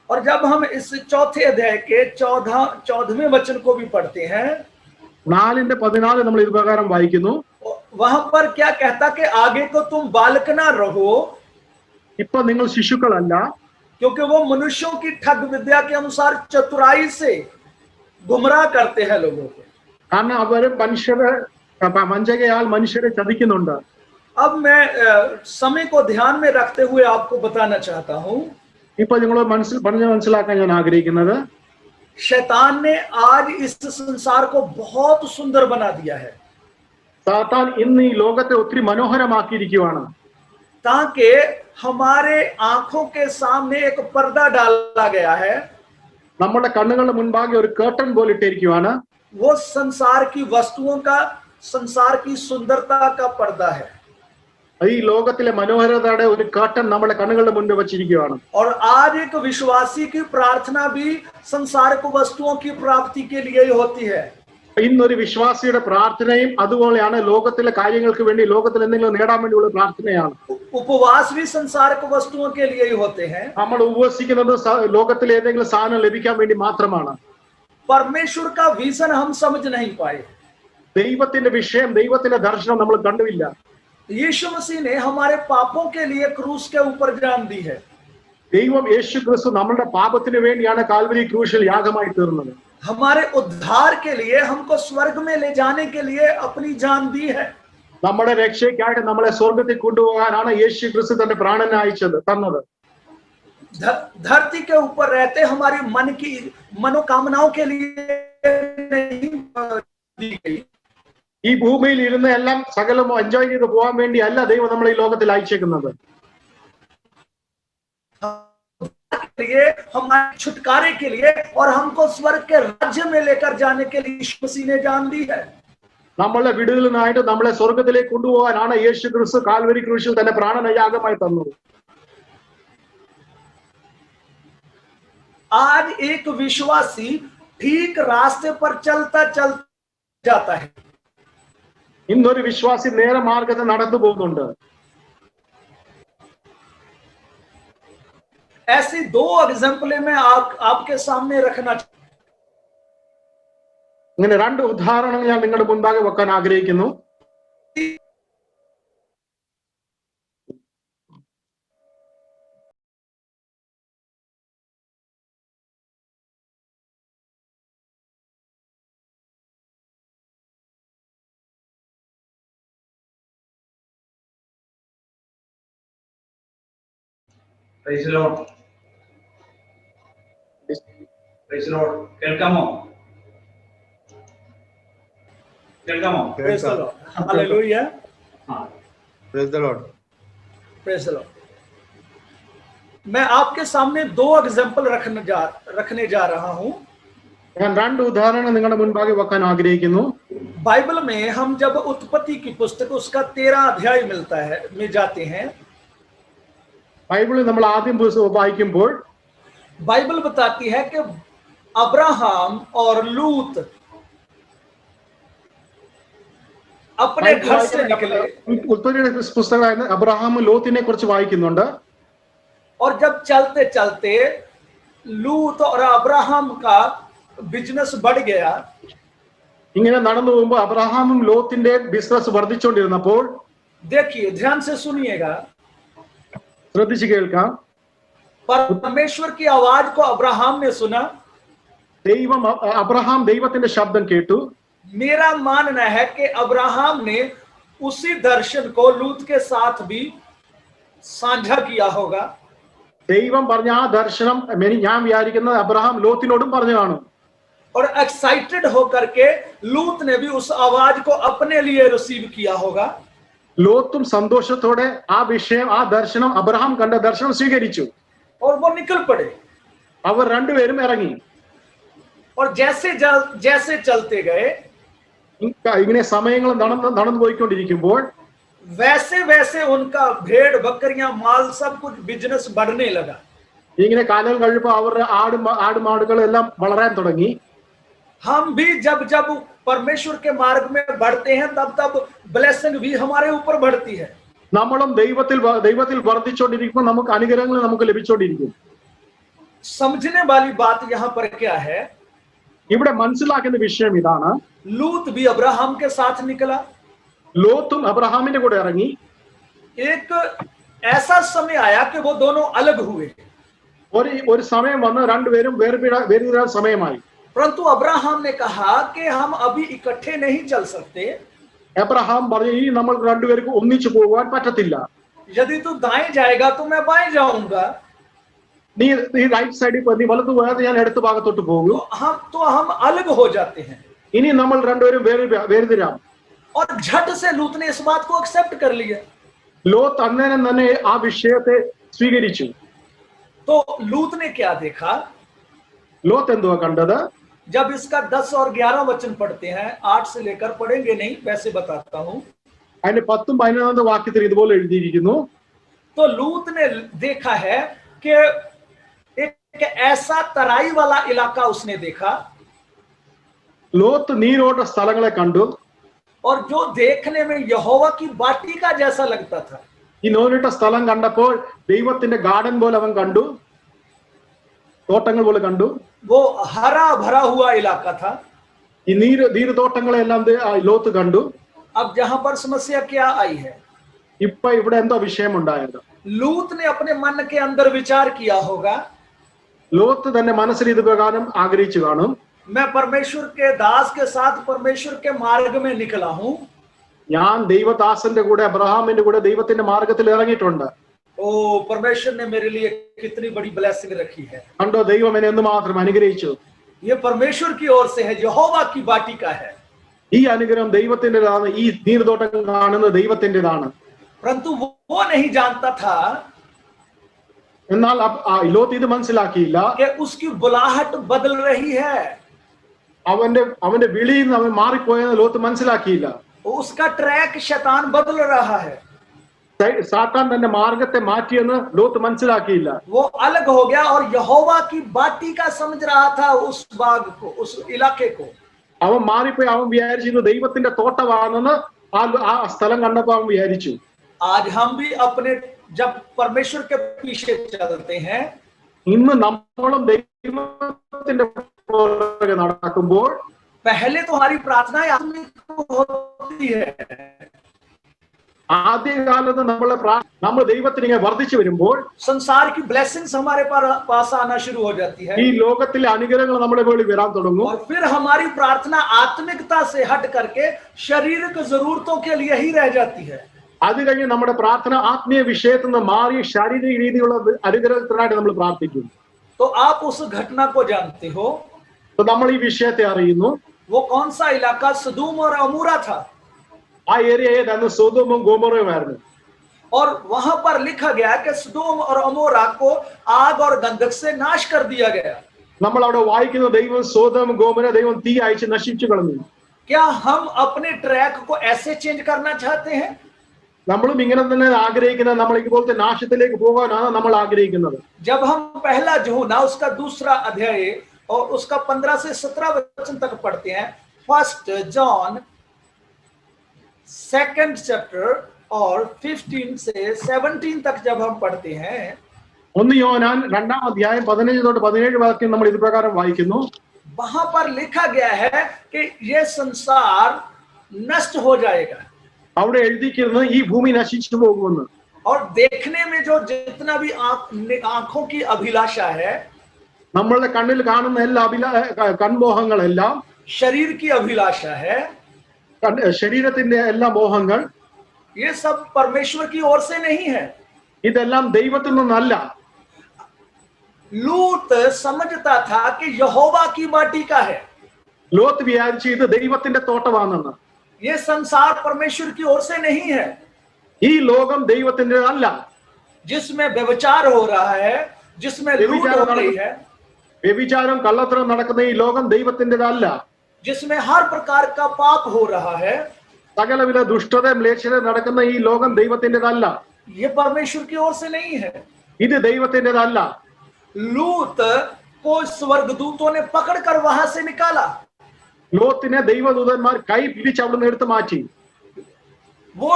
और जब हम इस 4 अध्याय के 14वें वचन को भी पढ़ते हैं, 4:14 നമ്മൾ ഇത് പ്രകാരം വായിക്കുന്നു, वहां पर क्या कहता कि आगे को तुम बालक ना रहो, ഇപ്പൊ നിങ്ങൾ ശിശുക്കളല്ല, क्योंकि वो मनुष्यों की ठग विद्या के अनुसार चतुराई से गुमराह करते हैं लोगों को। കാരണം അവര് വഞ്ചകയാൽ മനുഷ്യരെ ചതിക്കുന്നുണ്ട്. अब मैं समय को ध्यान में रखते हुए आपको बताना चाहता हूं, ഇപ്പൊ നിങ്ങൾ മനസ്സിലാക്കാൻ ഞാൻ ആഗ്രഹിക്കുന്നത്, शैतान ने आज इस संसार को बहुत सुंदर बना दिया है। സാത്താൻ ഇന്ന് ഈ ലോകത്തെ ഒത്തിരി മനോഹരമാക്കിയിരിക്കുകയാണ്. ताकि हमारे आंखों के सामने एक पर्दा डाला गया है. നമ്മുടെ കണ്ണുകളുടെ മുൻപാകെ ഒരു കേർട്ടൻ പോലെ ഇട്ടിരിക്കുകയാണ്. वो संसार की वस्तुओं का, संसार की सुंदरता का पर्दा है. ഈ ലോകത്തിലെ മനോഹരതയുടെ ഒരു കേർട്ടൻ നമ്മുടെ കണ്ണുകളുടെ മുൻപിൽ വെച്ചിരിക്കുകയാണ്. और आज एक विश्वासी की प्रार्थना भी संसारिक वस्तुओं की प्राप्ति के लिए ही होती है. ഇന്നൊരു വിശ്വാസിയുടെ പ്രാർത്ഥനയും അതുപോലെയാണ് ലോകത്തിലെ കാര്യങ്ങൾക്ക് വേണ്ടി, ലോകത്തിൽ എന്തെങ്കിലും നേടാൻ വേണ്ടിയുള്ള പ്രാർത്ഥനയാണ്. उपवास भी संसारिक वस्तुओं के लिए ही होते हैं. നമ്മൾ ഉപവസിക്കുന്നത് ലോകത്തിലെ ഏതെങ്കിലും സാധനം ലഭിക്കാൻ വേണ്ടി മാത്രമാണ്. परमेश्वर का विजन हम समझ नहीं पाए. ദൈവത്തിന്റെ വിഷയം, ദൈവത്തിന്റെ ദർശനം നമ്മൾ കണ്ടുമില്ല. यीशु मसीह ने हमारे पापों के लिए क्रूस के ऊपर जान दी है. ദൈവം യേശു ക്രിസ്തു നമ്മുടെ പാപത്തിന് വേണ്ടിയാണ് കാൽവരി ക്രൂശിൽ യാഗമായി തീർന്നത്. हमारे उद्धार के लिए, हमको स्वर्ग में ले जाने के लिए अपनी जान दी है. നമ്മുടെ രക്ഷയ്ക്കായിട്ട് നമ്മളെ സ്വർഗത്തിൽ കൊണ്ടുപോകാനാണ് യേശു ക്രിസ്തു തന്റെ പ്രാണനെ അയച്ചത്, തന്നത്. धरती के ऊपर रहते हमारी मन की मनोकामनाओं के लिए नहीं दी गई. ഈ ഭൂമിയിൽ ഇരുന്ന് എല്ലാം സകലം എൻജോയ് ചെയ്ത് പോകാൻ വേണ്ടി അല്ല ദൈവം നമ്മളെ ഈ ലോകത്തിൽ അയച്ചേക്കുന്നത്. लिए, हमारे छुटकारे के लिए और हमको स्वर्ग के राज्य में लेकर जाने के लिए यीशु मसीह ने जान दी है. നമ്മളെ വിടുതലിനായിട്ട് നമ്മളെ സ്വർഗത്തിലേക്ക് കൊണ്ടുപോകാനാണ് യേശു ക്രിസ്തു കാൽവരി ക്രൂശിൽ തന്നെ പ്രാണനയാഗമായി തന്നത്. आज एक विश्वासी ठीक रास्ते पर चलता जाता है. ഇന്നൊരു വിശ്വാസി നേരെ മാർഗത്തിൽ നടന്നു പോകുന്നുണ്ട്. ऐसी दो एग्जाम्पलें मैं आपके सामने रखना. ഇങ്ങനെ രണ്ട് ഉദാഹരണങ്ങൾ ഞാൻ നിങ്ങളുടെ മുൻപാകെ വെക്കാൻ ആഗ്രഹിക്കുന്നു. Praise the Lord. Praise the Lord. കേൾക്കാമോ? കേൾക്കാമോ? Praise the Lord. Hallelujah. Praise the Lord. Praise the Lord. मैं आपके सामने दो एग्जाम्पल रखने जा रहा हूं. ഞാൻ രണ്ട് ഉദാഹരണം നിങ്ങളുടെ മുൻപാകെ വെക്കാൻ ആഗ്രഹിക്കുന്നു. बाइबल में हम जब उत्पत्ति की पुस्तक उसका 13 अध्याय मिलता है में जाते हैं. ബൈബിളിൽ നമ്മൾ ആദ്യം വായിക്കുമ്പോൾ बाइबल बताती है कि अब्राहम और लूत अपने घर से निकले. ഉൽപ്പത്തിയുടെ പുസ്തകമായിരുന്ന അബ്രഹാം ലോത്തിനെ കുറിച്ച് വായിക്കുന്നുണ്ട്. और जब चलते चलते लूत और अब्राहम का बिजनेस बढ़ गया. ഇങ്ങനെ നടന്നു പോകുമ്പോൾ അബ്രഹാമും ലോത്തിന്റെ ബിസിനസ് വർദ്ധിച്ചുകൊണ്ടിരുന്നപ്പോൾ, देखिए ध्यान से सुनिएगा, ശ്രദ്ധിച്ചു കേൾക്കാം. परमेश्वर की आवाज को अब्राहम ने सुना. അബ്രഹാം ദൈവത്തിന്റെ ശബ്ദം കേട്ടു. मेरा मानना है कि अब्राहम ने उसी दर्शन को लूत के साथ भी साझा किया होगा. ദൈവം പറഞ്ഞ ആ ദർശനം ഞാൻ വിചാരിക്കുന്നത് അബ്രഹാം ലോത്തിനോടും പറഞ്ഞു കാണും. और एक्साइटेड होकर के लूत ने भी उस आवाज को अपने लिए रिसीव किया होगा. ലോത്തും സന്തോഷത്തോടെ ആ വിഷയം, ആ ദർശനം, അബ്രഹാം കണ്ട ദർശനം സ്വീകരിച്ചു. और वो निकल पड़े. അവർ രണ്ടുപേരും ഇറങ്ങി. और जैसे चलते गए, ഇങ്ങനെ സമയങ്ങൾ നടന്നു പോയിക്കൊണ്ടിരിക്കുമ്പോൾ वैसे वैसे उनका भेड़ बकरियां माल सब कुछ बिजनेस बढ़ने लगा. ഇങ്ങനെ കാലങ്ങൾ കഴിയുമ്പോൾ അവരുടെ ആടുമാടുകൾ എല്ലാം വളരാൻ തുടങ്ങി. हम भी जब जब परमेश्वर के मार्ग में बढ़ते हैं तब तब ब्लेसिंग भी हमारे ऊपर बढ़ती है. നമ്മളും ദൈവത്തിൽ വർദ്ധിച്ചുകൊണ്ടിരിക്കുമ്പോൾ നമുക്ക് അനുഗ്രഹങ്ങൾ നമുക്ക് ലഭിച്ചുകൊണ്ടിരിക്കും. समझने वाली बात यहाँ पर क्या है? ഇവിടെ മനസ്സിലാക്കുന്ന വിഷയം ഇതാണ്. लूत भी अब्राहम के साथ निकला. ലോത്തും അബ്രഹാമിന്റെ കൂടെ ഇറങ്ങി. एक ऐसा समय आया कि वो दोनों अलग हुए. ഒരു സമയം വന്ന് രണ്ടുപേരും വേറെ സമയമായി. परंतु अब्राहम ने कहा कि हम अभी इकट्ठे नहीं चल सकते. അബ്രഹാം പറഞ്ഞു, ഈ നമ്മൾ രണ്ടുപേർക്ക് ഒന്നിച്ചു പോകാൻ പറ്റത്തില്ല. यदि तू दाएं जाएगा तो मैं बाएं जाऊंगा. നീ റൈറ്റ് സൈഡിൽ നീ വലതു പോയാൽ ഞാൻ ഇടത്ത് ഭാഗത്തോട്ട് പോകും. तो हम अलग हो जाते हैं. ഇനി നമ്മൾ രണ്ടുപേരും വേർതിരാം. और झट से लूत ने इस बात को एक्सेप्ट कर लिया। ലോത്ത് അന്നേരം തന്നെ ആ വിഷയത്തെ സ്വീകരിച്ചു. तो लूत ने क्या देखा? ലോത്ത് എന്തുവാ കണ്ടത്? जब इसका 10 और 11 वचन पढ़ते हैं, 8 से लेकर पढ़ेंगे नहीं, वैसे बताता हूं। അതിന്റെ 10ഉം 11ാമത്തെ വാക്യത്തിൽ ഇതുപോലെ എഴുതിയിരിക്കുന്നു. तो लूत ने देखा है कि एक ऐसा तराई वाला इलाका उसने देखा, ലോത്ത് നീരോട്ട സ്ഥലങ്ങളെ കണ്ടു. और जो देखने में यहोवा की वाटिका जैसा लगता था। ഈ നീരിട്ട സ്ഥലം കണ്ടപ്പോൾ ദൈവത്തിന്റെ ഗാർഡൻ പോലെ അവൻ കണ്ടു, തോട്ടങ്ങൾ പോലെ കണ്ടു. वो हरा भरा हुआ इलाका था। ഈ നീരുതോട്ടങ്ങളെല്ലാം ലോത്ത് കണ്ടു. अब जहां पर समस्या क्या आई है? ഇപ്പൊ ഇവിടെ എന്തോ വിഷയം ഉണ്ടായത്? लूत ने अपने मन के अंदर विचार किया होगा, ലോത്ത് തന്നെ മനസ്സിൽ ഇത് പ്രകാരം ആഗ്രഹിച്ചു കാണും. मैं परमेश्वर के दास के साथ परमेश्वर के मार्ग में निकला हूं। ഞാൻ ദൈവദാസന്റെ കൂടെ അബ്രഹാമിന്റെ കൂടെ ദൈവത്തിന്റെ മാർഗത്തിൽ ഇറങ്ങിയിട്ടുണ്ട്. ओ परमेश्वर ने मेरे लिए कितनी बड़ी ब्लेसिंग रखी है। കണ്ടോ, ദൈവം എന്നെ എന്തുമാത്രം അനുഗ്രഹിച്ചു. ये परमेश्वर की ओर से है, यहोवा की वाटिका है। ഈ അനുഗ്രഹം ദൈവത്തിൻ്റെതാണ്. ഈ നീർത്തോട്ടം കാണുന്നത് ദൈവത്തിൻ്റെതാണ്. परंतु वो नहीं जानता था എന്നാൽ ലോത്ത് ഇത് മനസ്സിലാക്കിയില്ല. कि उसकी बुलाहट बदल रही है। അവന്റെ വിളിയിൽ നിന്ന് അവൻ മാറിപ്പോയെന്ന് ലോത്ത് മനസ്സിലാക്കിയില്ല. उसका ट्रैक शैतान बदल रहा है। സാത്താൻ തന്റെ മാർഗത്തെ മാറ്റിയെന്ന് ലോത്ത് മനസ്സിലാക്കിയില്ല. वो अलग हो गया और यहोवा की वाटिका समझ रहा था उस बाग को, उस इलाके को। അവൻ മാറിപ്പോയി. അവൻ വിചാരിച്ചിരുന്നു ദൈവത്തിന്റെ തോട്ടമാണെന്ന് ആ സ്ഥലം കണ്ടപ്പോ അവൻ വിചാരിച്ചു. आज हम भी अपने जब परमेश्वर के पीछे चलते हैं, ഇന്ന് നമ്മളും ദൈവത്തിന്റെ പുറകെ നടക്കുമ്പോൾ पहले तो हमारी प्रार्थना आत्मिक होती है। ആദ്യകാലത്ത് നമ്മൾ ദൈവത്തിന് ഇങ്ങനെ വർദ്ധിച്ചു വരുമ്പോൾ संसार की ब्लेसिंग्स हमारे पास आना शुरू हो जाती है, ഈ ലോകത്തിലെ അനുഗ്രഹങ്ങൾ നമ്മുടെ മുകളിൽ വരാൻ തുടങ്ങും. और फिर हमारी प्रार्थना आत्मिकता से हट करके शारीरिक जरूरतों के लिए ही रह जाती है। അത് കഴിഞ്ഞ് നമ്മുടെ പ്രാർത്ഥന ആത്മീയ വിഷയത്തിൽ നിന്ന് മാറി ശാരീരിക രീതിയിലുള്ള അനുഗ്രഹത്തിനായിട്ട് നമ്മൾ പ്രാർത്ഥിക്കും. तो आप उस घटना को जानते हो। അപ്പൊ നമ്മൾ ഈ വിഷയത്തെ അറിയുന്നു. वो कौन सा इलाका सदूम और अमूरा था, ആ ഏരിയ ഏതായിരുന്നു? സൊദോമും ഗൊമോറയുമായിരുന്നു. और वहां पर लिखा गया कि सदूम और अमोरा को आग और गंधक से नाश कर दिया गया। നമ്മൾ അവിടെ വായിക്കുന്ന ദൈവം സോദോം ഗോമോര ദൈവം തീ അയച്ച് നശിച്ചു കളഞ്ഞു. क्या हम अपने ट्रैक को ऐसे चेंज करना चाहते हैं? നമ്മളും ഇങ്ങനെ തന്നെ ആഗ്രഹിക്കുന്നത്. നമ്മൾ ഇതുപോലത്തെ നാശത്തിലേക്ക് പോകാനാണ് നമ്മൾ ആഗ്രഹിക്കുന്നത്. जब हम पहला यूहन्ना उसका 2 अध्याय और उसका 15 से 17 वचन तक पढ़ते हैं, 1 जॉन 2nd चैप्टर और 15 से 17 तक जब हम पढ़ते हैं, 1 യോഹന്നാൻ 2-ാം അധ്യായം 15 തൊട്ട് 17 വാക്യം നമ്മൾ ഇത് പ്രകാരം വായിക്കുന്നു. वहां पर लिखा गया है कि ये संसार नष्ट हो जाएगा, അവിടെ എഴുതിയിരിക്കുന്നത് ഈ ഭൂമി നശിച്ചു പോകുമെന്ന്. और देखने में जो जितना भी आंखों की अभिलाषा है, നമ്മളുടെ കണ്ണിൽ കാണുന്ന എല്ലാ കൺമോഹങ്ങളെല്ലാം, शरीर की अभिलाषा है, ശരീരത്തിന്റെ എല്ലാ മോഹങ്ങൾ, ये सब परमेश्वर की ओर से नहीं है। ഇതെല്ലാം ദൈവത്തിൽ നിന്നല്ല. लूत समझता था कि यहोवा की वाटिका है, ലോത്ത് വിചാരിച്ചു ഇത് ദൈവത്തിന്റെ തോട്ടമാണെന്ന്. ये संसार परमेश्वर की ओर से नहीं है, ഈ ലോകം ദൈവത്തിൻ്റെതല്ല. जिसमें व्यभिचार हो रहा है, जिसमें लूट हो रही है, വ്യഭിചാരം കള്ളത്തരം നടക്കുന്ന ഈ ലോകം ദൈവത്തിൻ്റെതല്ല. जिसमें हर प्रकार का पाप हो रहा है, സകലവിധ ദുഷ്ടതയും മ്ലേച്ഛതയും നടക്കുന്ന ഈ ലോകം ദൈവത്തിൻ്റെതല്ല. ये परमेश्वर की ओर से नहीं है। ഇത് ദൈവത്തിൻ്റെതല്ല. लूत को स्वर्गदूतों ने पकड़कर वहां से निकाला। ലോത്തിനെ ദൈവദൂതന്മാർ കൈ പിടിച്ച് അവിടുന്ന് എടുത്തു മാറ്റി. वो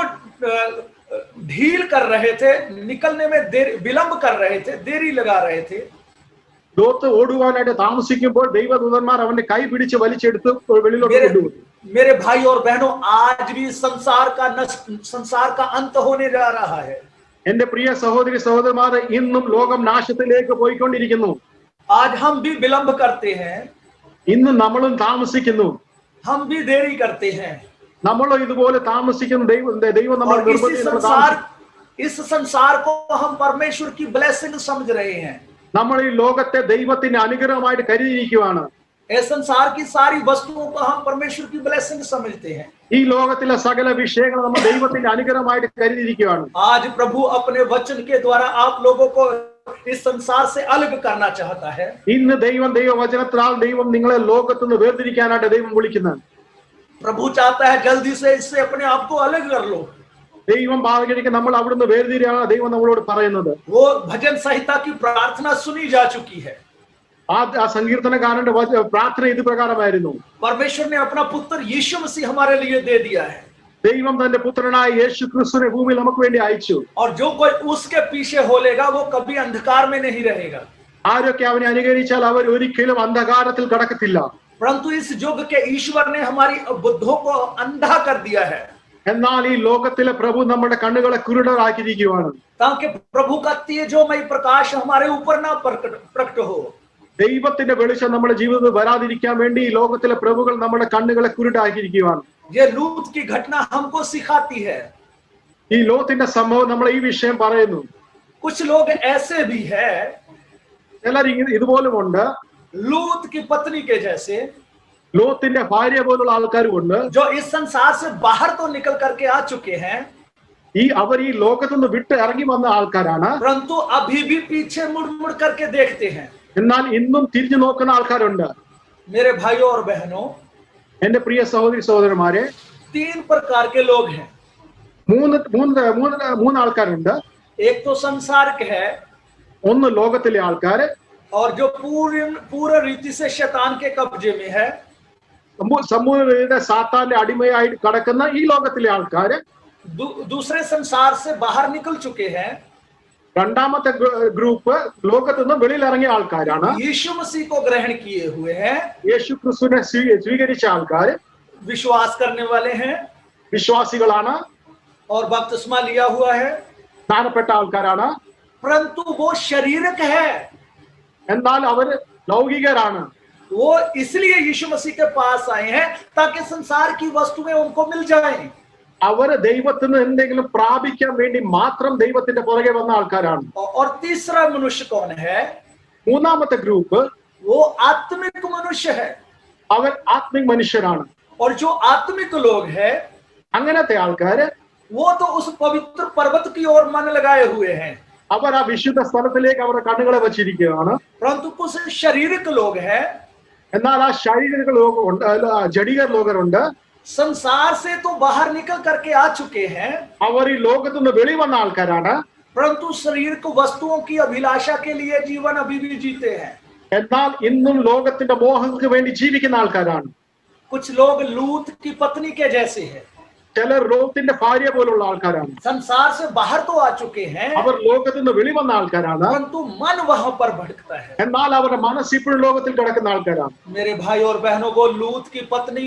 ढील कर रहे थे, निकलने में विलंब कर रहे थे, देरी लगा रहे थे। ലോത്ത് ഓടുവാനായിട്ട് താമസിക്കുമ്പോൾ ദൈവദൂതന്മാർ അവന്റെ കൈ പിടിച്ച് വലിച്ചെടുത്ത് വെളിയിലോട്ട് കൊണ്ടുപോയി. मेरे भाई और बहनों, आज भी संसार का अंत होने जा रहा है। എന്റെ പ്രിയ സഹോദരി സഹോദരന്മാരെ, ഇന്നും ലോകം നാശത്തിലേക്ക് പോയിക്കൊണ്ടിരിക്കുന്നു. आज हम भी विलंब करते हैं, ഇന്ന് നമ്മളും താമസിക്കുന്നു. हम भी देरी करते हैं, നമ്മളും ഇതുപോലെ താമസിക്കുന്നു. ദൈവം നമ്മൾ और इस संसार को हम परमेश्वर की ब्लेसिंग समझ रहे हैं। നമ്മൾ ഈ ലോകത്തെ ദൈവത്തിന്റെ അനുഗ്രഹമായിട്ട് കരുതിയിരിക്കുകയാണ്. इस संसार की सारी वस्तुओं को हम परमेश्वर की ब्लेसिंग समझते हैं। ഈ ലോകത്തിലെ സകല വിഷയങ്ങൾ നമ്മൾ ദൈവത്തിന്റെ അനുഗ്രഹമായിട്ട് കരുതിയിരിക്കുകയാണ്. आज प्रभु अपने वचन के द्वारा आप लोगों को इस संसार से अलग करना चाहता है। ഇന്ന് ദൈവവചനത്താൽ ദൈവം നിങ്ങളെ ലോകത്തു നിന്ന് വേർതിരിക്കാനായിട്ട് ദൈവം വിളിക്കുന്നത്. प्रभु चाहता है जल्दी से इससे अपने आप को अलग कर लो। ദൈവം ഭാഗ്യക്ക് നമ്മൾ അവിടുന്ന് വേർതിരിയാണ് ദൈവം നമ്മളോട് പറയുന്നത്. वो भजन संहिता की प्रार्थना सुनी जा चुकी है। ആ സങ്കീർത്തനക്കാരന്റെ പ്രാർത്ഥന ഇത് പ്രകാരമായിരുന്നു. परमेश्वर ने अपना पुत्र यीशु मसीह हमारे लिए दे दिया है। ദൈവം തന്റെ പുത്രനായ യേശു ക്രിസ്തുവിനെ ഭൂമിയിൽ നമുക്ക് വേണ്ടി അയച്ചു. और जो कोई उसके पीछे हो लेगा वो कभी अंधकार में नहीं रहेगा। ആരൊക്കെ അവനെ അനുകരിച്ചാൽ അവർ ഒരിക്കലും അന്ധകാരത്തിൽ കടക്കത്തില്ല. परंतु इस युग के ईश्वर ने हमारी बुद्धों को अंधा कर दिया है। എന്നാൽ ഈ ലോകത്തിലെ പ്രഭു നമ്മുടെ കണ്ണുകളെ കുരുടരാക്കിയിരിക്കുകയാണ്. ताकि प्रभु का तेजोमय प्रकाश हमारे ऊपर ना प्रकट हो। ദൈവത്തിന്റെ വെളിച്ചം നമ്മുടെ ജീവിതത്തിൽ വരാതിരിക്കാൻ വേണ്ടി ഈ ലോകത്തിലെ പ്രഭുകൾ നമ്മുടെ കണ്ണുകളെ കുരുടാക്കിയിരിക്കുകയാണ്. ये लूत की घटना हमको सिखाती है। ഈ ലോത്തിന്റെ സംഭവം നമ്മളെ ഈ വിഷയം പറയുന്നു. कुछ लोग ऐसे भी है, ചിലർ ഇതുപോലുമുണ്ട്, लूत की पत्नी के जैसे, ലോത്തിന്റെ ഭാര്യ പോലുള്ള ആൾക്കാരുമുണ്ട്, जो इस संसार से बाहर तो निकल करके आ चुके हैं, അവർ ഈ ലോകത്തുനിന്ന് വിട്ട് ഇറങ്ങി വന്ന ആൾക്കാരാണ്. परंतु अभी भी पीछे मुड़ मुड़ करके देखते हैं। എന്നാൽ ഇന്നും തിരിഞ്ഞു നോക്കുന്ന ആൾക്കാരുണ്ട്. मेरे भाइयों और बहनों, എന്റെ പ്രിയ സഹോദരി സഹോദരന്മാരെ, 3 प्रकार के लोग हैं। മൂന്ന് ആൾക്കാരുണ്ട്. एक तो संसारिक है, ഒന്ന് ലോകത്തിലെ ആൾക്കാർ, और जो पूर्ण रीति से शैतान के कब्जे में है। സമൂഹയുടെ സാത്താന്റെ അടിമയായി കിടക്കുന്ന ഈ ലോകത്തിലെ ആൾക്കാർ. दूसरे संसार से बाहर निकल चुके हैं। രണ്ടാമത്തെ ഗ്രൂപ്പ് ലോകത്തുനിന്ന് വെളിയിലിറങ്ങിയ ആൾക്കാരാണ്. यीशु मसीह को ग्रहण किए हुए हैं, യേശു ക്രിസ്തുവിനെ സ്വീകരിച്ച ആൾക്കാർ, विश्वास करने वाले हैं, വിശ്വാസികളാണ്, और बपतिस्मा लिया हुआ है, സ്നാനപ്പെട്ട ആൾക്കാരാണ്. परंतु वो शारीरिक है। എന്നാൽ അവർ ലൗകികരാണ്. वो इसलिए यीशु मसीह के पास आए हैं ताकि संसार की वस्तुएं उनको मिल जाएं। അവർ ദൈവത്തിൽ നിന്ന് എന്തെങ്കിലും പ്രാപിക്കാൻ വേണ്ടി മാത്രം ദൈവത്തിന്റെ പുറകെ വന്ന ആൾക്കാരാണ്. और तीसरा मनुष्य कौन है? മൂന്നാമത്തെ ഗ്രൂപ്പ് वो आत्मिक मनुष्य है। അവർ ആത്മിക മനുഷ്യരാണ്. और जो आत्मिक लोग हैं, അങ്ങനത്തെ ആൾക്കാര് वो तो उस पवित्र पर्वत की ओर मन लगाए हुए हैं। അവർ ആ വിശുദ്ധ സ്ഥലത്തിലേക്ക് അവരുടെ കണ്ണുകളെ വച്ചിരിക്കുകയാണ്. परंतु कुछ शारीरिक लोग हैं, എന്നാൽ ആ ശാരീരിക ലോകമുണ്ട്, ജഡിക ലോകരുണ്ട്. संसार से तो बाहर निकल करके आ चुके हैं, അവർ ഈ ലോകത്തു നിന്ന് വെളി വന്ന ആൾക്കാരാണ്. परंतु शरीर को वस्तुओं की अभिलाषा के लिए जीवन अभी भी जीते हैं। എന്നാൽ ഇന്നും ലോകത്തിന്റെ മോഹങ്ങൾക്ക് വേണ്ടി ജീവിക്കുന്ന ആൾക്കാരാണ്. कुछ लोग लूत की पत्नी के जैसे हैं, ചിലർ ലോകത്തിന്റെ ഭാര്യ പോലുള്ള ആൾക്കാരാണ്. संसार से बाहर तो आ चुके हैं, അവർ ലോകത്തു നിന്ന് വെളി വന്ന ആൾക്കാരാണ്. परंतु मन वहां पर भटकता है। എന്നാൽ അവരുടെ മനസ്സ് ഇപ്പോഴും ലോകത്തിൽ കിടക്കുന്ന ആൾക്കാരാണ്. मेरे भाई और बहनों, वो लूत की पत्नी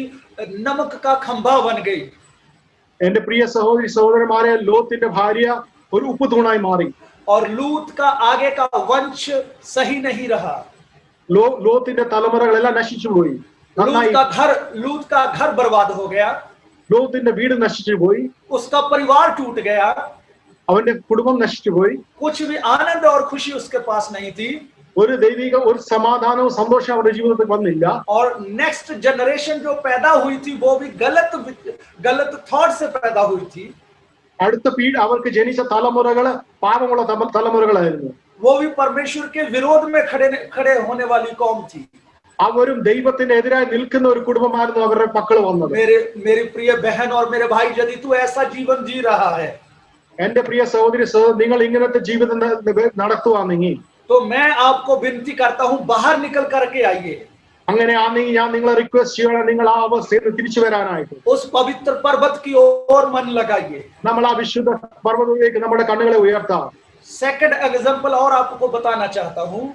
नमक का खंभा बन गई। എന്റെ പ്രിയ സഹോദരി സഹോദരന്മാരെ, ലോത്തിന്റെ ഭാര്യ ഒരു ഉപ്പ് തൂണായി മാറി. और लूत का आगे का वंश सही नहीं रहा। ലോത്തിന്റെ തലമുറകളെല്ലാം നശിച്ചു പോയി. लूत का घर बर्बाद हो गया, ലോത്തിന്റെ വീട് നശിച്ചു പോയി, उसका परिवार टूट गया, അവന്റെ കുടുംബം നശിച്ചു പോയി. कुछ भी आनंद और खुशी उसके पास नहीं थी। ഒരു ദൈവിക ഒരു സമാധാനവും സന്തോഷം അവരുടെ ജീവിതത്തിൽ വന്നില്ല. और नेक्स्ट जनरेशन जो पैदा हुई थी वो भी गलत थॉट से पैदा हुई थी। അടുത്ത അവർക്ക് ജനിച്ച തലമുറകള് പാപമുള്ള തലമുറകളായിരുന്നു. वो भी परमेश्वर के विरोध में खड़े होने वाली कौम थी। അവരും ദൈവത്തിന്റെ എതിരായി നിൽക്കുന്ന ഒരു കുടുംബമായിരുന്നു അവരുടെ മക്കൾ വന്നത്. मेरी प्रिय बहन और मेरे भाई, यदि तू ऐसा जीवन जी रहा है, എന്റെ പ്രിയ സഹോദരി നിങ്ങൾ ഇങ്ങനത്തെ ജീവിതം നടത്തുവാണെങ്കിൽ, तो मैं आपको विनती करता हूं, बाहर निकल करके आइए। അങ്ങനെയാണെങ്കിൽ ഞാൻ നിങ്ങളെ റിക്വസ്റ്റ് ചെയ്യണം, നിങ്ങൾ ആ അവസ്ഥയിൽ തിരിച്ചു വരാനായിട്ട്. उस पवित्र पर्वत की ओर मन लगाइए। നമ്മൾ ആ വിശുദ്ധ പർവ്വതത്തിലേക്ക് നമ്മുടെ കണ്ണുകളെ ഉയർത്താം. सेकंड एग्जांपल और आपको बताना चाहता हूं।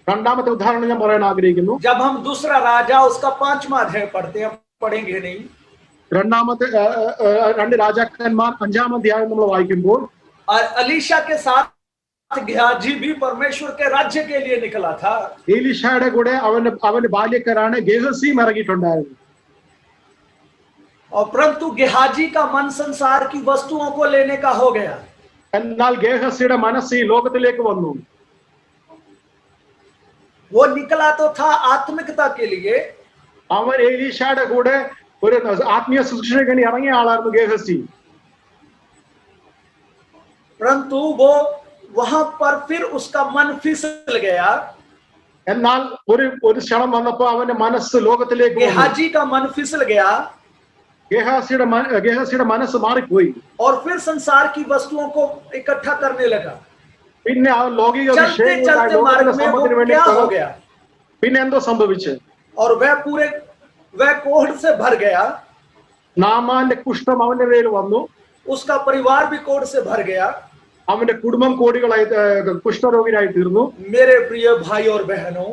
രണ്ടാമത്തെ ഉദാഹരണം ഞാൻ പറയാൻ ആഗ്രഹിക്കുന്നു. जब हम दूसरा राजा उसका 5वां अध्याय पढ़ेंगे नहीं, രണ്ടാമത്തെ രണ്ട് രാജാക്കന്മാർ 5-ാം അധ്യായം നമ്മൾ വായിക്കുമ്പോൾ, अलीशा के साथ गेहाजी भी परमेश्वर के राज्य के लिए निकला था। എലീശയുടെ കൂടെ അവന്റെ ബാല്യക്കാരാണ് ഗേഹസിയും ഇറങ്ങിയിട്ടുണ്ടായിരുന്നു. और परंतु गेहाजी का मन संसार की वस्तुओं को लेने का हो गया। എന്നാൽ ഗേഹസിയുടെ മനസ്സ് ഈ ലോകത്തിലേക്ക് വന്നു. वो निकला तो था आत्मिकता के लिए, അവൻ എലീശയുടെ കൂടെ ഒരു ആത്മീയ ശുശ്രൂഷയ്ക്ക് വേണ്ടി ഇറങ്ങിയ ആളായിരുന്നു ഗേഹസി. परंतु वो वहां पर फिर उसका मन फिसल गया. എന്നാൽ ഒരു ക്ഷണം വന്നപ്പോ അവന്റെ മനസ്സ് ലോകത്തിലേക്ക് വന്നു. गेहाजी का मन फिसल गया ഗേഹസിയുടെ മനസ്സ് മാറിപ്പോയി. और फिर संसार की वस्तुओं को इकट्ठा करने लगा. പിന്നെ അവൻ ലൗകിക चलते വിഷയങ്ങൾക്കായി चलते मार्ग ലോകത്തിന്റെ में वो സമ്പത്തിന് വേണ്ടി क्या हो गया, പിന്നെ എന്തോ സംഭവിച്ചു? और वह कोढ़ से भर गया. നാമാന്റെ കുഷ്ഠം അവന്റെ മേൽ വന്നു. उसका परिवार भी कोढ़ से भर गया. അവന്റെ കുടുംബം കോടികളായി കുഷ്ഠരോഗിയായി തീർന്നു. मेरे प्रिय भाई और बहनों,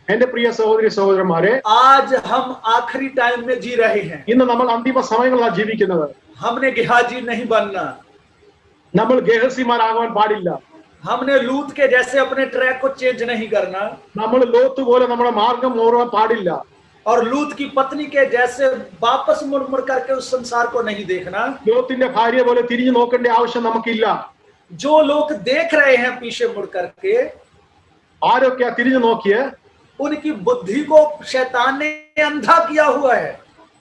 എന്റെ പ്രിയ സഹോദരി സഹോദരന്മാരെ, आज हम आखिरी टाइम में जी रहे हैं. ഇന്ന് നമ്മൾ അന്തിമ സമയങ്ങളിലാണ് ജീവിക്കുന്നത്. हमने गेहाजी नहीं बनना. നമ്മൾ ഗേഹസിമാരാകാൻ പാടില്ല. हमने लूत के जैसे अपने ट्रैक को चेंज नहीं करना. നമ്മൾ ലോത്ത് പോലെ നമ്മുടെ മാർഗം ഓർക്കാൻ പാടില്ല. और लूत की पत्नी के जैसे वापस मुड़ मुड़ करके उस संसार को नहीं देखना. ലോത്തിന്റെ ഭാര്യ പോലെ തിരിഞ്ഞു നോക്കേണ്ട ആവശ്യം നമുക്കില്ല. जो लोग देख रहे हैं पीछे मुड़ करके, ആരൊക്കെയാ തിരിഞ്ഞു നോക്കിയ? उनकी बुद्धि को शैतान ने अंधा किया हुआ है.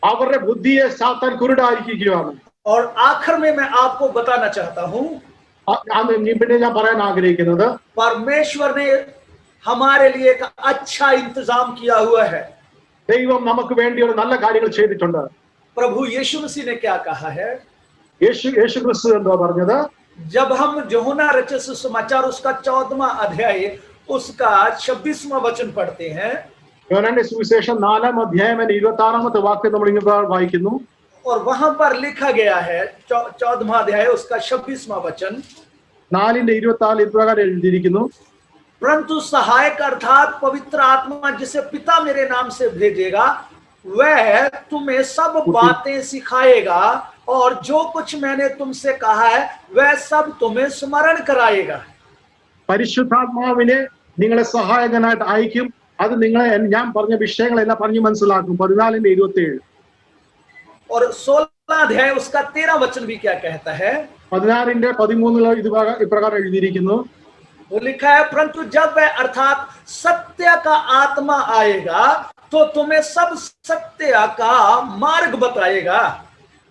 അവരുടെ ബുദ്ധിയെ സാത്താൻ കുരുടായിരിക്കുകയാണ്. और आखिर में मैं आपको बताना चाहता हूं, പിന്നെ ഞാൻ പറയാൻ ആഗ്രഹിക്കുന്നത്, परमेश्वर ने हमारे लिए एक अच्छा इंतजाम किया हुआ है. ദൈവം നമുക്ക് വേണ്ടി ഒരു നല്ല കാര്യങ്ങൾ ചെയ്തിട്ടുണ്ട്. प्रभु यीशु मसीह ने क्या कहा है? യേശു ക്രിസ്തു എന്താ പറഞ്ഞത്? जब हम यूहन्ना रचित सुसमाचार उसका 14वां अध्याय उसका 26वां वचन पढ़ते हैं, യോഹന്നാന്റെ സുവിശേഷം 4-ാം അധ്യായം 26-ാമത്തെ വാക്യം നമ്മൾ ഇങ്ങനെ വായിക്കുന്നു. और वहां पर लिखा गया है 14वां अध्याय उसका 26वां वचन, 4:24 ഇപ്രകാരം എഴുതിയിരിക്കുന്നു, परंतु सहायक अर्थात पवित्र आत्मा जिसे पिता मेरे नाम से भेजेगा वह तुम्हें सब बातें सिखाएगा और जो कुछ मैंने तुमसे कहा है वह सब तुम्हें स्मरण कराएगा. പരിശുദ്ധാത്മാവിനെ നിങ്ങളെ സഹായകനായിട്ട് അയക്കും. അത് നിങ്ങളെ ഞാൻ പറഞ്ഞ വിഷയങ്ങളെല്ലാം പറഞ്ഞു മനസ്സിലാക്കും. 14:27. और 16 अध्याय उसका 13 वचन भी क्या कहता है? 16:13 ഇപ്രകാരം എഴുതിയിരിക്കുന്നു, वो लिखा है, परंतु जब वह अर्थात सत्य का आत्मा आएगा तो तुम्हें सब सत्य का मार्ग बताएगा,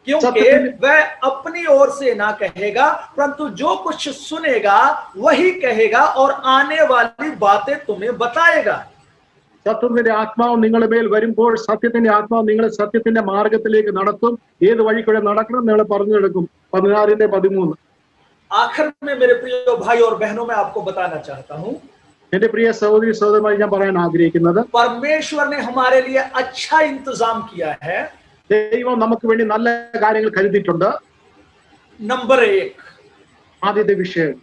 क्योंकि वह अपनी ओर से ना कहेगा परंतु जो कुछ सुनेगा वही कहेगा और आने वाली बातें तुम्हें बताएगा. സത്യത്തിന്റെ ആത്മാവ് നിങ്ങളുടെ മേൽ വരുമ്പോൾ സത്യത്തിന്റെ ആത്മാവ് നിങ്ങളെ സത്യത്തിന്റെ മാർഗത്തിലേക്ക് നടത്തും. ഏത് വഴി കൂടെ നടക്കണം നിങ്ങളെ പറഞ്ഞെടുക്കും. 16:13. आखिर में मेरे प्रिय भाई और बहनों में आपको बताना चाहता हूं, എന്റെ പ്രിയ സഹോദരി സഹോദരന്മാരെ, ഞാൻ പറയാൻ ആഗ്രഹിക്കുന്നത്, परमेश्वर ने हमारे लिए अच्छा इंतजाम किया है. ദൈവം നമുക്ക് വേണ്ടി നല്ല കാര്യങ്ങൾ കരുതിയിട്ടുണ്ട്. नंबर 1, ആദ്യത്തെ വിഷയം,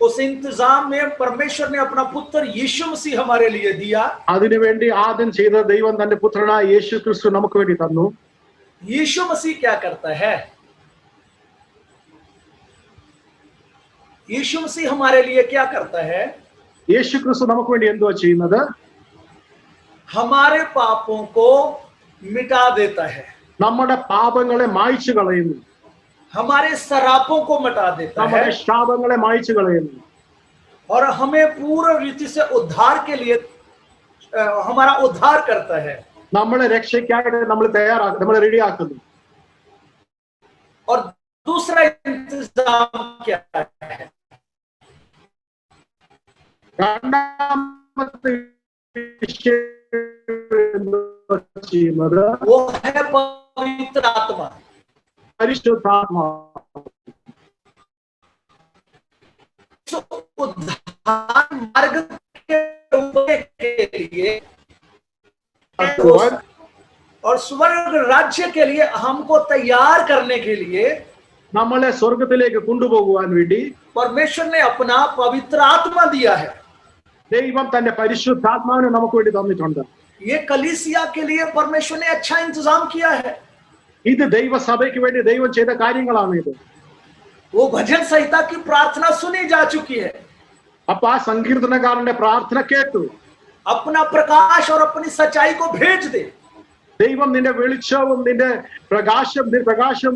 उस इंतजाम में परमेश्वर ने अपना पुत्र यीशु मसीह हमारे लिए दिया. അതിനുവേണ്ടി ആദ്യം ചെയ്ത ദൈവം തന്റെ പുത്രനായ യേശു ക്രിസ്തു നമുക്ക് വേണ്ടി തന്നു. यीशु मसीह क्या करता है? यीशु मसीह हमारे लिए क्या करता है? യേശു ക്രിസ്തു നമുക്ക് വേണ്ടി എന്തുവാ ചെയ്യുന്നത്? हमारे पापों को मिटा देता है. നമ്മുടെ പാപങ്ങളെ മായ്ച്ചു കളയുന്നു. हमारे सरापों को मिटा देता है നമ്മുടെ ശാപങ്ങളെ മായ്ച്ചു കളയുന്നു. और हमें पूर्ण रीति से उद्धार के लिए हमारा उद्धार करता है. നമ്മളെ രക്ഷയ്ക്കായിട്ട് നമ്മളെ റെഡിയാക്കുന്നു. और दूसरा इंतजाम क्या है? രണ്ടാമത്തെ ചെയ്യുന്നത് वो है पवित्र आत्मा. പരിശുദ്ധാത്മാവ്. उद्धार मार्ग के लिए और स्वर्ग राज्य के लिए हमको तैयार करने के लिए നമ്മളെ സ്വർഗത്തിലേക്ക് കൊണ്ടുപോകുവാൻ വേണ്ടി परमेश्वर ने अपना पवित्र आत्मा दिया है. ദൈവം തന്റെ പരിശുദ്ധാത്മാവിനെ നമുക്ക് വേണ്ടി തന്നിട്ടുണ്ട്. ये कलीसिया के लिए परमेश्वर ने अच्छा इंतजाम किया है. ഇത് ദൈവസഭയ്ക്ക് വേണ്ടി ദൈവം ചെയ്ത കാര്യങ്ങളാണ് ഇത്. वो भजन संहिता की प्रार्थना सुनी जा चुकी है. അപ്പൊ ആ സങ്കീർത്തനക്കാരന്റെ പ്രാർത്ഥന കേട്ടു. अपना प्रकाश और अपनी सच्चाई को भेज दे. ദൈവം നിന്റെ വെളിച്ചവും നിന്റെ പ്രകാശം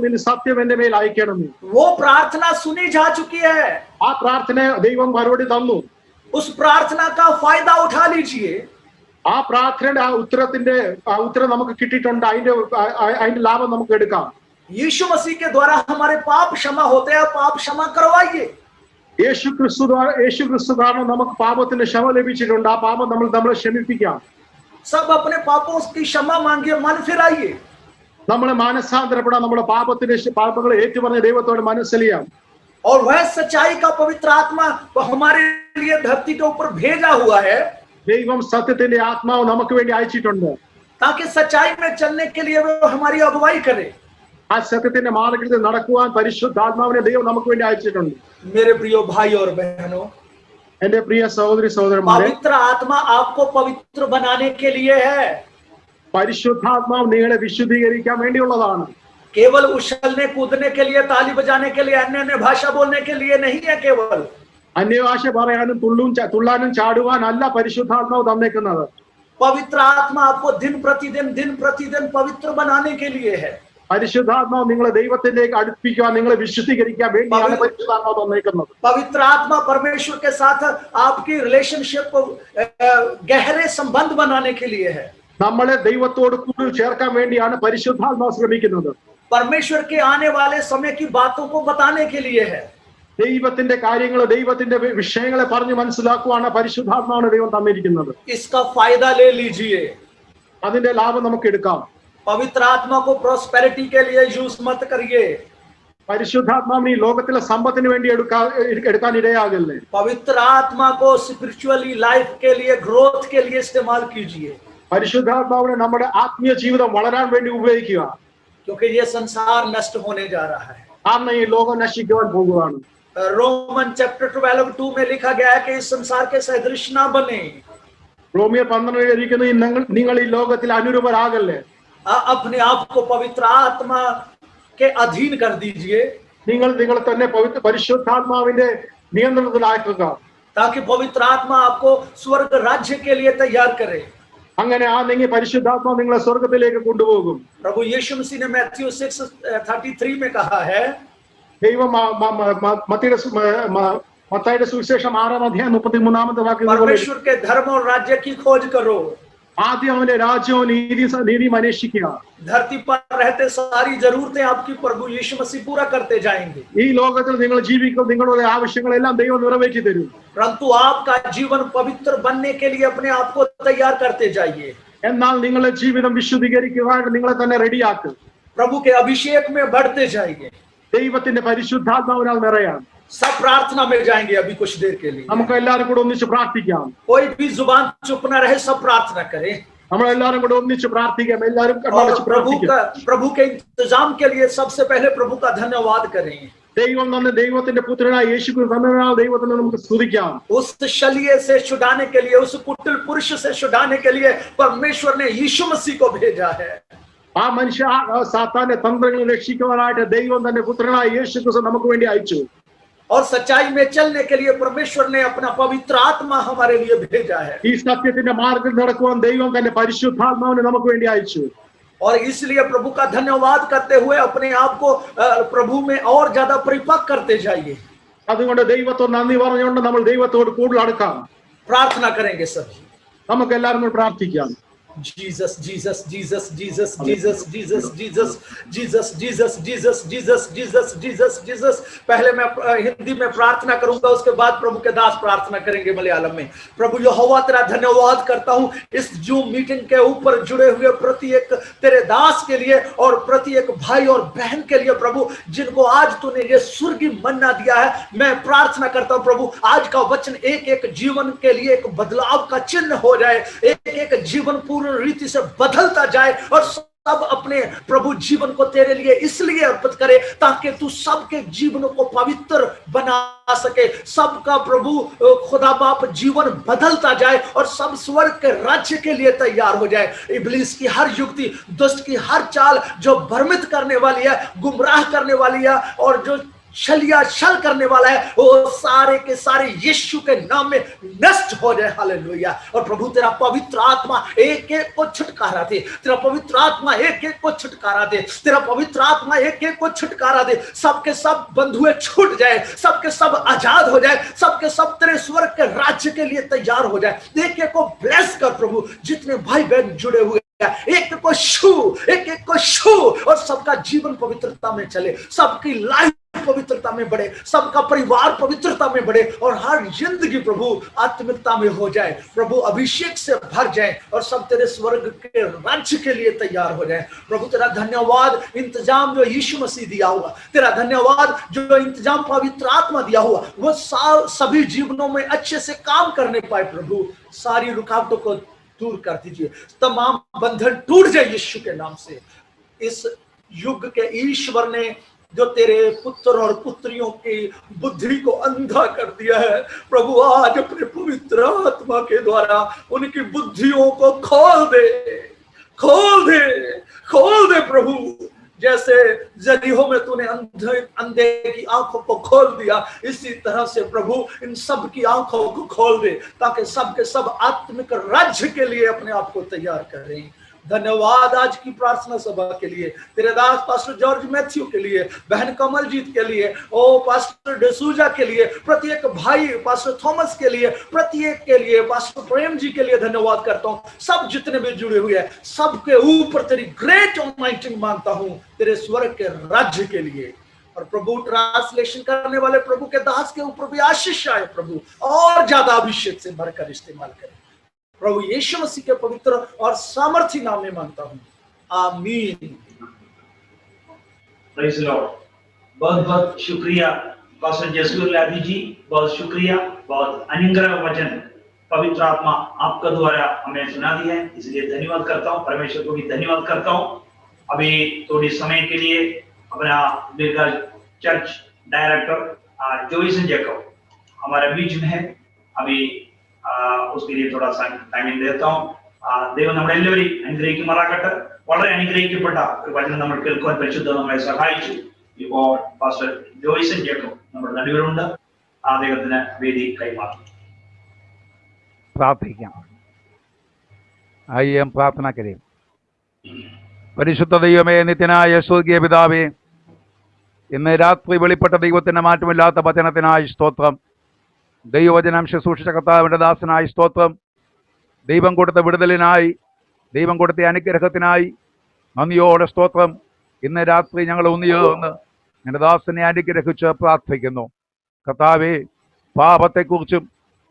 നിന്റെ സത്യം എന്റെ മേൽ അയക്കണമേ. वो प्रार्थना सुनी जा चुकी है. ആ പ്രാർത്ഥന ദൈവം മറുപടി തന്നു. उस प्रार्थना का फायदा उठा लीजिए. ആ പ്രാർത്ഥനയുടെ ആ ഉത്തരം നമുക്ക് കിട്ടിയിട്ടുണ്ട്. അതിന്റെ ലാഭം നമുക്ക് എടുക്കാം. यीशु मसीह के द्वारा हमारे पाप क्षमा होते हैं, पाप क्षमा करवाइए. യേശു ക്രിസ്തു കാരണം നമുക്ക് പാപത്തിന്റെ ക്ഷമ ലഭിച്ചിട്ടുണ്ട്. ആ പാപം നമ്മളെ ക്ഷമിപ്പിക്കാം. सब अपने पापों की क्षमा मांगिए, मन फिराइए. നമ്മളെ മാനസാന്തരപ്പെടാൻ, നമ്മുടെ പാപങ്ങളെ ഏറ്റുപറഞ്ഞ ദൈവത്തോട് മനസ്സലിയാം. और वह सच्चाई का पवित्र आत्मा हमारे लिए धरती के ऊपर भेजा हुआ है. ദൈവം സത്യത്തിന്റെ ആത്മാവ് നമുക്ക് വേണ്ടി അയച്ചിട്ടുണ്ട്. ताकि सच्चाई में चलने के लिए वो हमारी अगुवाई करे. ആ സത്യത്തിന്റെ മാർഗ്ഗത്തിൽ നടക്കുവാൻ പരിശുദ്ധാത്മാവിനെ ദൈവം നമുക്ക് വേണ്ടി അയച്ചിട്ടുണ്ട്. मेरे प्रिय भाई और बहनों, എന്റെ പ്രിയ സഹോദരി സഹോദരന്മാരെ, पवित्र आत्मा आपको पवित्र बनाने के लिए है. പരിശുദ്ധാത്മാവ് നിങ്ങളെ വിശുദ്ധീകരിക്കാൻ വേണ്ടിയുള്ളതാണ്. केवल उछलने कूदने के लिए, ताली बजाने के लिए, अन्य भाषा बोलने के लिए नहीं है. केवल അന്യഭാഷ പറയാനും തുള്ളാനും ചാടുവാനല്ല പരിശുദ്ധാത്മാവ് തന്നേക്കുന്നത്. पवित्र आत्मा आपको दिन प्रतिदिन पवित्र बनाने के लिए है. പരിശുദ്ധാത്മാവ് നിങ്ങളെ ദൈവത്തിലേക്ക് അടുപ്പിക്കാൻ, നിങ്ങളെ വിശുദ്ധീകരിക്കാൻ വേണ്ടിയാണ് പരിശുദ്ധാത്മാവ് തന്നേക്കുന്നത്. पवित्र आत्मा परमेश्वर के साथ आपकी रिलेशनशिप को गहरे संबंध बनाने के लिए है. നമ്മളെ ദൈവത്തോട് കൂടുതൽ ചേർക്കാൻ വേണ്ടിയാണ് പരിശുദ്ധാത്മാവ് ശ്രമിക്കുന്നത്. परमेश्वर के आने वाले समय की बातों को बताने के लिए है. ദൈവത്തിന്റെ കാര്യങ്ങൾ, ദൈവത്തിന്റെ വിഷയങ്ങളെ പറഞ്ഞ് മനസ്സിലാക്കുവാണ് പരിശുദ്ധാത്മാവിനെ ദൈവം തന്നിരിക്കുന്നത്. इसका फायदा ले लीजिए. അതിന്റെ ലാഭം നമുക്ക് എടുക്കാം. पवित्र आत्मा को प्रोस्पेरिटी के लिए यूज मत करिए. പരിശുദ്ധാത്മാവിനെ ഈ ലോകത്തിലെ സമ്പത്തിന് വേണ്ടി എടുക്കാൻ ഇടയാകല്ലേ. पवित्र आत्मा को स्पिरिचुअली लाइफ के लिए, ग्रोथ के लिए इस्तेमाल कीजिए. പരിശുദ്ധാത്മാവിനെ നമ്മുടെ ആത്മീയ ജീവിതം വളരാൻ വേണ്ടി ഉപയോഗിക്കുക. क्योंकि ये संसार नष्ट होने जा रहा है. കാരണം ഈ ലോകം നശിക്കുവാൻ പോകുകയാണ്. रोमन चैप्टर 12:2 में लिखा गया है कि इस संसार के सदृश ना बने. റോമിയർ 12 ഇരിക്കുന്നത്, നിങ്ങൾ ഈ ലോകത്തിൽ അനുരൂപരാകല്ലേ. अपने आप को पवित्र आत्मा के अधीन कर दीजिए. നിങ്ങളെ തന്നെ പരിശുദ്ധാത്മാവിന്റെ നിയന്ത്രണത്തിലാക്കുക. ताकि पवित्र आत्मा आपको स्वर्ग राज्य के लिए तैयार करे. അങ്ങനെ ആണെങ്കിൽ പരിശുദ്ധാത്മാവ് നിങ്ങളെ സ്വർഗത്തിലേക്ക് കൊണ്ടുപോകും. प्रभु यीशु मसीह ने मैथ्यू 6:33 में कहा है, ദൈവം മത്തായിയുടെ സുവിശേഷം 6:33 വാക്യം, परमेश्वर के धर्म और राज्य की खोज करो. ആദ്യം അവന്റെ രാജ്യവും നീതിയും അന്വേഷിക്കുക. धरती पर रहते सारी जरूरतें आपकी प्रभु यीशु मसीह पूरा करते जाएंगे. ഈ ലോകത്തിൽ നിങ്ങൾ ജീവിക്കും, നിങ്ങളുടെ ആവശ്യങ്ങളെല്ലാം ദൈവം നിറവേറ്റി തരും. परंतु आपका जीवन पवित्र बनने के लिए अपने आप को तैयार करते जाइए. എന്നാൽ നിങ്ങളുടെ ജീവിതം വിശുദ്ധീകരിക്കുവാനായിട്ട് നിങ്ങളെ തന്നെ റെഡിയാക്കും. प्रभु के अभिषेक में बढ़ते जाइए. ദൈവത്തിന്റെ പരിശുദ്ധാത്മാവിനാൽ നിറയാം. सब प्रार्थना में जाएंगे अभी कुछ देर के लिए. നമുക്ക് എല്ലാവരും കൂടെ ഒന്നിച്ച് പ്രാർത്ഥിക്കാം. कोई भी जुबान चुप न रहे, सब प्रार्थना करें. നമ്മളെല്ലാവരും കൂടെ ഒന്നിച്ച് പ്രാർത്ഥിക്കാം. എല്ലാവരും प्रभु के इंतजाम के लिए सबसे पहले प्रभु का धन्यवाद करें. ദൈവം തന്നെ ദൈവത്തിന്റെ പുത്രനായ യേശു ക്രിസ്തുവിനാൽ ദൈവത്തിനെ നമുക്ക് സ്തുതിക്കാം. उस शल्य से छुड़ाने के लिए, उस कुटिल पुरुष से छुड़ाने के लिए परमेश्वर ने यीशु मसीह को भेजा है. ആ മനുഷ്യ സാത്താന്റെ തന്ത്രങ്ങൾ രക്ഷിക്കുവാനായിട്ട് ദൈവം തന്റെ പുത്രനായ യേശു ക്രിസ്തു നമുക്ക് വേണ്ടി അയച്ചു. और सच्चाई में चलने के लिए परमेश्वर ने अपना पवित्र आत्मा हमारे लिए भेजा है. ഈ സത്യത്തിന്റെ മാർഗ്ഗത്തിൽ നടക്കുവാൻ ദൈവം തന്റെ പരിശുദ്ധാത്മാവിനെ നമുക്ക് വേണ്ടി അയച്ചു. और इसलिए प्रभु का धन्यवाद करते हुए अपने आप को प्रभु में और ज्यादा परिपक्व करते जाइए. അതുകൊണ്ട് ദൈവത്തോട് നന്ദി പറഞ്ഞുകൊണ്ട് നമ്മൾ ദൈവത്തോട് കൂടുതൽ അടുക്കാം. प्रार्थना करेंगे सभी. നമുക്ക് എല്ലാവരും കൂടി പ്രാർത്ഥിക്കാം. Jesus, Jesus, Jesus, Jesus, Jesus, Jesus, Jesus, Jesus, Jesus, Jesus, Jesus, Jesus, Jesus, Jesus. पहले मैं हिंदी में प्रार्थना करूंगा, उसके बाद प्रभु के दास प्रार्थना करेंगे मलयालम में. प्रभु यहोवा तेरा धन्यवाद करता हूं इस जूम मीटिंग के ऊपर जुड़े हुए प्रति एक तेरे दास के लिए और प्रति एक भाई और बहन के लिए प्रभु, जिनको आज तूने ये स्वर्गीय मन्ना दिया है. मैं प्रार्थना करता हूं प्रभु, आज का वचन एक एक जीवन के लिए एक बदलाव का चिन्ह हो जाए. एक एक जीवन पूर्ण रीति से बदलता जाए और सब अपने प्रभु जीवन को तेरे लिए इसलिए अर्पित करे ताकि तू सबके जीवनों को पवित्र बना सके. सबका प्रभु खुदा बाप जीवन बदलता जाए और सब स्वर्ग के राज्य के लिए तैयार हो जाए. इब्लीस की हर युक्ति, दुष्ट की हर चाल जो भ्रमित करने वाली है, गुमराह करने वाली है और जो छलिया छल करने वाला है, वो सारे के सारे यीशु के नाम में नष्ट हो जाए। हालेलुया। और प्रभु तेरा पवित्र आत्मा एक एक को छुटकारा दे, तेरा पवित्र आत्मा एक एक को छुटकारा दे, तेरा पवित्र आत्मा एक एक को छुटकारा दे। सबके सब बंधुए छूट जाए, सबके सब आजाद हो जाए, सबके सब तेरे स्वर्ग के राज्य के लिए तैयार हो जाए। एक एक को ब्लेस कर प्रभु, जितने भाई बहन जुड़े हुए एक को छू, एक को छू, और सबका जीवन पवित्रता में चले, सबकी लाइफ पवित्रता में बढ़े, सबका परिवार पवित्रता में बढ़े, और हर जिंदगी प्रभु आत्मिकता में हो जाए। प्रभु अभिषेक से भर जाए और सब तेरे स्वर्ग के राज्य के लिए तैयार हो जाए। प्रभु तेरा धन्यवाद, इंतजाम जो यीशु मसीह दिया हुआ, तेरा धन्यवाद जो इंतजाम पवित्र आत्मा दिया हुआ, वो सभी जीवनों में अच्छे से काम करने पाए। प्रभु सारी रुकावटों को दूर कर दीजिए, तमाम बंधन टूट जाए यीशु के नाम से। इस युग के ईश्वर ने जो तेरे पुत्र और पुत्रियों की बुद्धि को अंधा कर दिया है, प्रभु आज अपने पवित्र आत्मा के द्वारा उनकी बुद्धियों को खोल दे, खोल दे, खोल दे प्रभु। जैसे जरीहो में तूने अंधे की आंखों को खोल दिया, इसी तरह से प्रभु इन सब की आंखों को खोल दे, ताकि सब के सब आत्मिक राज्य के लिए अपने आप को तैयार करें। धन्यवाद आज की प्रार्थना सभा के लिए, तेरे दास पास्टर जॉर्ज मैथ्यू के लिए, बहन कमलजीत के लिए, ओ पास्टर डिसूजा के लिए, प्रत्येक भाई पास्टर थॉमस के लिए, प्रत्येक के लिए, पास्टर प्रेम जी के लिए धन्यवाद करता हूँ। सब जितने भी जुड़े हुए हैं सबके ऊपर तेरी ग्रेट अनॉइंटिंग मांगता हूँ, तेरे स्वर्ग के राज्य के लिए। और प्रभु ट्रांसलेशन करने वाले प्रभु के दास के ऊपर भी आशीष आए प्रभु, और ज्यादा अभिषेक से भरकर इस्तेमाल करें। प्रभु यीशु मसीह के पवित्र और सामर्थी नाम में मांगता हूं, आमीन। Praise the Lord. बहुत बहुत शुक्रिया पास्टर जसवीर लादी जी, बहुत शुक्रिया। बहुत अनुग्रह वचन पवित्र आत्मा आपका द्वारा हमें सुना दिया है, इसलिए धन्यवाद करता हूँ। परमेश्वर को भी धन्यवाद करता हूँ। अभी थोड़ी समय के लिए अपना बेगा चर्च डायरेक्टर जोइसन जैकब हमारे बीच में है, अभी उसके लिए थोड़ा सा ടൈമിംഗ് देता ദൈവം നമ്മളെ എല്ലാവരെയും അനുഗ്രഹിക്കുമാറാകട്ടെ. വളരെ അനുഗ്രഹിക്കപ്പെട്ട ഒരു വചനം നമ്മൾ കേൾക്കുവാൻ പരിശുദ്ധ നമ്മളെ സഹായിച്ചു. ഇപ്പോൾ പാസ്റ്റർ ജോയ്സൺ ജേക്കബ് നമ്മുടെ നടുവിലുണ്ട്, അദ്ദേഹത്തിന് വേദി കൈമാറും. പ്രാർത്ഥിക്കാം. ആയിരം പ്രാർത്ഥന കരയും. പരിശുദ്ധ ദൈവമേ, നിത്യനായ സ്വർഗീയ പിതാവേ, ഇന്ന് രാത്രി വെളിപ്പെട്ട ദൈവത്തിന്റെ മാറ്റമില്ലാത്ത വചനത്തിനായി സ്തോത്രം. ദൈവവചനം ശുശ്രൂഷിച്ച കർത്താവിന്റെ ദാസനായി സ്തോത്രം. ദൈവം കൊടുത്ത വിടുതലിനായി, ദൈവം കൊടുത്ത അനുഗ്രഹത്തിനായി നന്ദിയോടെ സ്തോത്രം. ഇന്ന് രാത്രി ഞങ്ങൾ ഒന്നിയോന്ന് എൻ്റെ ദാസനെ അനുഗ്രഹിച്ച് പ്രാർത്ഥിക്കുന്നു. കർത്താവേ, പാപത്തെക്കുറിച്ചും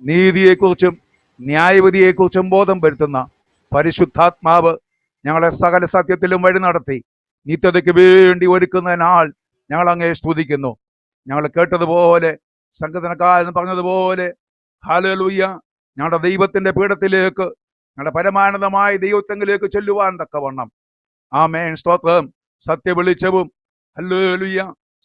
നീതിയെക്കുറിച്ചും ന്യായവിധിയെക്കുറിച്ചും ബോധം വരുത്തുന്ന പരിശുദ്ധാത്മാവ് ഞങ്ങളെ സകല സത്യത്തിലും വഴി നടത്തി നിത്യതയ്ക്ക് വേണ്ടി ഒരുക്കുന്ന നാൾ ഞങ്ങൾ അങ്ങേ സ്തുതിക്കുന്നു. ഞങ്ങൾ കേട്ടതുപോലെ സംഘടനക്കാരെന്ന് പറഞ്ഞതുപോലെ ഹല്ലേലൂയ, ഞങ്ങളുടെ ദൈവത്തിന്റെ പീഠത്തിലേക്ക്, ഞങ്ങളുടെ പരമാനന്ദമായ ദൈവത്വത്തിലേക്ക് ചെല്ലുവാൻ തക്കവണ്ണം ആമേൻ സ്തോത്രം. സത്യവെളിച്ചവും ഹല്ലേലൂയ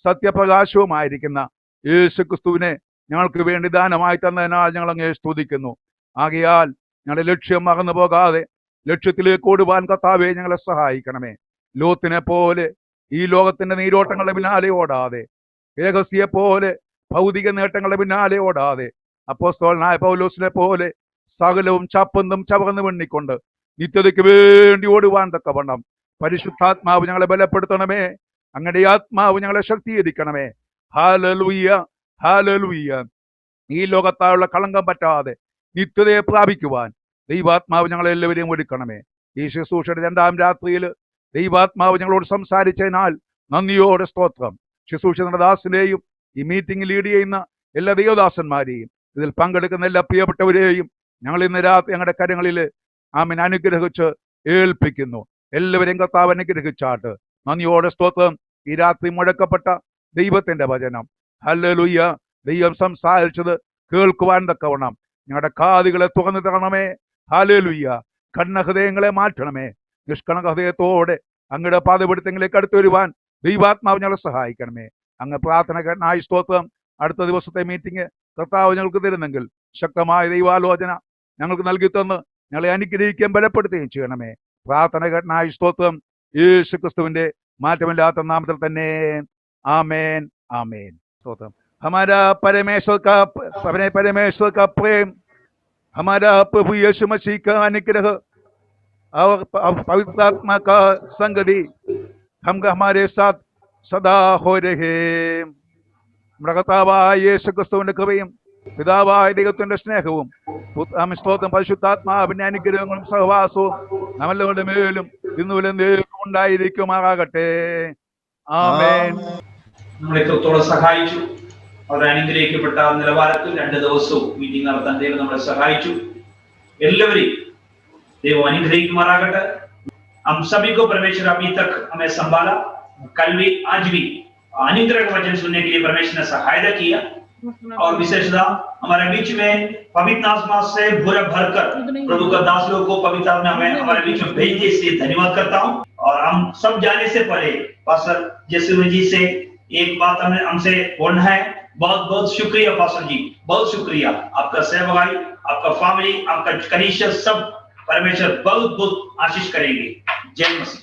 സത്യപ്രകാശവുമായിരിക്കുന്ന യേശുക്രിസ്തുവിനെ ഞങ്ങൾക്ക് വേണ്ടി ദാനമായി തന്നതിനാൽ ഞങ്ങൾ അങ്ങേ സ്തുതിക്കുന്നു. ആകയാൽ ഞങ്ങളുടെ ലക്ഷ്യം മറന്നു പോകാതെ ലക്ഷ്യത്തിലേക്ക് ഓടുവാൻ കർത്താവേ ഞങ്ങളെ സഹായിക്കണമേ. ലോത്തിനെ പോലെ ഈ ലോകത്തിന്റെ നീരോട്ടങ്ങളുടെ പിന്നാലെ ഓടാതെ, ഏകസ്യെ പോലെ ഭൗതിക നേട്ടങ്ങളുടെ പിന്നാലെ ഓടാതെ, അപ്പോസ്തലനായ പൗലോസിനെ പോലെ സകലവും ചപ്പന്നും ചവർന്നും എണ്ണിക്കൊണ്ട് നിത്യതയ്ക്ക് വേണ്ടി ഓടുവാൻ തക്കവണ്ണം പരിശുദ്ധാത്മാവ് ഞങ്ങളെ ബലപ്പെടുത്തണമേ. അങ്ങയുടെ ആത്മാവ് ഞങ്ങളെ ശക്തീകരിക്കണമേ. Hallelujah, hallelujah. ഈ ലോകത്തായുള്ള കളങ്കം പറ്റാതെ നിത്യതയെ പ്രാപിക്കുവാൻ ദൈവാത്മാവ് ഞങ്ങളെല്ലാവരെയും ഒരുക്കണമേ. ഈ ശുശ്രൂഷയുടെ 2ാം രാത്രിയിൽ ദൈവാത്മാവ് ഞങ്ങളോട് സംസാരിച്ചതിനാൽ നന്ദിയോടെ സ്തോത്രം. ശുശ്രൂഷയുടെ ദാസിനെയും ഈ മീറ്റിംഗ് ലീഡ് ചെയ്യുന്ന എല്ലാ ദൈവദാസന്മാരെയും ഇതിൽ പങ്കെടുക്കുന്ന എല്ലാ പ്രിയപ്പെട്ടവരെയും ഞങ്ങൾ ഇന്ന് രാത്രി ഞങ്ങളുടെ കരങ്ങളിൽ ആമേൻ അനുഗ്രഹിച്ച് ഏൽപ്പിക്കുന്നു. എല്ലാവരെയും കർത്താവ് അനുഗ്രഹിച്ചാട്ട് നന്ദിയോടെ സ്തോത്രം. ഈ രാത്രി മുഴക്കപ്പെട്ട ദൈവത്തിന്റെ വചനം ഹല്ലേലൂയ, ദൈവം സംസാരിച്ചത് കേൾക്കുവാൻ തക്കവണ്ണം ഞങ്ങളുടെ കാതുകളെ തുറന്നു തരണമേ. ഹല്ലേലൂയ. കണ്ണഹൃദയങ്ങളെ മാറ്റണമേ. നിഷ്കളങ്ക ഹൃദയത്തോടെ അങ്ങയുടെ പാദപിടുത്തങ്ങളിലേക്ക് അടുത്തു വരുവാൻ ദൈവാത്മാവ് ഞങ്ങളെ സഹായിക്കണമേ. അങ്ങ് പ്രാർത്ഥനക്കാരനായി സ്തോത്രം. അടുത്ത ദിവസത്തെ മീറ്റിംഗ് കർത്താവ് ഞങ്ങൾക്ക് തരുന്നെങ്കിൽ ശക്തമായ ദൈവാലോചന ഞങ്ങൾക്ക് നൽകി തന്ന് ഞങ്ങളെ അനുഗ്രഹിക്കുകയും ബലപ്പെടുത്തുകയും ചെയ്യണമേ. പ്രാർത്ഥനക്കാരനായി സ്തോത്രം. യേശുക്രിസ്തുവിന്റെ മാറ്റമില്ലാത്ത നാമത്തിൽ തന്നെ. ആമേൻ, ആമേൻ. स्तोत्रम। हमारा परमेश्वर का प्रेम, हमारा प्रभु यीशु मसीह का अनुग्रह और पवित्र आत्मा का संगति हम हमारे साथ सदा हो रहे। നമ്മുടെ കർത്താവായ യേശു ക്രിസ്തുവിന്റെ കൃപയും പിതാവായ ദൈവത്തിന്റെ സ്നേഹവും സ്തോത്രം പരിശുദ്ധാത്മാവിന്റെ അനുഗ്രഹങ്ങളും സഹവാസവും നമ്മളവരുടെ മേലും ഇന്നുവരും ഉണ്ടായിരിക്കുമാറാകട്ടെ. ആമേൻ. നമ്മളെ എത്രത്തോളം സഹായിച്ചു. അവർ അനുഗ്രഹിക്കപ്പെട്ട നിലവാരത്തിൽ 2 ദിവസവും മീറ്റിംഗ് നടത്താൻ ദൈവം നമ്മളെ സഹായിച്ചു. എല്ലാവരെയും ദൈവം അനുഗ്രഹിക്കുമാറാകട്ടെ. हम सभी को परमेश्वर अभी तक हमें संभाला. कल भी आज भी अनुग्रह का वचन सुनने के लिए परमेश्वर ने सहायता किया और विशेषता हमारे बीच में पवित्र आत्मा से भरकर प्रभु का दास लोग को पवित्र आत्मा में हमारे बीच में भेजने से धन्यवाद करता हूँ. और हम सब जाने से पहले पास्टर जयसूर्य जी से एक बात हमसे बोलना है. बहुत बहुत शुक्रिया पास्टर जी, बहुत शुक्रिया. आपका सेवकाई, आपका फैमिली, आपका कलीसिया सब परमेश्वर बहुत बहुत आशीष करेंगे. जय मसीह.